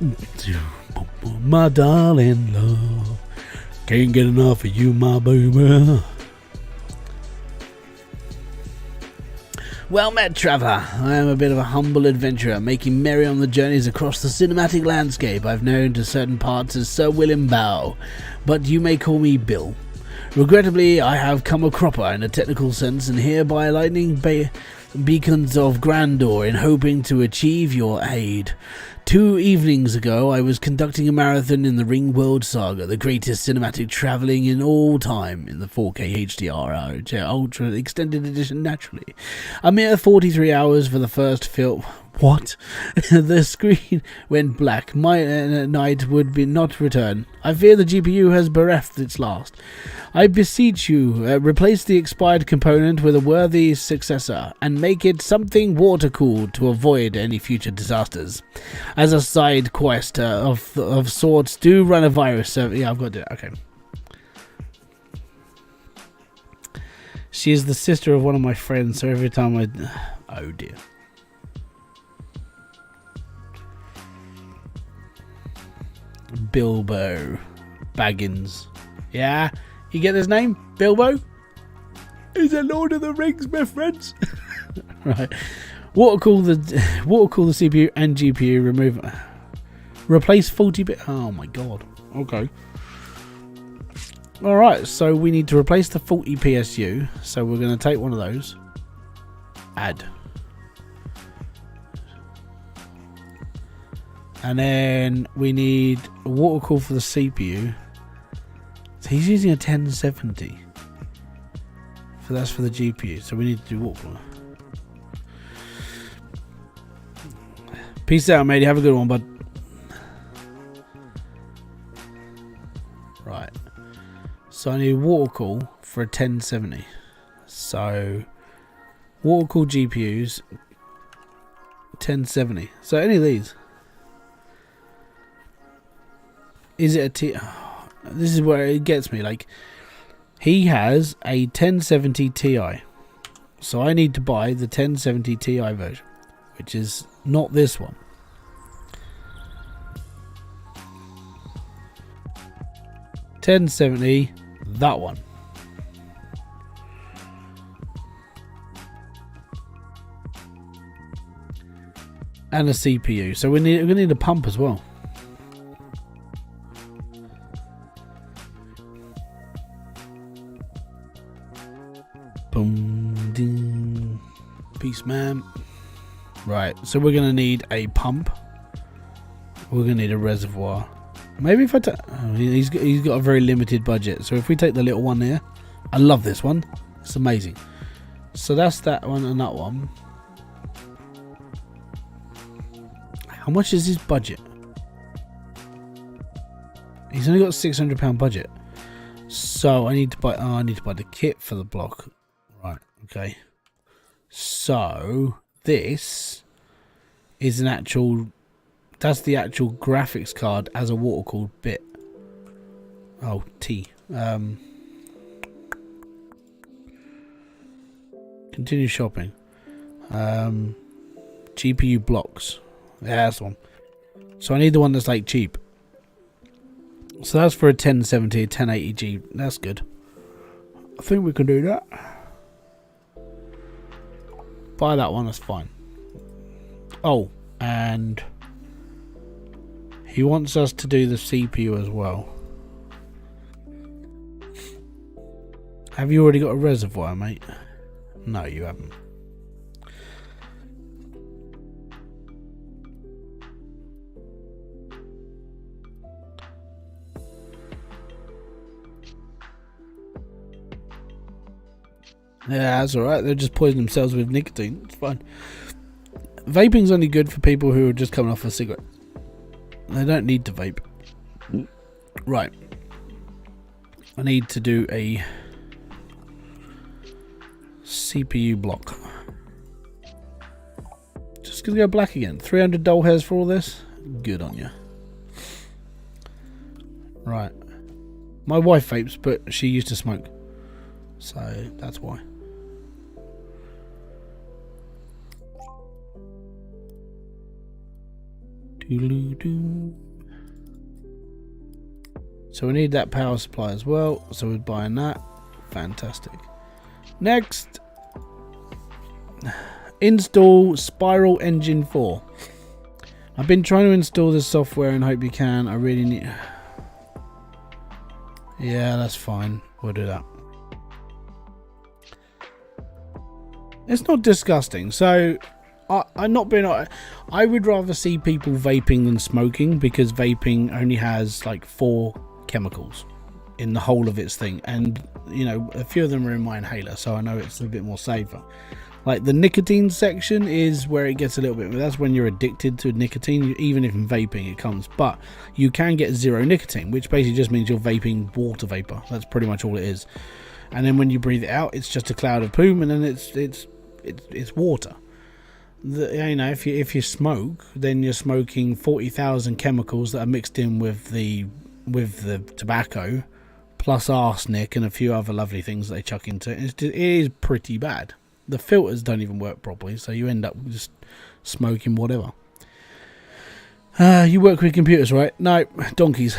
My darling love. Can't get enough of you, my baby. Well met, Trevor. I am a bit of a humble adventurer, making merry on the journeys across the cinematic landscape I've known to certain parts as Sir William Bow, but you may call me Bill. Regrettably, I have come a cropper in a technical sense, and hereby lightning beacons of grandeur in hoping to achieve your aid. 2 evenings ago, I was conducting a marathon in the Ringworld Saga, the greatest cinematic travelling in all time, in the 4K HDR Ultra Extended Edition naturally. A mere 43 hours for the first film. What? The screen went black. My night would be not return. I fear the GPU has bereft its last. I beseech you, replace the expired component with a worthy successor, and make it something water-cooled to avoid any future disasters. As a side quest of sorts, do run a virus server. Yeah, I've got to do it. Okay. She is the sister of one of my friends, so every time oh dear. Bilbo Baggins. Yeah, you get this name, Bilbo? He's a Lord of the Rings, my friends. Right. Water cool the CPU and GPU. Replace faulty bit. Oh my god. Okay. All right. So we need to replace the faulty PSU. So we're going to take one of those. Add. And then we need a water cool for the CPU. So he's using a 1070. So that's for the GPU. So we need to do water cooler. Peace out, matey. Have a good one, bud. Right. So I need water cool for a 1070. So water cool GPUs 1070. So any of these. Is it a T? Oh, this is where it gets me. Like, he has a 1070 Ti. So I need to buy the 1070 Ti version, which is not this one. $1070, that one. And a CPU. So we're gonna need a pump as well. Boom, ding. Peace, man. Right, so we're going to need a pump. We're going to need a reservoir. Maybe if I take... Oh, he's got a very limited budget. So if we take the little one there... I love this one. It's amazing. So that's that one and that one. How much is his budget? He's only got a £600 budget. So I need to buy... Oh, I need to buy the kit for the block. Right, okay. So... This is an actual... That's the actual graphics card as a water-cooled bit. Oh, T. Continue shopping. GPU blocks. Yeah, that's the one. So I need the one that's like cheap. So that's for a 1070, 1080G. That's good. I think we can do that. Buy that one, that's fine. Oh, and he wants us to do the CPU as well. Have you already got a reservoir, mate? No, you haven't. Yeah, that's alright. They'll just poison themselves with nicotine. It's fine. Vaping's only good for people who are just coming off a cigarette. They don't need to vape. Right. I need to do a CPU block. Just gonna go black again. 300 doll hairs for all this? Good on you. Right. My wife vapes, but she used to smoke. So that's why. So we need that power supply as well. So we're buying that. Fantastic. Next, install Spiral Engine 4. I've been trying to install this software and hope you can. I really need... Yeah, that's fine. We'll do that. It's not disgusting. So I'm not being... I would rather see people vaping than smoking, because vaping only has like 4 chemicals in the whole of its thing, and you know, a few of them are in my inhaler, so I know it's a bit more safer. Like the nicotine section is where it gets a little bit, that's when you're addicted to nicotine. Even if in vaping it comes, but you can get 0 nicotine, which basically just means you're vaping water vapor. That's pretty much all it is. And then when you breathe it out, it's just a cloud of poo, and then it's water. You know, if you smoke, then you're smoking 40,000 chemicals that are mixed in with the tobacco, plus arsenic and a few other lovely things that they chuck into it. It is pretty bad. The filters don't even work properly, so you end up just smoking whatever. You work with computers, right? No, donkeys.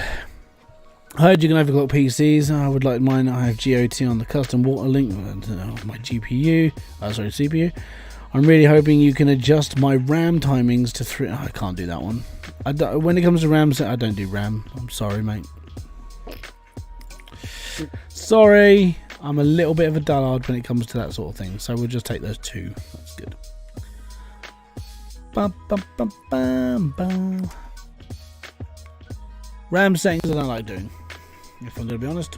I heard you can overclock PCs. I would like mine. I have GOT on the custom water link of my GPU. Sorry, CPU. I'm really hoping you can adjust my RAM timings to 3. I can't do that one. When it comes to RAM, I don't do RAM. I'm sorry, mate. Sorry. I'm a little bit of a dullard when it comes to that sort of thing. So we'll just take those 2. That's good. Bum, bum, bum, bum, bum. RAM settings I don't like doing, if I'm going to be honest.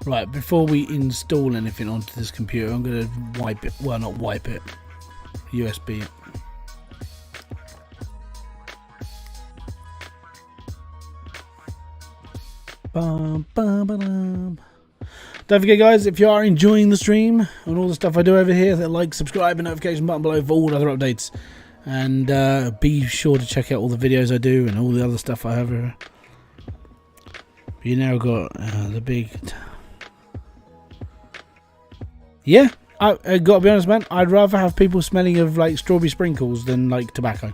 Right, before we install anything onto this computer, I'm going to wipe it. Well, not wipe it. USB it. Bum, bum, ba-dum. Don't forget, guys, if you are enjoying the stream and all the stuff I do over here, hit like, subscribe, and notification button below for all other updates. And be sure to check out all the videos I do and all the other stuff I have here. You now got the big... Yeah, I gotta be honest, man. I'd rather have people smelling of like strawberry sprinkles than like tobacco.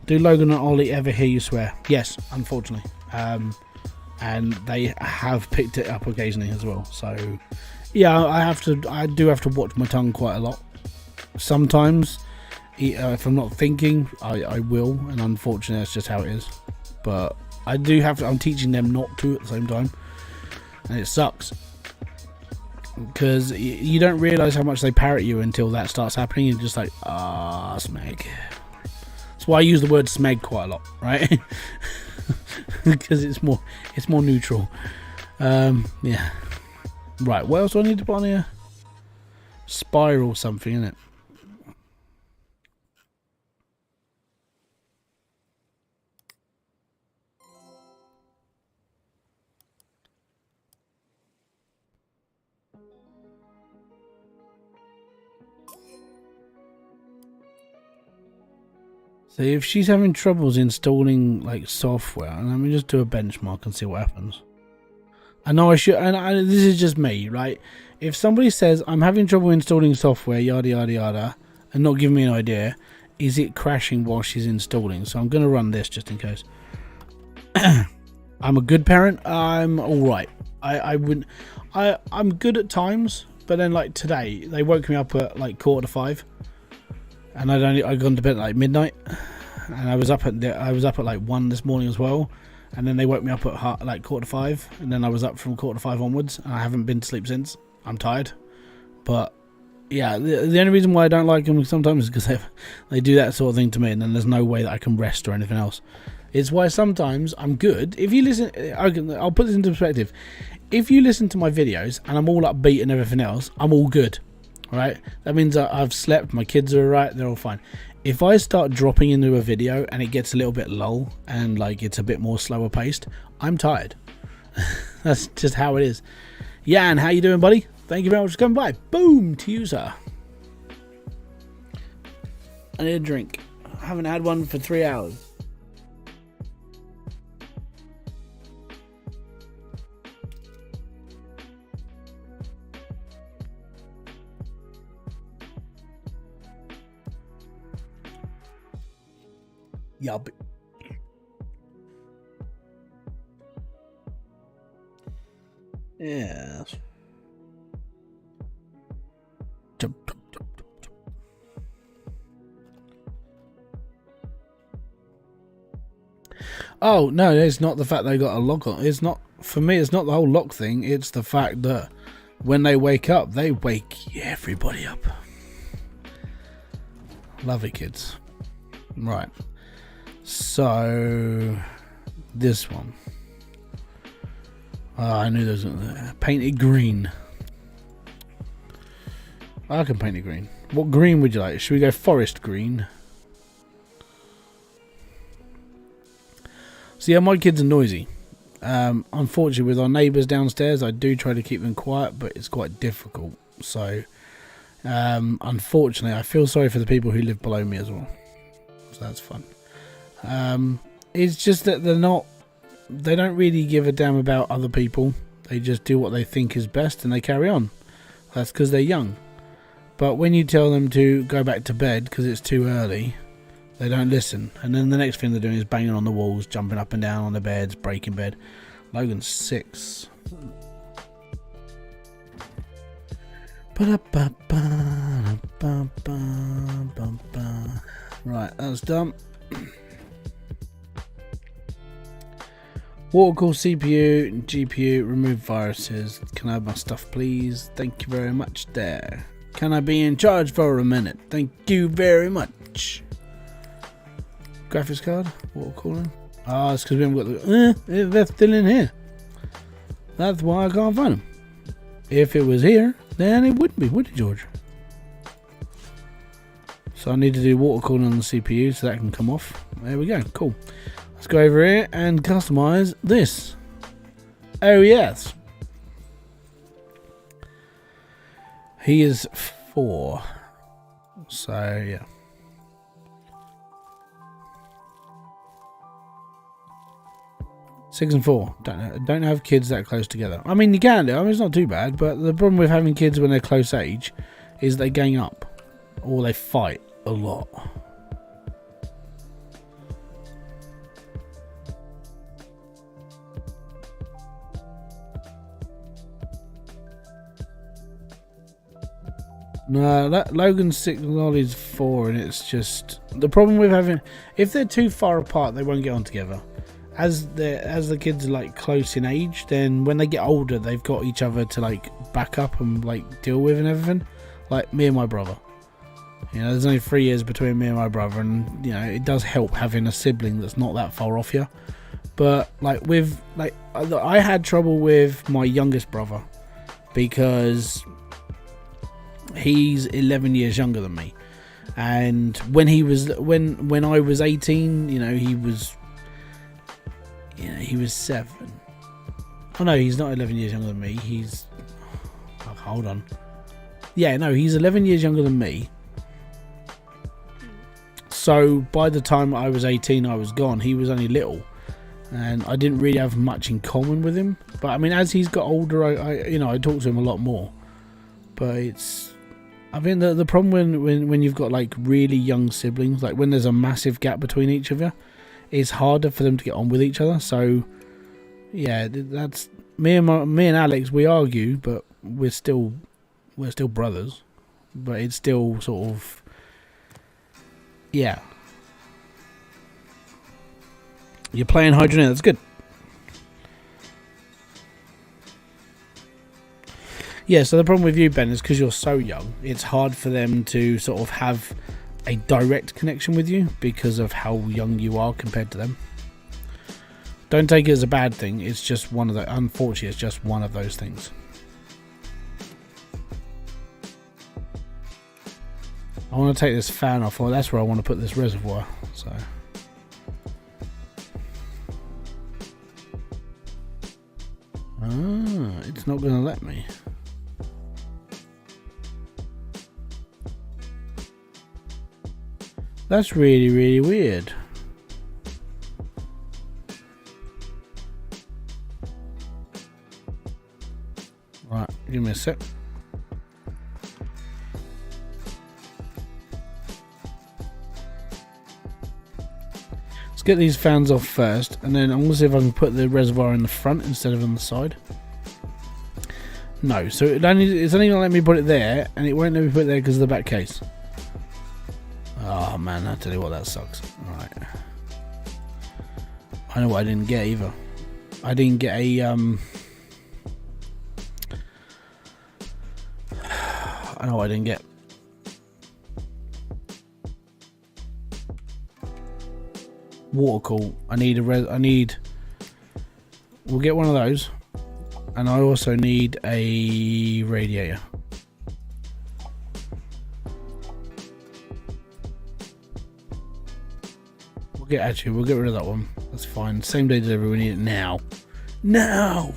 Do Logan and Ollie ever hear you swear? Yes, unfortunately. And they have picked it up occasionally as well. So, yeah, I do have to watch my tongue quite a lot. Sometimes, if I'm not thinking, I will, and unfortunately, that's just how it is. But I do have to. I'm teaching them not to at the same time, and it sucks. Because you don't realise how much they parrot you until that starts happening. You're just like, smeg. That's why I use the word smeg quite a lot, right? Because it's more neutral. Yeah. Right, what else do I need to put on here? Spiral something, innit? So if she's having troubles installing like software, and let me just do a benchmark and see what happens. I know I should, and this is just me, right? If somebody says I'm having trouble installing software, yada yada yada, and not giving me an idea, is it crashing while she's installing? So I'm going to run this just in case. I'm a good parent. I'm all right. I'm good at times, but then like today they woke me up at like 4:45. And I'd gone to bed at like midnight, and I was up at like 1 this morning as well, and then they woke me up at like 4:45, and then I was up from 4:45 onwards, and I haven't been to sleep since. I'm tired, but yeah, the only reason why I don't like them sometimes is because they do that sort of thing to me, and then there's no way that I can rest or anything else. It's why sometimes I'm good. If you listen, I'll put this into perspective. If you listen to my videos and I'm all upbeat and everything else, I'm all good. Right, that means I've slept, my kids are alright, they're all fine. If I start dropping into a video and it gets a little bit lull and like it's a bit more slower paced, I'm tired. That's just how it is. Jan, how you doing, buddy? Thank you very much for coming by. Boom to you, sir. I need a drink. I haven't had one for 3 hours. Yup. Yes. Oh no, it's not the fact they got a lock on. It's not, for me, it's not the whole lock thing. It's the fact that when they wake up, they wake everybody up. Love it, kids. Right. So this one. I knew there was painted green. I can paint it green. What green would you like? Should we go forest green? So yeah, my kids are noisy. Unfortunately, with our neighbours downstairs, I do try to keep them quiet, but it's quite difficult. So Unfortunately, I feel sorry for the people who live below me as well. So that's fun. It's just that they don't really give a damn about other people. They just do what they think is best and they carry on. That's because they're young. But when you tell them to go back to bed because it's too early, they don't listen. And then the next thing they're doing is banging on the walls, jumping up and down on the beds, breaking bed. Logan's 6. Right, that's done. Water cool CPU and GPU, remove viruses. Can I have my stuff please? Thank you very much there. Can I be in charge for a minute? Thank you very much. Graphics card, water cooling. Ah, it's because we haven't got the they're still in here. That's why I can't find them. If it was here, then it wouldn't be, would it, George? So I need to do water cooling on the CPU so that can come off. There we go, cool. Let's go over here and customize this. Oh yes. He is 4. So yeah. Six and 4. Don't have kids that close together. I mean, you can do. I mean, it's not too bad. But the problem with having kids when they're close age is they gang up or they fight a lot. No, that Logan's 6, Lolly's 4, and it's just the problem with having. If they're too far apart, they won't get on together. As the kids are like close in age, then when they get older, they've got each other to like back up and like deal with and everything. Like me and my brother, you know, there's only 3 years between me and my brother, and you know it does help having a sibling that's not that far off you. But like with like I had trouble with my youngest brother because he's 11 years younger than me, and when I was 18, you know, he was 7. Oh no, he's not 11 years younger than me. He's hold on. Yeah, no, he's 11 years younger than me. So by the time I was 18, I was gone. He was only little, and I didn't really have much in common with him. But I mean, as he's got older, I talk to him a lot more. But I mean, the problem when you've got like really young siblings, like when there's a massive gap between each of you, it's harder for them to get on with each other. So yeah, that's me and Alex. We argue, but we're still brothers. But it's still sort of, yeah. You're playing hydrogen. That's good. Yeah, so the problem with you, Ben, is because you're so young, it's hard for them to sort of have a direct connection with you because of how young you are compared to them. Don't take it as a bad thing. It's just one of the, unfortunately, it's just one of those things. I want to take this fan off. Well, that's where I want to put this reservoir. So. It's not going to let me. That's really, really weird. Right, give me a sec. Let's get these fans off first, and then I'm going to see if I can put the reservoir in the front instead of on the side. No, so it's only going to let me put it there, and it won't let me put it there because of the back case. Oh man, I tell you what, that sucks. Alright. I know what I didn't get either. I didn't get a I know what I didn't get. Water cool. I need we'll get one of those. And I also need a radiator. We'll get rid of that one. That's fine. Same day delivery. We need it now. Now.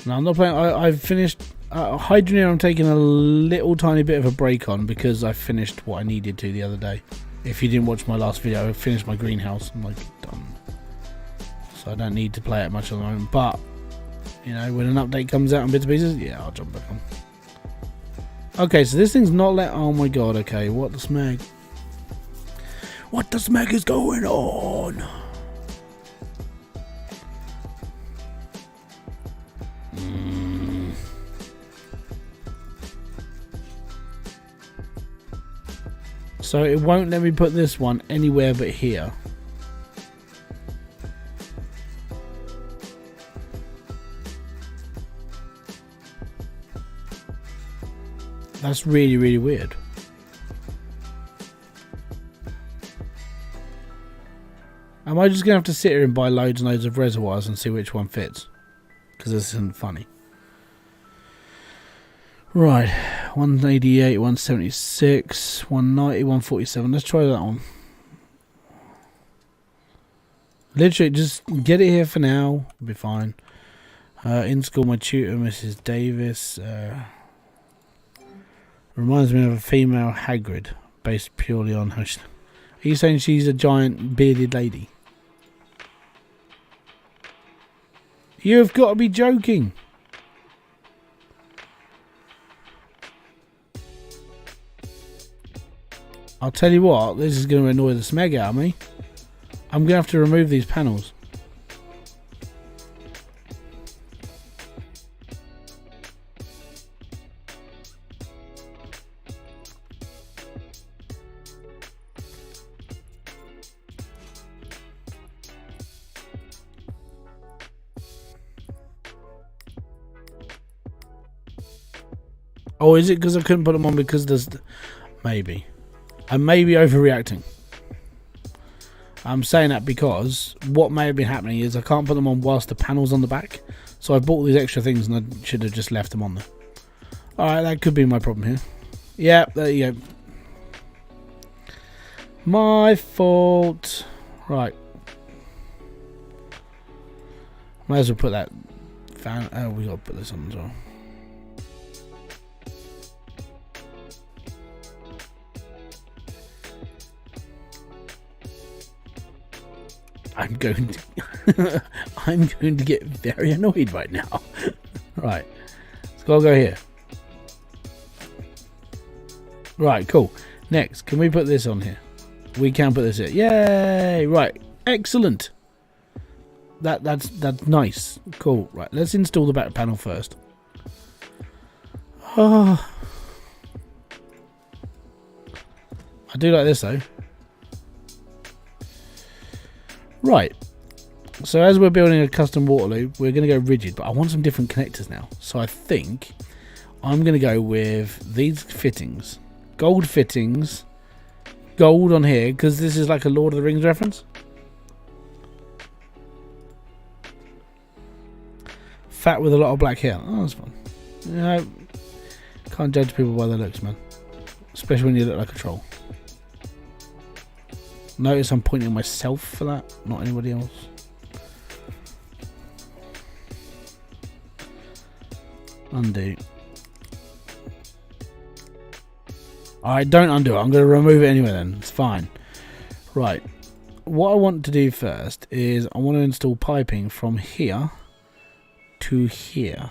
No, I'm not playing. I've finished Hydroneer. I'm taking a little tiny bit of a break on because I finished what I needed to the other day. If you didn't watch my last video, I finished my greenhouse. I'm like done, so I don't need to play it much at the moment. But you know, when an update comes out on bits and pieces, yeah, I'll jump back on. Okay, so this thing's not let. Oh my god. Okay, what the smeg? What the smeg is going on? So it won't let me put this one anywhere but here. That's really, really weird. Am I just going to have to sit here and buy loads and loads of reservoirs and see which one fits? Because this isn't funny. Right, 188, 176, 190, 147. Let's try that one. Literally, just get it here for now. It'll be fine. In school, my tutor, Mrs. Davis, reminds me of a female Hagrid, based purely on her. Are you saying she's a giant bearded lady? You've got to be joking. I'll tell you what, this is going to annoy the smeg out of me. I'm going to have to remove these panels. Oh, is it because I couldn't put them on because there's... Maybe. I may be overreacting. I'm saying that because what may have been happening is I can't put them on whilst the panel's on the back. So I bought these extra things and I should have just left them on there. Alright, that could be my problem here. Yeah, there you go. My fault. Right. Might as well put that fan... Oh, we got to put this on as well. I'm going to get very annoyed right now. Right, let's go here. Right, cool. Next, can we put this on here? We can put this here. Yay! Right, excellent. That's nice. Cool. Right, let's install the back panel first. Oh, I do like this though. Right, so as we're building a custom water loop, we're going to go rigid, but I want some different connectors now. So I think I'm going to go with these fittings. Gold fittings, gold on here, because this is like a Lord of the Rings reference. Fat with a lot of black hair. Oh, that's fun. You know, can't judge people by their looks, man. Especially when you look like a troll. Notice I'm pointing at myself for that, not anybody else. Undo. Alright, don't undo it. I'm going to remove it anyway then. It's fine. Right. What I want to do first is I want to install piping from here to here.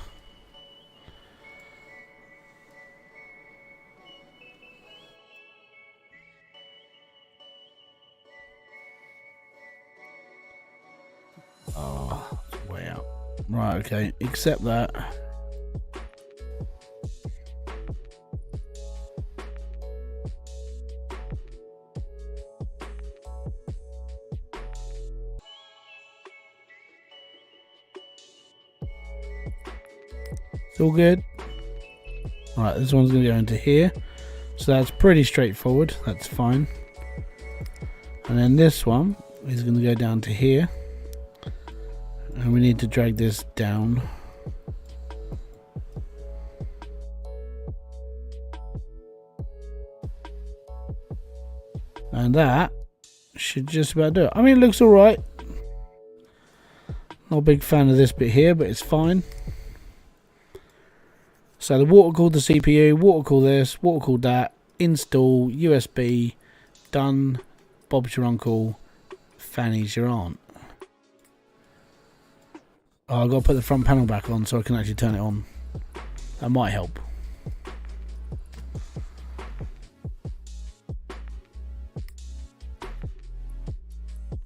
Oh, way out. Right, okay. Accept that. It's all good. Right, this one's going to go into here. So that's pretty straightforward. That's fine. And then this one is going to go down to here. And we need to drag this down. And that should just about do it. I mean, it looks alright. Not a big fan of this bit here, but it's fine. So the water cooled the CPU, water cooled this, water cooled that, install, USB, done, Bob's your uncle, Fanny's your aunt. Oh, I've got to put the front panel back on so I can actually turn it on. That might help.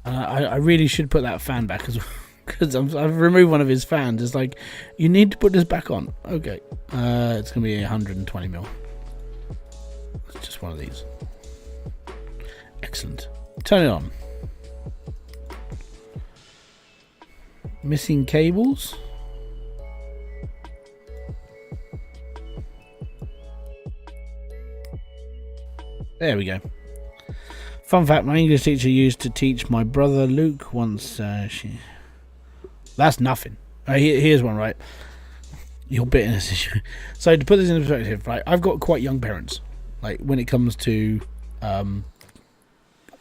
I really should put that fan back as well, because I've removed one of his fans. It's like, you need to put this back on. Okay. It's going to be 120 mil. It's just one of these. Excellent. Turn it on. Missing cables. There we go. Fun fact, my English teacher used to teach my brother Luke once. That's nothing. Here's one, right? Your bitterness issue. So to put this in perspective, right, I've got quite young parents, like when it comes to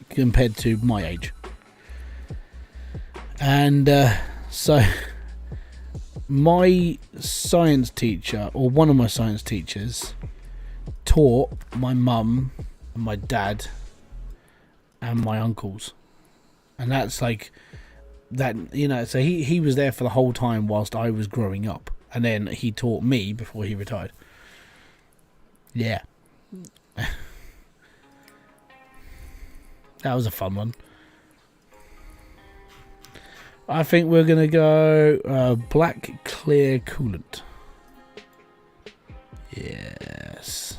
compared to my age. And so my science teacher, or one of my science teachers, taught my mum and my dad and my uncles, and that's like that, you know. So he was there for the whole time whilst I was growing up, and then he taught me before he retired. Yeah. That was a fun one. I think we're gonna go black clear coolant. Yes.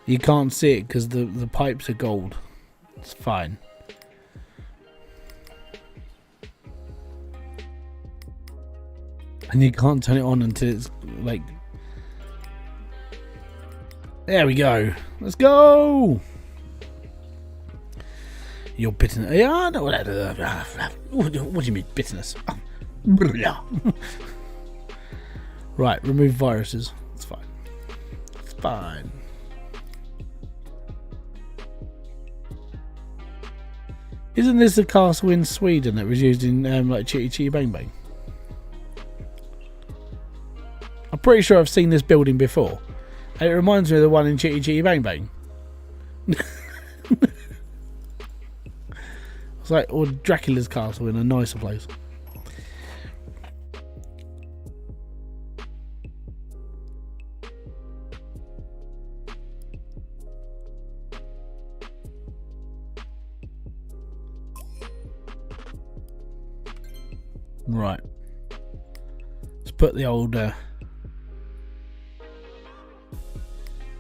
You can't see it because the pipes are gold. It's fine. And you can't turn it on until it's like... There we go. Let's go! Your bitterness. Yeah, no, what do you mean bitterness? Right, remove viruses. It's fine. It's fine. Isn't this the castle in Sweden that was used in like Chitty Chitty Bang Bang? I'm pretty sure I've seen this building before. And it reminds me of the one in Chitty Chitty Bang Bang. It's like, or Dracula's castle in a nicer place. Right. Let's put the old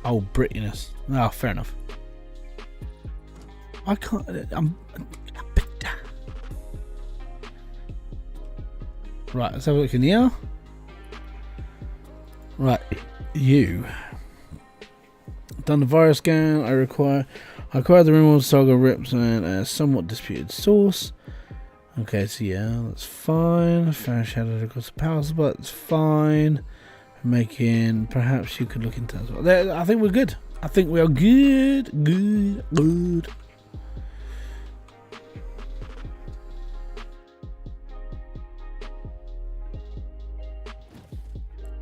old Brittyness. Oh, fair enough. I can't. Right, let's have a look in here. Right, you done the virus scan. I acquired the removal saga rips and a somewhat disputed source. Okay, so yeah, that's fine. Fair shadow across the power supply, that's fine. Making, perhaps you could look into that as well. There, I think we're good. I think we are good.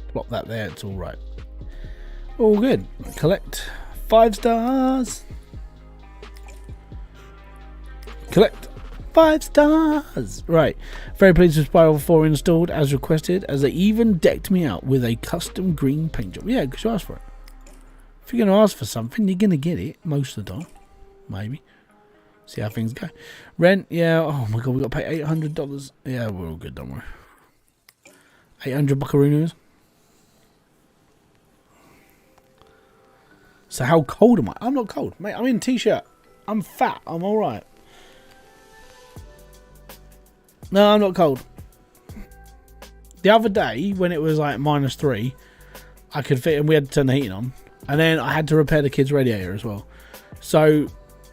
Plop that there, it's all right. All good. Collect 5 stars. Collect 5 stars. Right. Very pleased with Spiral 4 installed as requested, as they even decked me out with a custom green paint job. Yeah, because you asked for it. If you're going to ask for something, you're going to get it most of the time. Maybe. See how things go. Rent, yeah. Oh my god, we got to pay $800. Yeah, we're all good, don't worry. 800 buckaroos. So how cold am I? I'm not cold, mate. I'm in a t-shirt. I'm fat. I'm all right. No, I'm not cold. The other day, when it was like -3, I could fit, and we had to turn the heating on. And then I had to repair the kid's radiator as well. So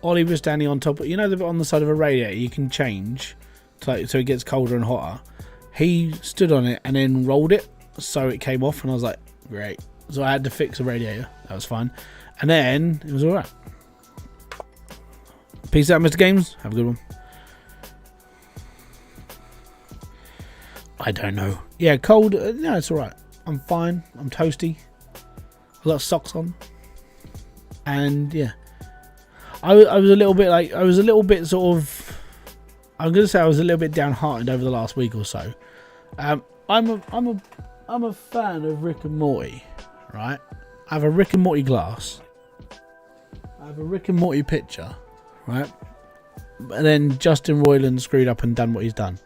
Ollie was standing on top of, you know, on the side of a radiator, you can change so it gets colder and hotter. He stood on it and then rolled it, so it came off, and I was like, great. So I had to fix the radiator. That was fine. And then it was all right. Peace out, Mr. Games. Have a good one. I don't know. Yeah, cold. No, it's all right. I'm fine. I'm toasty. I've got socks on. And yeah, I was a little bit like, I was a little bit sort of, I'm gonna say I was a little bit downhearted over the last week or so. I'm a fan of Rick and Morty, right? I have a Rick and Morty glass. I have a Rick and Morty picture, right? And then Justin Roiland screwed up and done what he's done.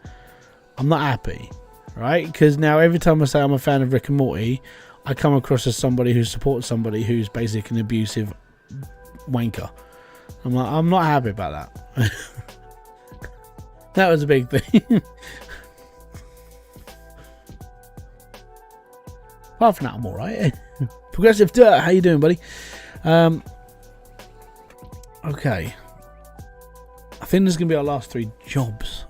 I'm not happy, right? Because now every time I say I'm a fan of Rick and Morty, I come across as somebody who supports somebody who's basically an abusive wanker. I'm not happy about that. That was a big thing. Apart from that, I'm alright. Progressive Dirt, how you doing, buddy? Okay. I think this is going to be our last 3 jobs.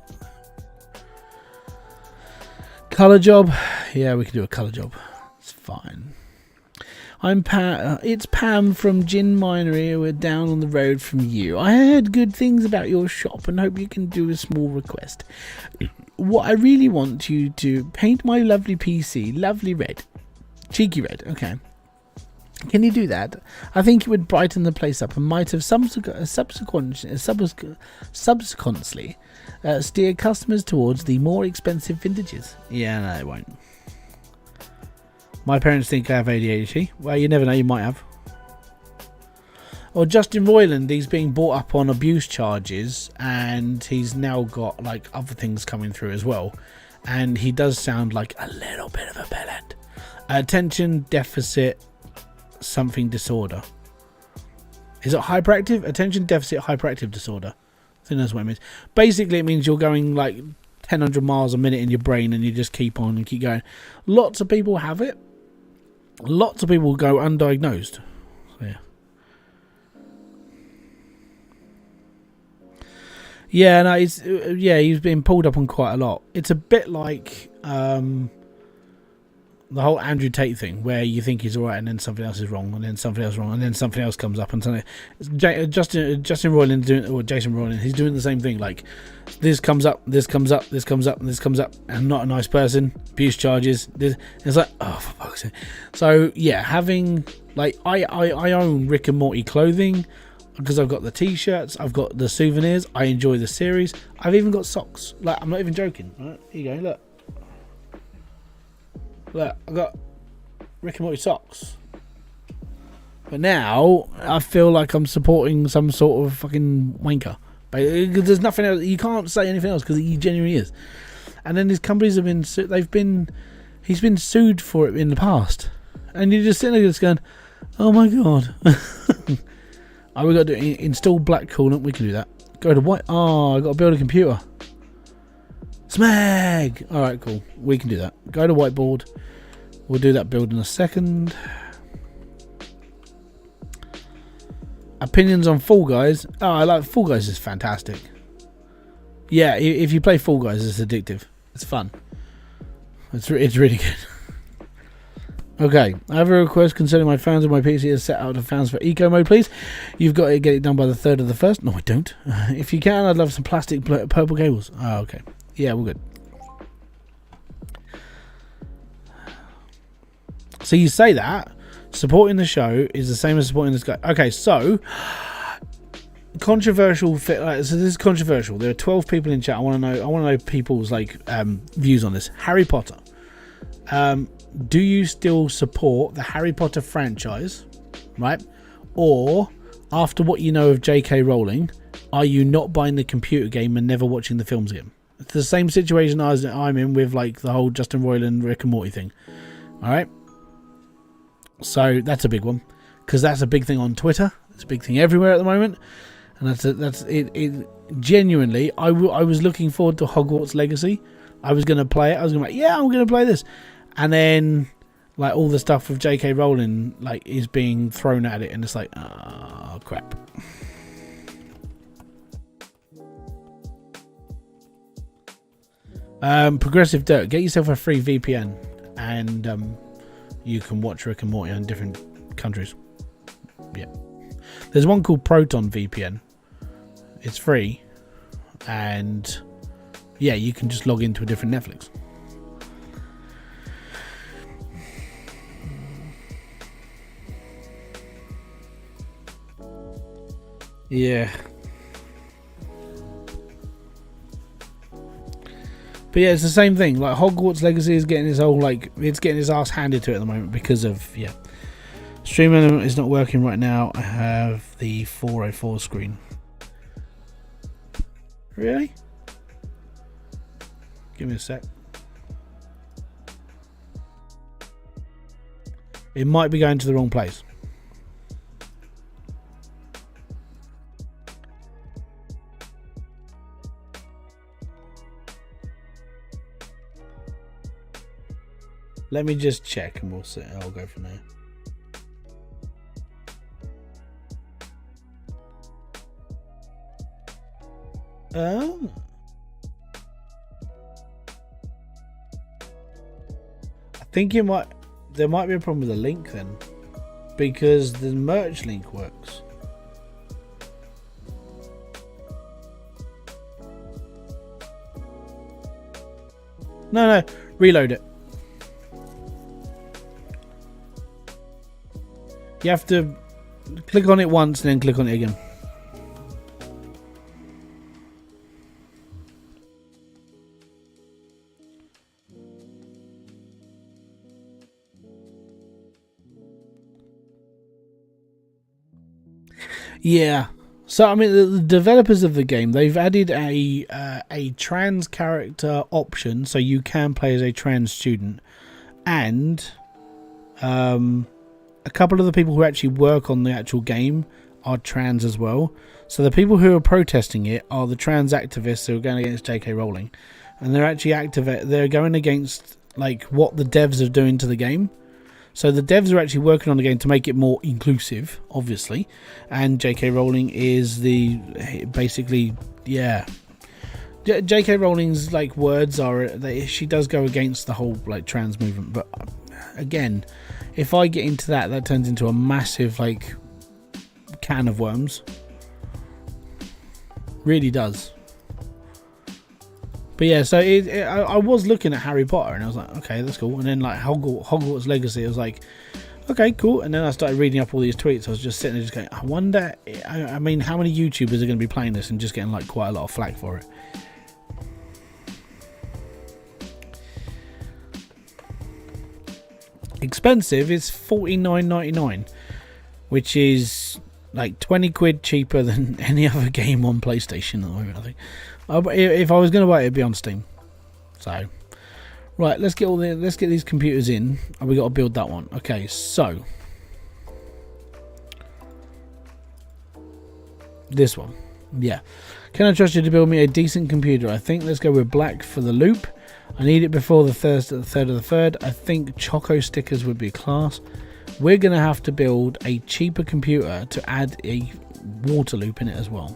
Colour job. Yeah, we can do a colour job. It's fine. I'm Pam. It's Pam from Gin Minery. We're down on the road from you. I heard good things about your shop and hope you can do a small request. What I really want you to paint my lovely PC lovely red. Cheeky red. Okay. Can you do that? I think it would brighten the place up and might have subsequently steer customers towards the more expensive vintages. Yeah, no, it won't. My parents think I have ADHD. Well, you never know, you might have. Or Justin Roiland, he's being brought up on abuse charges and he's now got like other things coming through as well. And he does sound like a little bit of a bellend. Attention deficit something disorder. Is it hyperactive? Attention deficit hyperactive disorder. I think that's what it means. Basically, it means you're going like 1,000 miles a minute in your brain and you just keep on and keep going. Lots of people have it. Lots of people go undiagnosed. So, yeah. Yeah, no, he's been pulled up on quite a lot. It's a bit like the whole Andrew Tate thing, where you think he's alright and then something else is wrong, and then something else wrong, and then something else comes up, and something. Justin Roiland doing, or Jason Roiland, he's doing the same thing. Like this comes up, this comes up, this comes up, and this comes up, and not a nice person, abuse charges. It's like, oh, for fuck's sake. So yeah, having like I own Rick and Morty clothing because I've got the t-shirts, I've got the souvenirs. I enjoy the series. I've even got socks. Like I'm not even joking. Right? Here you go. Look. Look, I got Rick and Morty socks. But now I feel like I'm supporting some sort of fucking wanker. But there's nothing else. You can't say anything else because he genuinely is. And then these companies have been he's been sued for it in the past. And you're just sitting there just going, oh my god. Oh, we got to install black coolant. We can do that. Go to white. Oh, I got to build a computer. Smag! Alright, cool. We can do that. Go to whiteboard. We'll do that build in a second. Opinions on Fall Guys. Oh, I like Fall Guys is fantastic. Yeah, if you play Fall Guys, it's addictive. It's fun. It's really good. Okay, I have a request concerning my fans of my PC is set out to fans for eco mode, please. You've got to get it done by the 3rd of the 1st. No, I don't. If you can, I'd love some plastic purple cables. Oh, okay. Yeah, we're good. So you say that supporting the show is the same as supporting this guy. Okay, so controversial. So this is controversial. There are 12 people in chat. I want to know people's like views on this. Harry Potter. Do you still support the Harry Potter franchise, right? Or after what you know of J.K. Rowling, are you not buying the computer game and never watching the films again? It's the same situation as I'm in with like the whole Justin Roiland Rick and Morty thing. All right. So that's a big one because that's a big thing on Twitter. It's a big thing everywhere at the moment, and that's it. Genuinely, I was looking forward to Hogwarts Legacy. I was going to play it. I was going to be like, yeah, I'm going to play this, and then like all the stuff with J.K. Rowling like is being thrown at it, and it's like, oh crap. Progressive Dirt, get yourself a free VPN and you can watch Rick and Morty in different countries. Yeah, there's one called Proton VPN. It's free, and yeah, you can just log into a different Netflix. Yeah. But yeah, it's the same thing. Like Hogwarts Legacy is getting his whole it's getting his ass handed to it at the moment because of Stream Element is not working right now. I have the 404 screen. Really? Give me a sec. It might be going to the wrong place. Let me just check and we'll see. I'll go from there. Oh. I think there might be a problem with the link then, because the merch link works. No, reload it. You have to click on it once and then click on it again. Yeah. So I mean, the developers of the game, they've added a trans character option, so you can play as a trans student, and a couple of the people who actually work on the actual game are trans as well. So the people who are protesting it are the trans activists who are going against J.K. Rowling, and they're actually they're going against like what the devs are doing to the game. So the devs are actually working on the game to make it more inclusive, obviously, and J.K. Rowling is J.K. Rowling's like words are she does go against the whole like trans movement, but again, if I get into that turns into a massive like can of worms. Really does. But yeah, so I was looking at Harry Potter and I was like, okay, that's cool. And then like Hogwarts Legacy, I was like, okay, cool. And then I started reading up all these tweets. I was just sitting there just going, I wonder, I mean, how many YouTubers are going to be playing this and just getting like quite a lot of flack for it. Expensive is $49.99, which is like 20 quid cheaper than any other game on PlayStation at the moment, I think. If I was going to buy it, it'd be on Steam. So, right, let's get these computers in, and we got to build that one. Okay, so this one, yeah. Can I trust you to build me a decent computer? I think let's go with black for the loop. I need it before the 3rd of the 3rd. I think Choco stickers would be class. We're going to have to build a cheaper computer to add a water loop in it as well.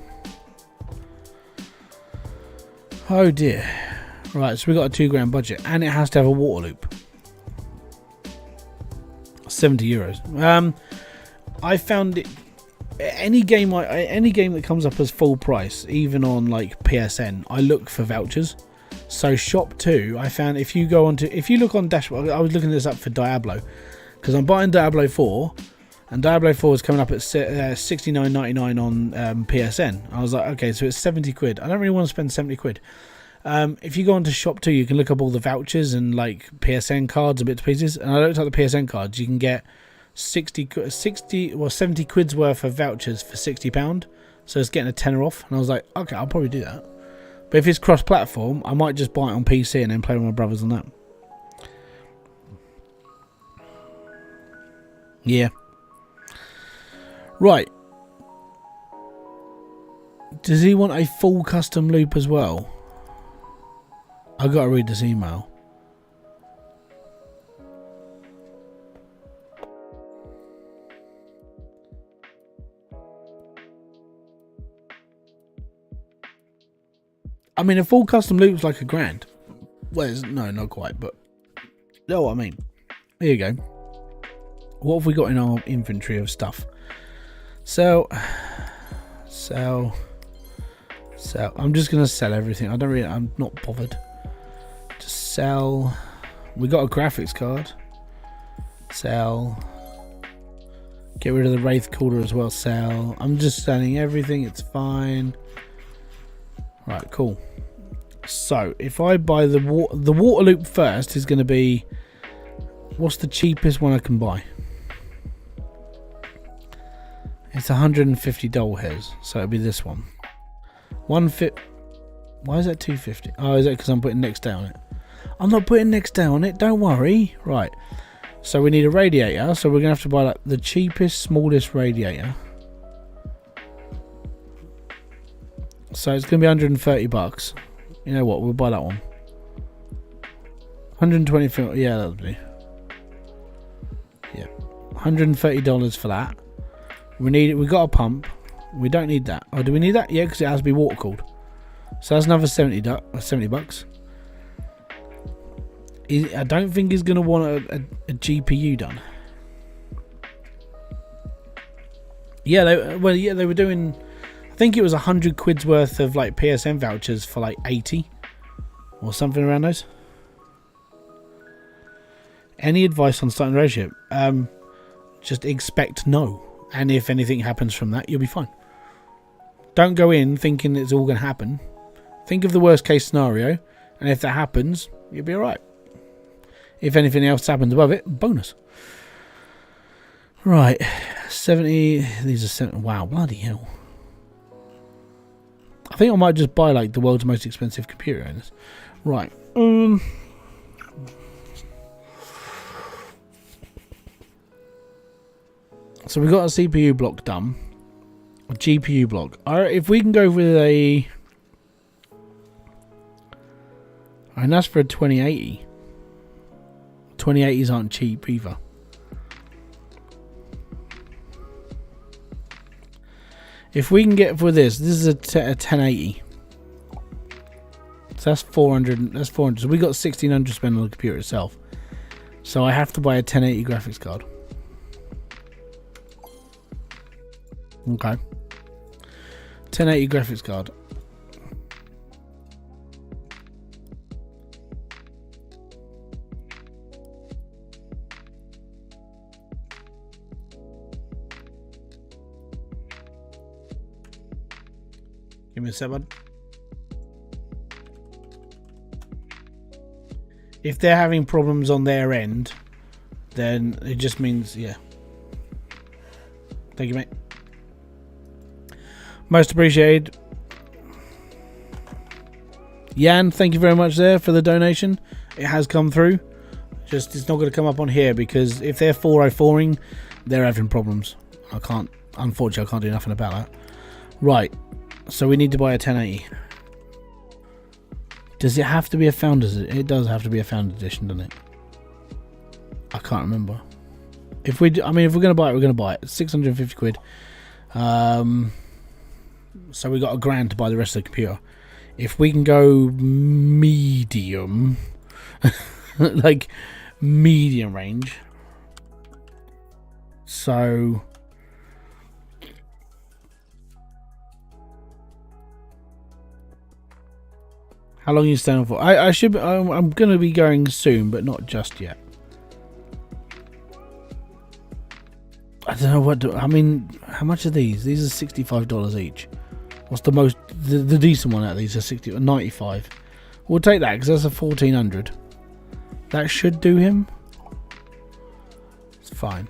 Oh dear. Right, so we got a £2,000 budget, and it has to have a water loop. €70. I found it. Any game that comes up as full price, even on like PSN, I look for vouchers. So Shop 2, I found if you look on Dashboard, I was looking this up for Diablo, because I'm buying Diablo 4, and Diablo 4 is coming up at $69.99 on PSN. I was like, okay, so it's 70 quid. I don't really want to spend 70 quid. If you go onto Shop 2, you can look up all the vouchers and like PSN cards and bits and pieces. And I looked at the PSN cards. You can get 70 quid's worth of vouchers for £60. So it's getting a tenner off. And I was like, okay, I'll probably do that. But if it's cross-platform, I might just buy it on PC and then play with my brothers on that. Yeah. Right. Does he want a full custom loop as well? I gotta read this email. I mean, a full custom loop's like £1,000. Well, no, not quite, but you know what I mean. Here you go. What have we got in our inventory of stuff? So I'm just gonna sell everything. I'm not bothered. Just sell. We got a graphics card. Sell. Get rid of the Wraith cooler as well. Sell. I'm just selling everything. It's fine. Right, cool. So if I buy the water loop first is going to be, what's the cheapest one I can buy? It's 150 doll hairs, so it'll be this one. Why is that 250? Oh, is that because I'm putting next day on it? I'm not putting next day on it, don't worry. Right, so we need a radiator, so we're gonna have to buy like the cheapest, smallest radiator. So it's gonna be 130 bucks. You know what, we'll buy that one. 120, yeah, that'll be. Yeah, $130 for that. We need it. We got a pump. We don't need that. Oh, do we need that? Yeah, because it has to be water cooled. So that's another 70 bucks. I don't think he's gonna want a GPU done. Yeah, they were doing. I think it was 100 quid's worth of like PSN vouchers for like 80 or something around those. Any advice on starting a relationship? Just expect no. And if anything happens from that, you'll be fine. Don't go in thinking it's all going to happen. Think of the worst case scenario, and if that happens, you'll be alright. If anything else happens above it, bonus. Right, 70. These are 70. Wow, bloody hell. I think I might just buy like the world's most expensive computer in this. Right. So we got a CPU block done, a GPU block. If we can go with a, and that's for a 2080. 2080s aren't cheap either. If we can get for this is a 1080. So that's 400. That's 400. So we got 1600 to spend on the computer itself. So I have to buy a 1080 graphics card. Okay. 1080 graphics card. Give me a sec, bud. If they're having problems on their end, then it just means, yeah. Thank you, mate. Most appreciated. Jan, thank you very much there for the donation. It has come through. Just it's not going to come up on here because if they're 404ing, they're having problems. Unfortunately, I can't do nothing about that. Right. So we need to buy a 1080. Does it have to be a Founders? It does have to be a Founders edition, doesn't it? I can't remember. If we're going to buy it, we're going to buy it. 650 quid. So we got $1,000 to buy the rest of the computer. If we can go medium, like medium range. So how long are you staying for? I'm going to be going soon, but not just yet. I don't know what. How much are these? These are $65 each. What's the most? The decent one out of these are 95. We'll take that because that's a 1400. That should do him. It's fine.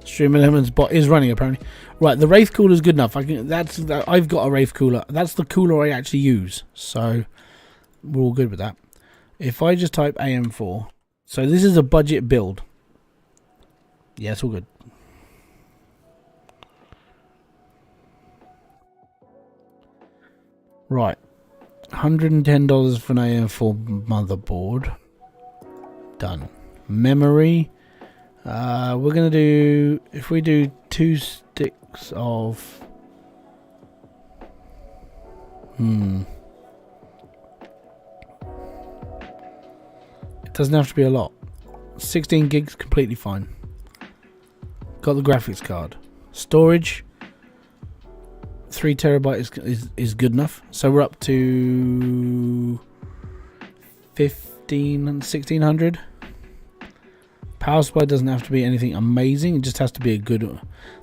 Stream Elements bot is running apparently. Right, the Wraith cooler is good enough. I've got a Wraith cooler. That's the cooler I actually use. So we're all good with that. If I just type AM4, so this is a budget build. Yeah, it's all good. Right, $110 for an AM4 motherboard. Done. Memory. We're gonna do, if we do 2 sticks of. It doesn't have to be a lot. 16 gigs, completely fine. Got the graphics card. Storage. 3 terabyte is good enough. So we're up to 1600. Power supply doesn't have to be anything amazing. It just has to be a good.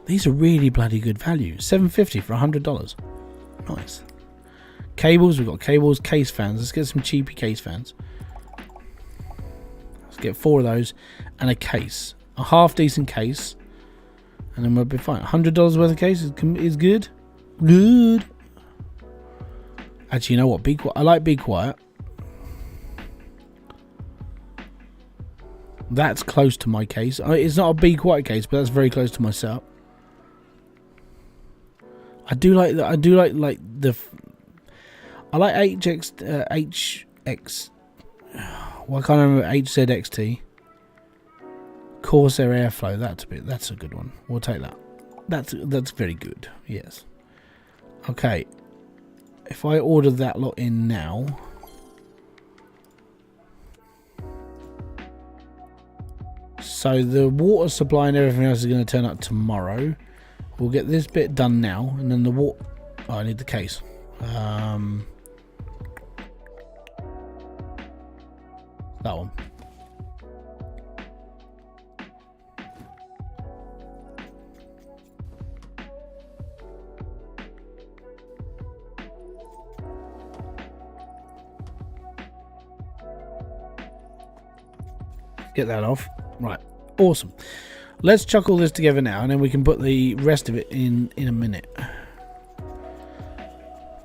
These are really bloody good value. $7.50 for $100. Nice. Cables. We've got cables. Case fans. Let's get some cheapy case fans. Let's get 4 of those and a case. A half decent case, and then we'll be fine. $100 worth of case is good. Good. Actually, you know what? Be quiet. I like Be Quiet. That's close to my case. It's not a Be Quiet case, but that's very close to my setup. I do like the. I like HX. Well, I can't remember HZXT. Corsair Airflow. That's a good one. We'll take that. That's very good. Yes. Okay. If I order that lot in now. So the water supply and everything else is going to turn up tomorrow. We'll get this bit done now, and then the water. Oh, I need the case. That one. Get that off. Right. Awesome. Let's chuck all this together now, and then we can put the rest of it in a minute.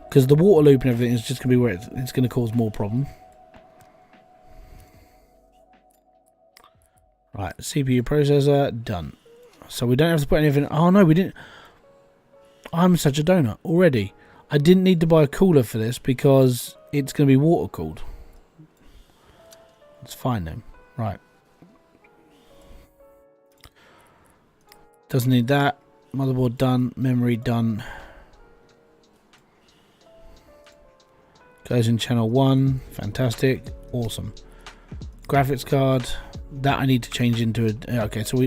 Because the water loop and everything is just going to be where it's going to cause more problem. Right. CPU processor. Done. So we don't have to put anything. Oh, no, we didn't. I'm such a donut already. I didn't need to buy a cooler for this because it's going to be water cooled. It's fine then. Right. Doesn't need that. Motherboard done. Memory done. Goes in channel 1. Fantastic. Awesome. Graphics card. That I need to change into a. Okay, so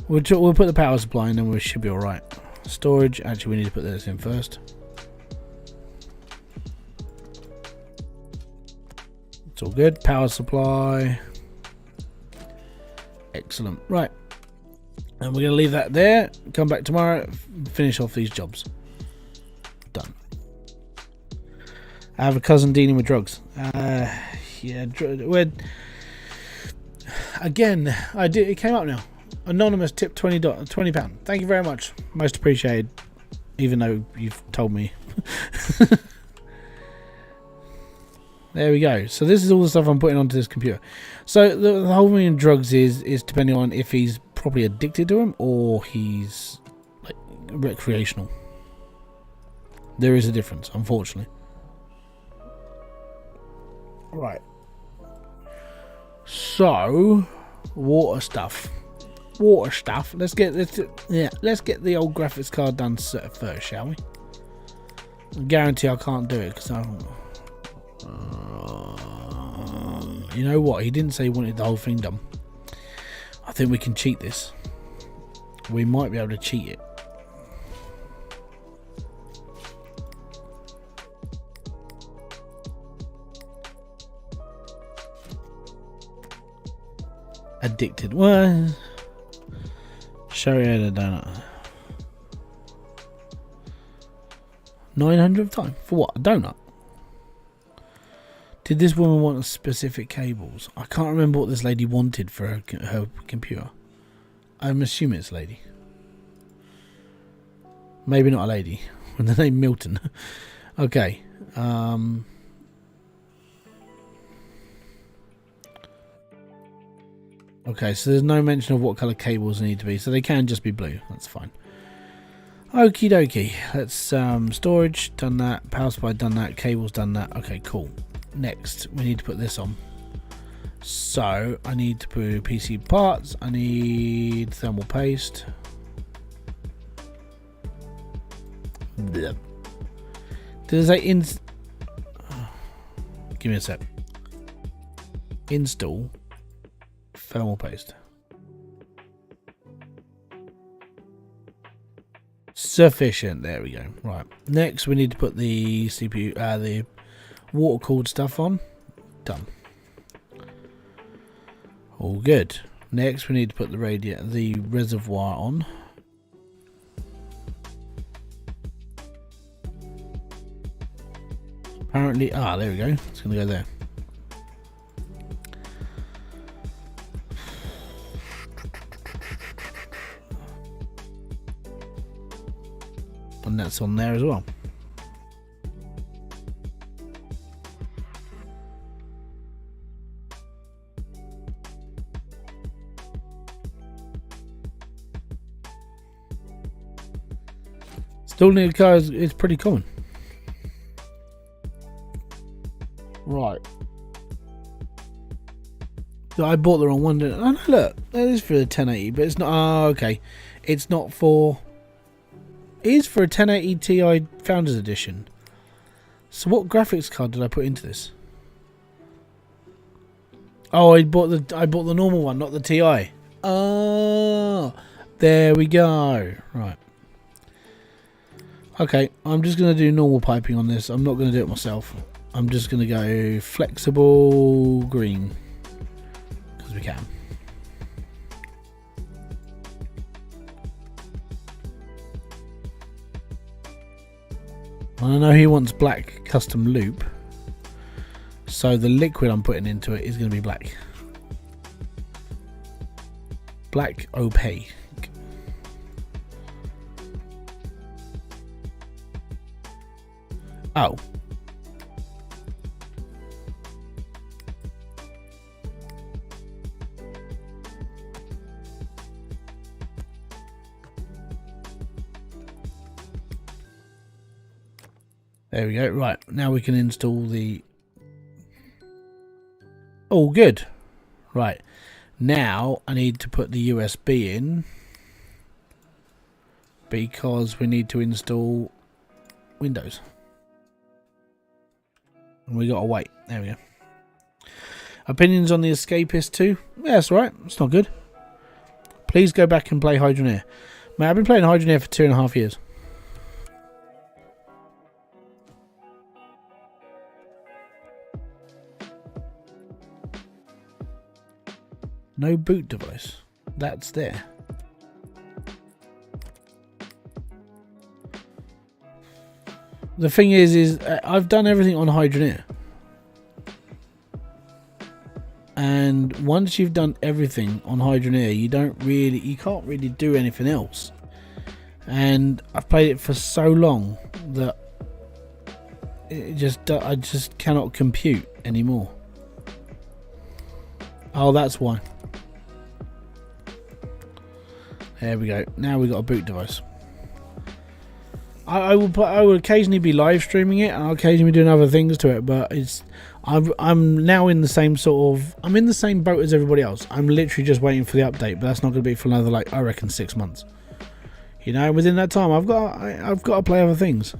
we'll put the power supply in, and we should be all right. Storage. Actually, we need to put this in first. It's all good. Power supply. Excellent. Right. And we're going to leave that there. Come back tomorrow. Finish off these jobs. Done. I have a cousin dealing with drugs. Yeah. Again, I did. It came up now. Anonymous tip £20. Thank you very much. Most appreciated. Even though you've told me. There we go. So this is all the stuff I'm putting onto this computer. So the whole thing in drugs is depending on if he's probably addicted to them or he's like recreational. There is a difference, unfortunately. Right. So water stuff. Let's get the old graphics card done first, shall we? I guarantee I can't do it because I don't. You know what? He didn't say he wanted the whole thing done. I think we can cheat this. We might be able to cheat it. Addicted. What? Show you the donut. 900th time? For what? A donut? Did this woman want specific cables? I can't remember what this lady wanted for her computer. I'm assuming it's a lady. Maybe not a lady. With the name Milton. Okay. Okay, so there's no mention of what colour cables need to be. So they can just be blue. That's fine. Okie dokie. Let's storage, done that. Power supply, done that. Cables, done that. Okay, cool. Next, we need to put this on. So I need to put PC parts. I need thermal paste. Blech. Did it say give me a sec. Install thermal paste. Sufficient. There we go. Right. Next, we need to put the CPU, the water cooled stuff on. Done. All good. Next, we need to put the reservoir on. Apparently, there we go. It's going to go there. And that's on there as well. Still need a car is pretty common. Right. So I bought the wrong one. Oh no, look, that is for a 1080, but it's not. Oh, okay. It's not for. It is for a 1080 Ti Founders Edition. So what graphics card did I put into this? Oh, I bought the normal one, not the Ti. Oh, there we go. Right. Okay, I'm just going to do normal piping on this. I'm not going to do it myself. I'm just going to go flexible green. Because we can. I know he wants black custom loop. So the liquid I'm putting into it is going to be black. Black opaque. Oh. There we go. Right, now we can install the... Oh, good. Right. Now I need to put the USB in. Because we need to install Windows. And we gotta wait. There we go. Opinions on the Escapist 2? Yeah, that's right. It's not good. Please go back and play Hydroneer. Man, I've been playing Hydroneer for 2.5 years. No boot device. That's there. The thing is I've done everything on Hydroneer. And once you've done everything on Hydroneer, you can't really do anything else. And I've played it for so long that I just cannot compute anymore. Oh, that's why. There we go. Now we've got a boot device. I will occasionally be live streaming it, and I'll occasionally be doing other things to it, but I'm now in the same I'm in the same boat as everybody else. I'm literally just waiting for the update, but that's not going to be for another, like, I reckon 6 months. You know, within that time, I've got to play other things.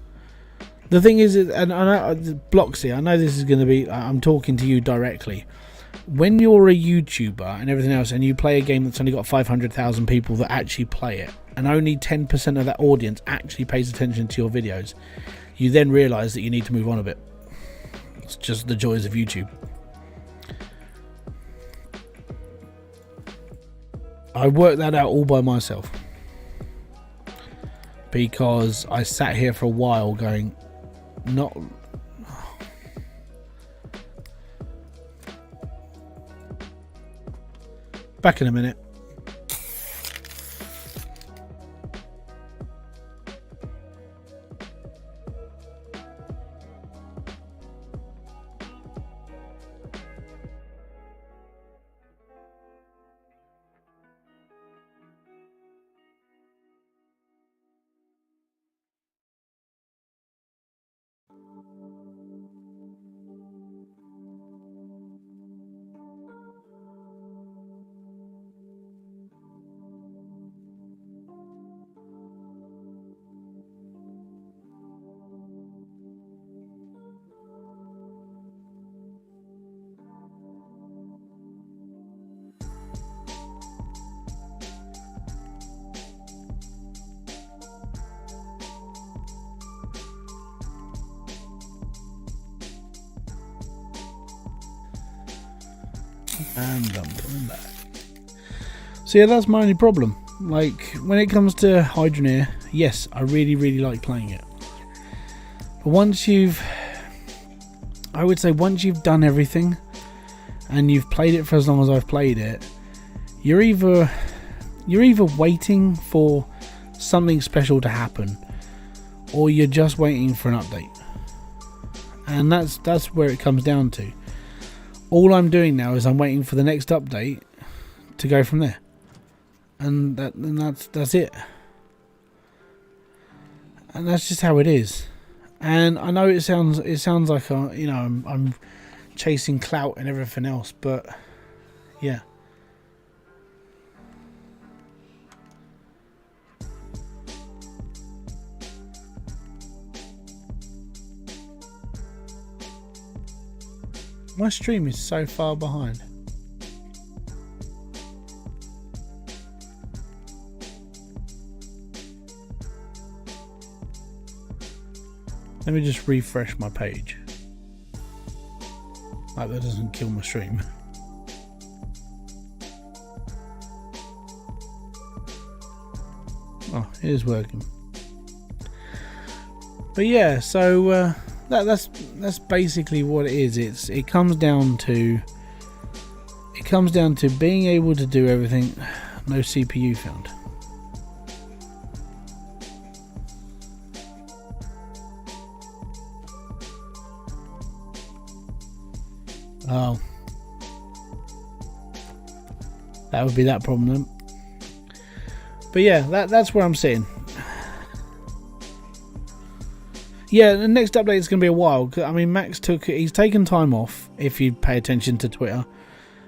The thing is, and I know Bloxy, I know this is going to be, I'm talking to you directly. When you're a YouTuber and everything else, and you play a game that's only got 500,000 people that actually play it, and only 10% of that audience actually pays attention to your videos, you then realise that you need to move on a bit. It's just the joys of YouTube. I worked that out all by myself. Because I sat here for a while going, not... Back in a minute. And I'm coming back. So yeah, that's my only problem. Like, when it comes to Hydroneer, yes, I really like playing it. But once you've... I would say once you've done everything, and you've played it for as long as I've played it, you're either waiting for something special to happen, or you're just waiting for an update. And that's where it comes down to. All I'm doing now is I'm waiting for the next update to go from there. And that's it. And that's just how it is. And I know it sounds like I'm chasing clout and everything else, but yeah. My stream is so far behind. Let me just refresh my page. Like that doesn't kill my stream. Oh, it is working. But yeah, so that's basically what it is. It comes down to being able to do everything. No CPU found. Oh, that would be that problem then. But yeah, that's where I'm sitting. Yeah, the next update is going to be a while. I mean, he's taken time off, if you pay attention to Twitter.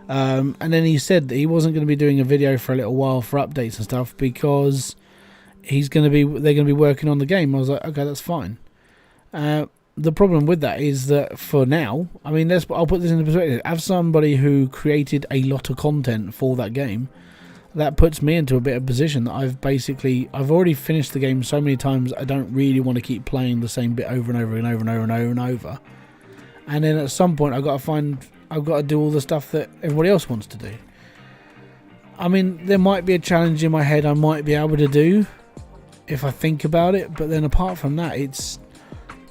And then he said that he wasn't going to be doing a video for a little while for updates and stuff because they're going to be working on the game. I was like, okay, that's fine. The problem with that is that for now, I mean, I'll put this into perspective. As somebody who created a lot of content for that game, that puts me into a bit of position that I've already finished the game so many times. I don't really want to keep playing the same bit over and over and over and over and over and over. And then at some point, I've got to do all the stuff that everybody else wants to do. I mean, there might be a challenge in my head I might be able to do if I think about it, but then apart from that, it's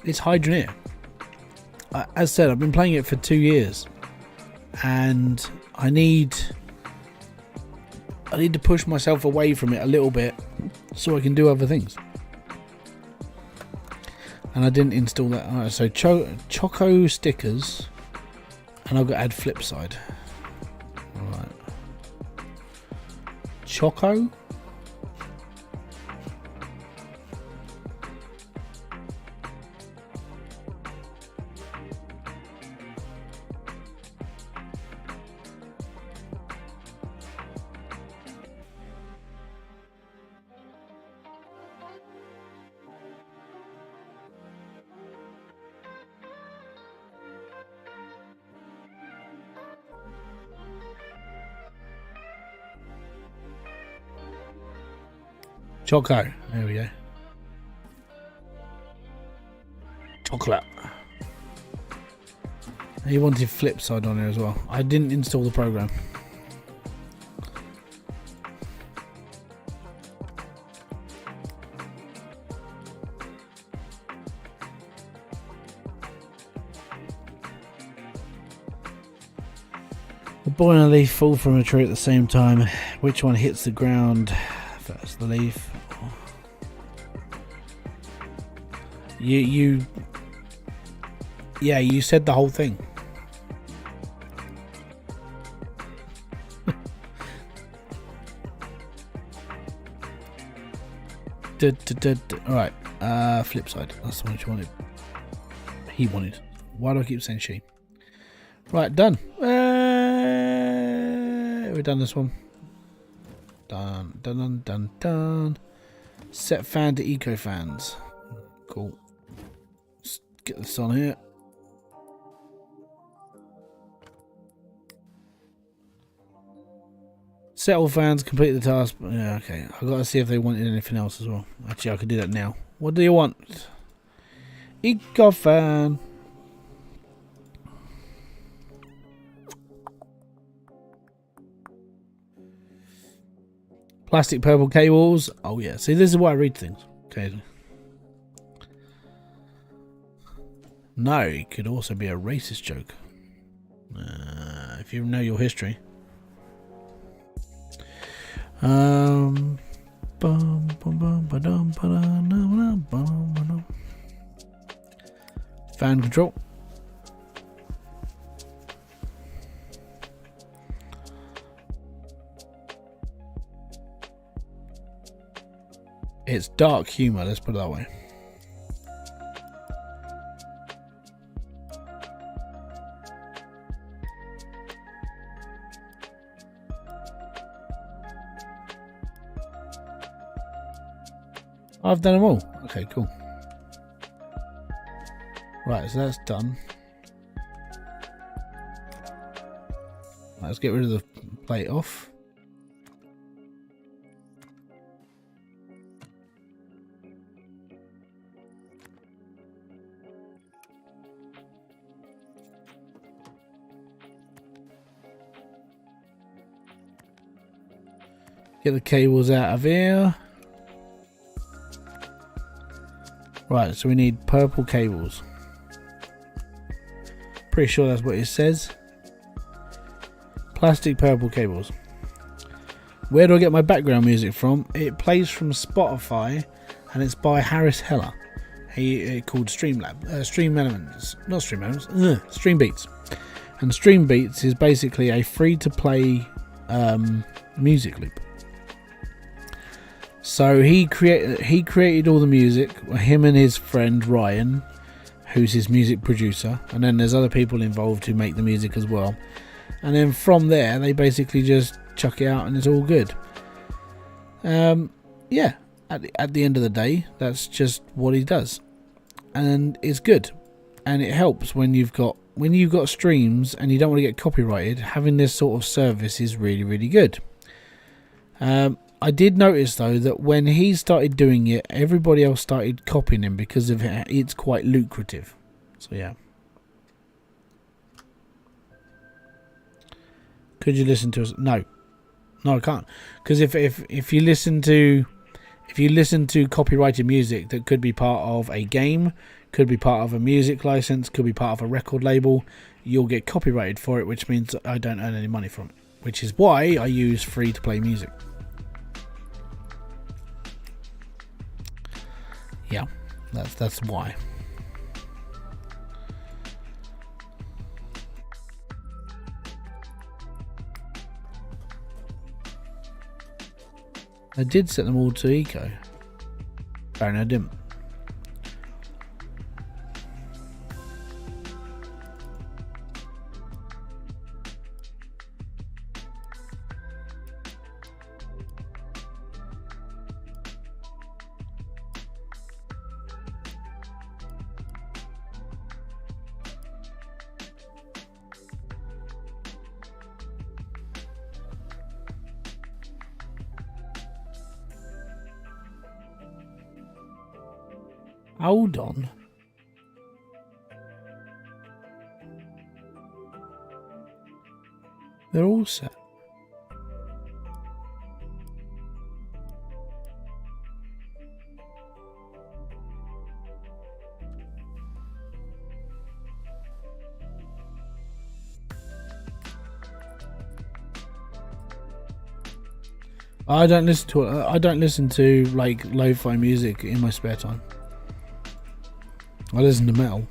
Hydroneer. As said, I've been playing it for 2 years, and I need to push myself away from it a little bit so I can do other things. And I didn't install that. Alright, so Choco stickers, and I've got to add flip side. Alright. Choco. Choco. There we go. Chocolate. He wanted flip side on there as well. I didn't install the program. The boy and a leaf fall from a tree at the same time. Which one hits the ground first? The leaf. Yeah, you said the whole thing. Alright, flip side. That's the one you wanted. He wanted. Why do I keep saying she? Right, done. We've done this one. Done. Set fan to eco fans. Cool. Let's get this on here. Set all fans, complete the task. Yeah, okay. I've got to see if they wanted anything else as well. Actually, I could do that now. What do you want? Eco fan. Plastic purple cables. Oh yeah, see, this is why I read things. Okay. No, it could also be a racist joke. If you know your history. Fan control. It's dark humor, let's put it that way. I've done them all. Okay, cool. Right, so that's done. Right, let's get rid of the plate off. Get the cables out of here. Right, so we need purple cables. Pretty sure that's what it says. Plastic purple cables. Where do I get my background music from? It plays from Spotify, and it's by Harris Heller. Called Stream Elements. Not Stream Elements. Stream Beats. And Stream Beats is basically a free-to-play music loop. So he created all the music. Him and his friend Ryan, who's his music producer, and then there's other people involved who make the music as well. And then from there, they basically just chuck it out, and it's all good. Yeah. At the end of the day, that's just what he does, and it's good, and it helps when you've got streams and you don't want to get copyrighted. Having this sort of service is really, really good. I did notice though that when he started doing it, everybody else started copying him because of it. It's quite lucrative. So yeah. Could you listen to us? No, I can't. Because if you listen to copyrighted music that could be part of a game, could be part of a music license, could be part of a record label, you'll get copyrighted for it, which means I don't earn any money from it. Which is why I use free to play music. Yeah, that's why. I did set them all to eco. Apparently I didn't. Hold on. They're all set. I don't listen to like lo-fi music in my spare time. I listen to metal.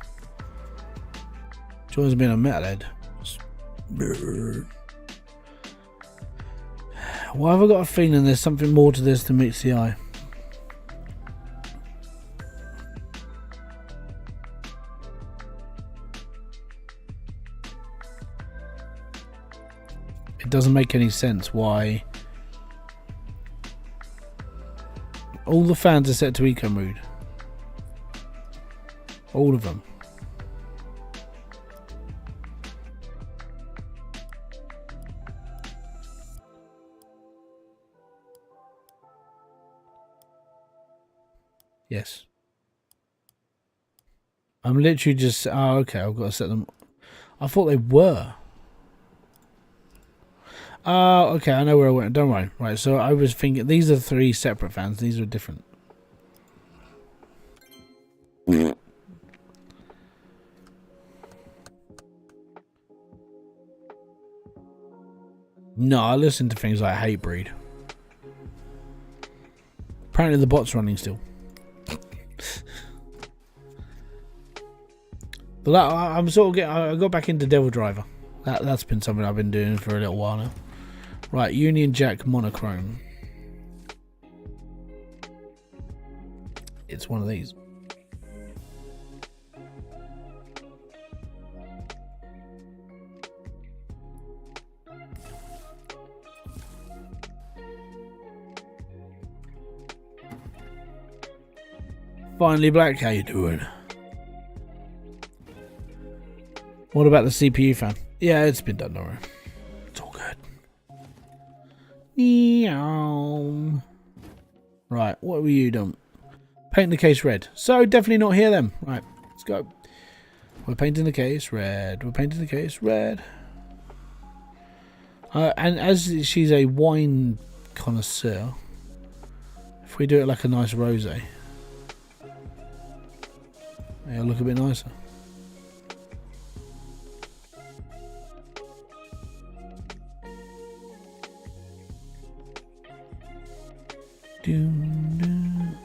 Joins being a metalhead. Why have I got a feeling there's something more to this than meets the eye? It doesn't make any sense why all the fans are set to eco mood. All of them. Yes. I'm literally just... Oh, okay. I've got to set them... I thought they were. Okay, I know where I went. Don't worry. Right, so I was thinking these are 3 separate fans. These are different. No, I listen to things like Hatebreed. Apparently the bot's running still. But I'm sort of getting. I got back into Devil Driver. That's been something I've been doing for a little while now. Right, Union Jack monochrome. It's one of these. Finally black, how you doing? What about the CPU fan? Yeah, it's been done, don't worry. It's all good. Meow. Right, what were you doing? Paint the case red. So definitely not here then. Right, let's go. We're painting the case red. We're painting the case red. And as she's a wine connoisseur, if we do it like a nice rosé, it'll look a bit nicer.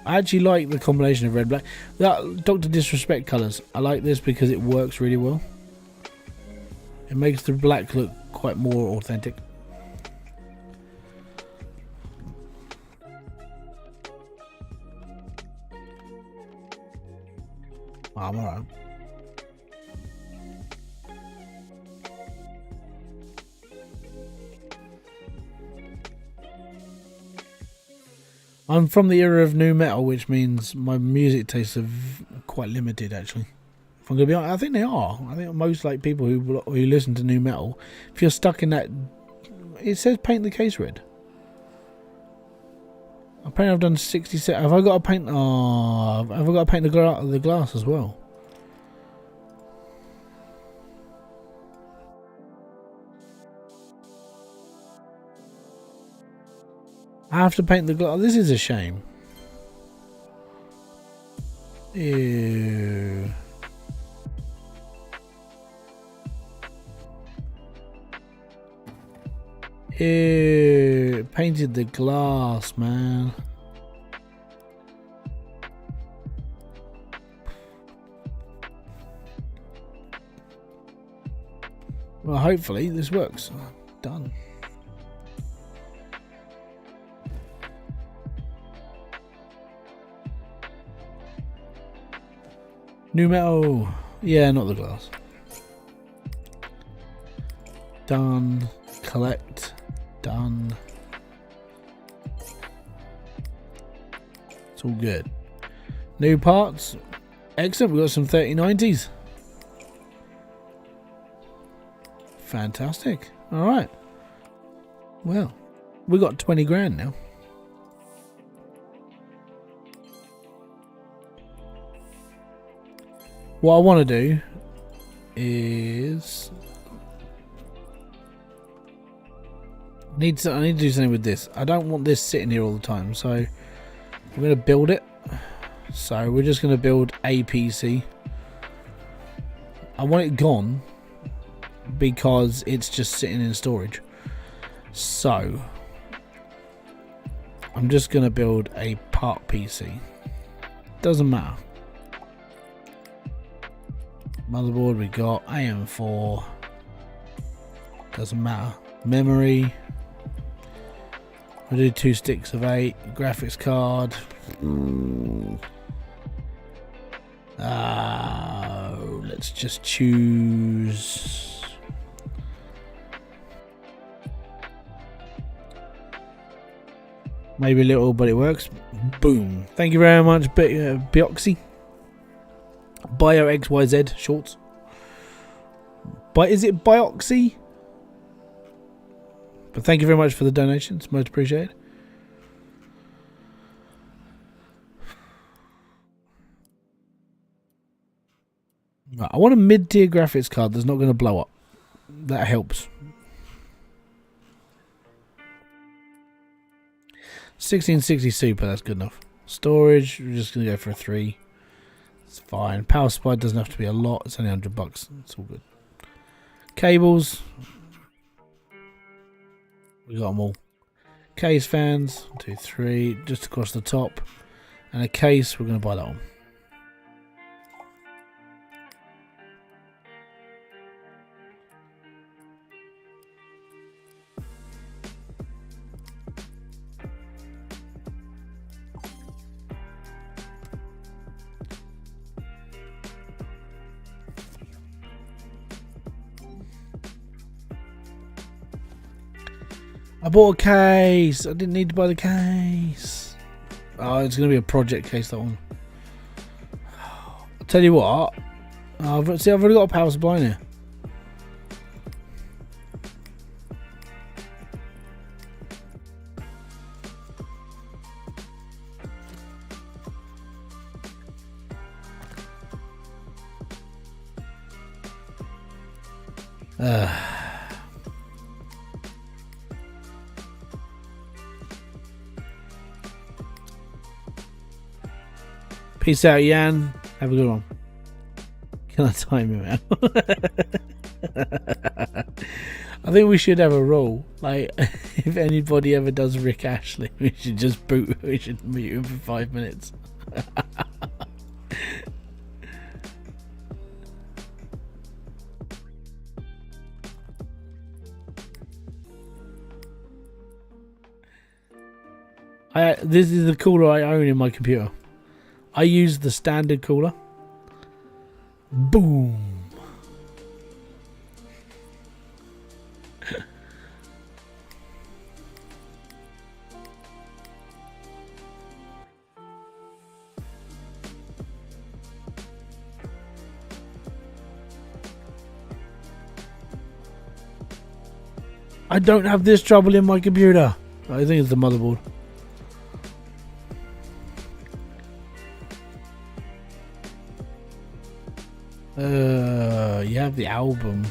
I actually like the combination of red black. That Dr. Disrespect colours. I like this because it works really well. It makes the black look quite more authentic. I'm alright. I'm from the era of new metal, which means my music tastes are quite limited. Actually, if I'm gonna be honest, I think they are. I think most like people who listen to new metal, if you're stuck in that, it says paint the case red. Apparently, I've done 67. Have I got to paint? Oh, have I got to paint the glass as well? I have to paint the glass. This is a shame. Ew. Ew. Painted the glass, man. Well, hopefully this works. Done. New metal. Yeah, not the glass. Done. Collect. Done. It's all good. New parts. Excellent. We've got some 3090s. Fantastic. All right. Well, we got 20 grand now. What I want to do is I need to do something with this. I don't want this sitting here all the time, so I'm going to build it. So we're just going to build a PC. I want it gone because it's just sitting in storage. So I'm just going to build a part PC. Doesn't matter. Motherboard we got AM4. Doesn't matter. Memory. We'll do 2 sticks of 8. Graphics card. Let's just choose. Maybe a little, but it works. Boom. Thank you very much, Bioxy. Bio XYZ shorts. But is it Bioxy? But thank you very much for the donations. Most appreciated. Right, I want a mid-tier graphics card that's not going to blow up. That helps. 1660 super, that's good enough. Storage, we're just going to go for a 3. It's fine. Power supply doesn't have to be a lot. It's only $100. It's all good. Cables. We got them all. Case fans. 1, 2, 3. Just across the top. And a case. We're going to buy that one. I bought a case. I didn't need to buy the case. Oh, it's going to be a project case, that one. I'll tell you what. I've already got a power supply in here. Peace out, Jan. Have a good one. Can I time him out? I think we should have a rule. Like, if anybody ever does Rick Ashley, we should just boot. We should mute him for 5 minutes. This is the cooler I own in my computer. I use the standard cooler. Boom. I don't have this trouble in my computer. I think it's the motherboard. You have the album.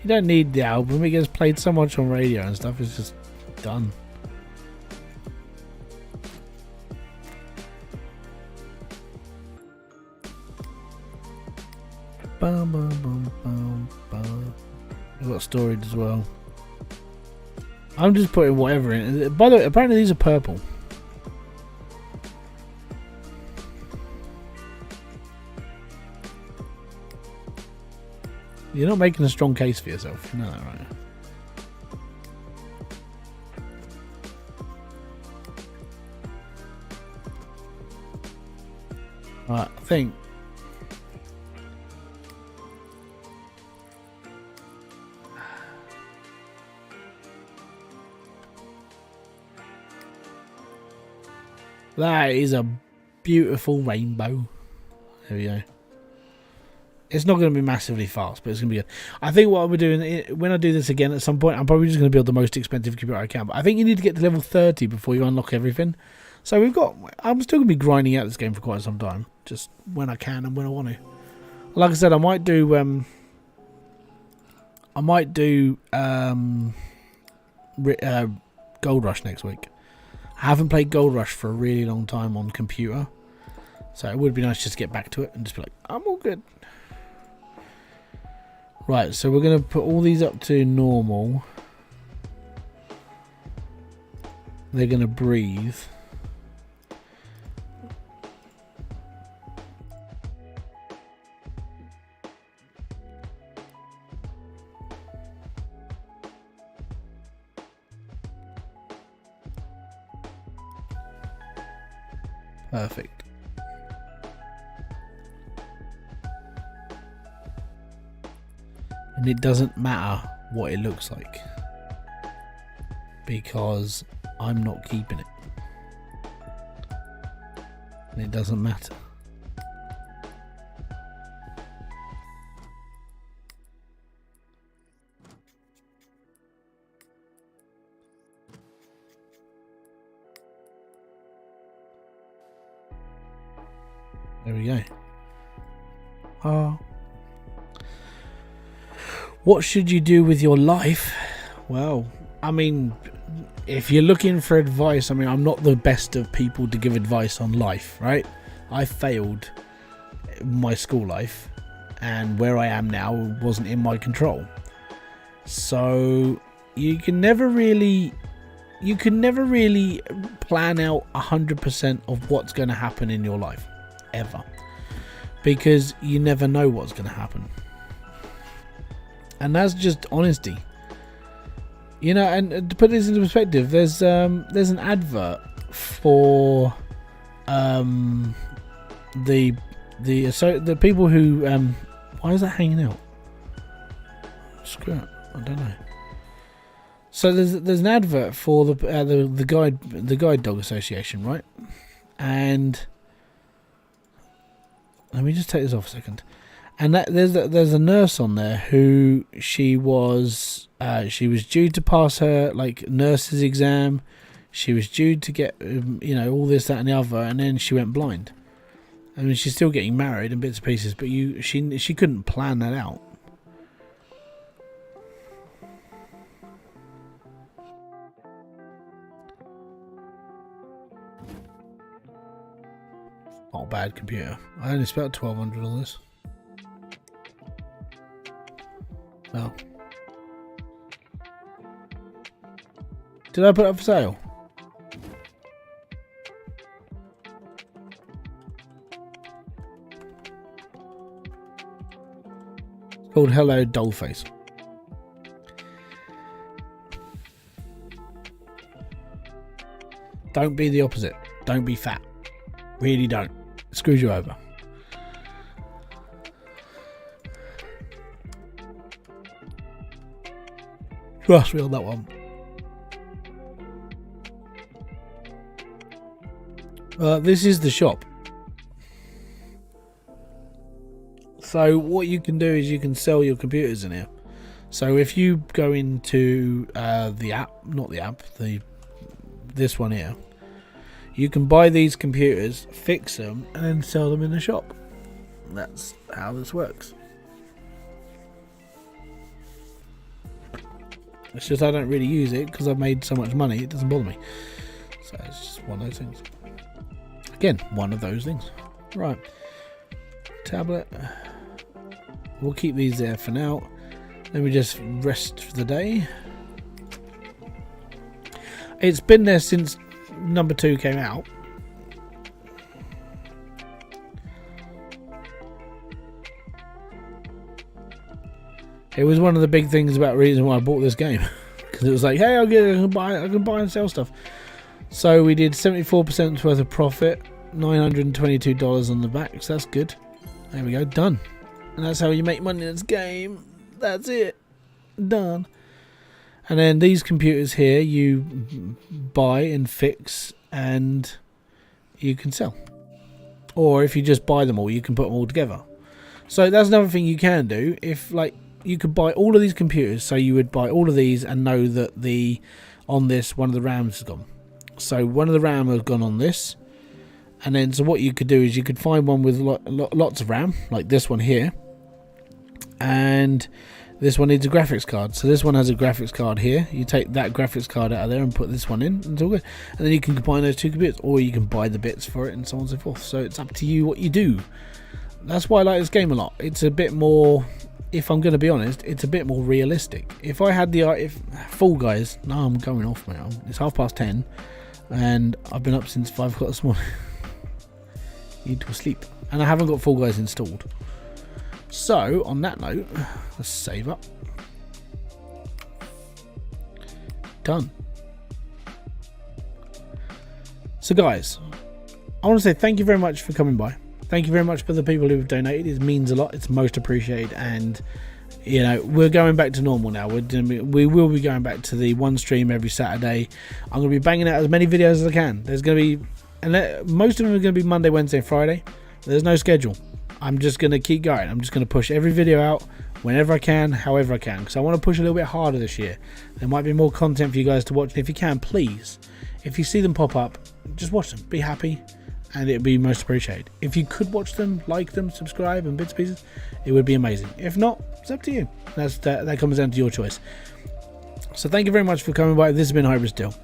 You don't need the album. It gets played so much on radio and stuff. It's just done. Bum, bum, bum, bum, bum. I've got storage as well. I'm just putting whatever in. By the way, apparently these are purple. You're not making a strong case for yourself. You know that, right? Right, I think. That is a beautiful rainbow. There we go. It's not going to be massively fast, but it's going to be good. I think what we're doing, when I do this again at some point, I'm probably just going to build the most expensive computer I can. But I think you need to get to level 30 before you unlock everything. So I'm still going to be grinding out this game for quite some time. Just when I can and when I want to. Like I said, I might do Gold Rush next week. I haven't played Gold Rush for a really long time on computer. So it would be nice just to get back to it and just be like, I'm all good. Right, so we're going to put all these up to normal. They're going to breathe. Perfect. And it doesn't matter what it looks like because I'm not keeping it. And it doesn't matter. There we go. What should you do with your life? Well, I mean, if you're looking for advice, I mean, I'm not the best of people to give advice on life, right? I failed my school life, and where I am now wasn't in my control. So you can never really plan out 100% of what's going to happen in your life, ever, because you never know what's going to happen. And that's just honesty. You know, and to put this into perspective, there's an advert for the people who why is that hanging out? Screw it, I don't know. So there's an advert for the Guide Dog Association, right? And let me just take this off a second. And there's a nurse on there who she was due to pass her nurse's exam. She was due to get all this, that, and the other, and then she went blind. I mean, she's still getting married in bits and pieces, but she couldn't plan that out. Not a bad computer. I only spent $1,200 on this. Oh. Did I put it up for sale? It's called Hello Dollface. Don't be the opposite. Don't be fat. Really don't. It screws you over. Trust me on that one. This is the shop. So what you can do is you can sell your computers in here. So if you go into the app, not the app, this one here, you can buy these computers, fix them, and then sell them in the shop. That's how this works. It's just I don't really use it because I've made so much money, it doesn't bother me. So it's just one of those things. Again, one of those things. Right. Tablet. We'll keep these there for now. Let me just rest for the day. It's been there since number 2 came out. It was one of the big things about the reason why I bought this game, because it was like, hey, I can buy and sell stuff. So we did 74% worth of profit, $922 on the back, so that's good. There we go, done. And that's how you make money in this game. That's it, done. And then these computers here, you buy and fix, and you can sell. Or if you just buy them all, you can put them all together. So that's another thing you can do. If you could buy all of these computers, so you would buy all of these and know that on this one of the RAMs has gone. So one of the RAM has gone on this, and then so what you could do is you could find one with lots of RAM, like this one here, and this one needs a graphics card. So this one has a graphics card here. You take that graphics card out of there and put this one in, and it's all good. And then you can combine those two computers, or you can buy the bits for it, and so on and so forth. So it's up to you what you do. That's why I like this game a lot. It's a bit more, if I'm going to be honest, it's a bit more realistic. If I had if Fall Guys, no, I'm going off now. It's 10:30, and I've been up since 5 o'clock this morning. Need to sleep, and I haven't got Fall Guys installed. So on that note, let's save up. Done. So guys, I want to say thank you very much for coming by. Thank you very much for the people who have donated. It means a lot. It's most appreciated. And you know, we're going back to normal now. We will be going back to the one stream every Saturday. I'm going to be banging out as many videos as I can. There's going to be, and most of them are going to be Monday, Wednesday, Friday. There's no schedule. I'm just going to keep going. I'm just going to push every video out whenever I can, however I can, because I want to push a little bit harder this year. There might be more content for you guys to watch, and if you can, please, if you see them pop up, just watch them. Be happy, and it'd be most appreciated. If you could watch them, like them, subscribe, and bits and pieces, it would be amazing. If not, it's up to you. That comes down to your choice. So thank you very much for coming by. This has been Hybridsteel.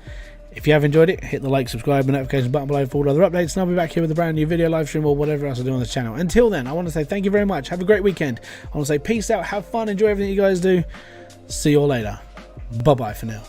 If you have enjoyed it, hit the like, subscribe, and notification button below for all other updates, and I'll be back here with a brand new video, live stream, or whatever else I do on this channel. Until then, I want to say thank you very much. Have a great weekend. I want to say peace out, have fun, enjoy everything you guys do. See you all later. Bye-bye for now.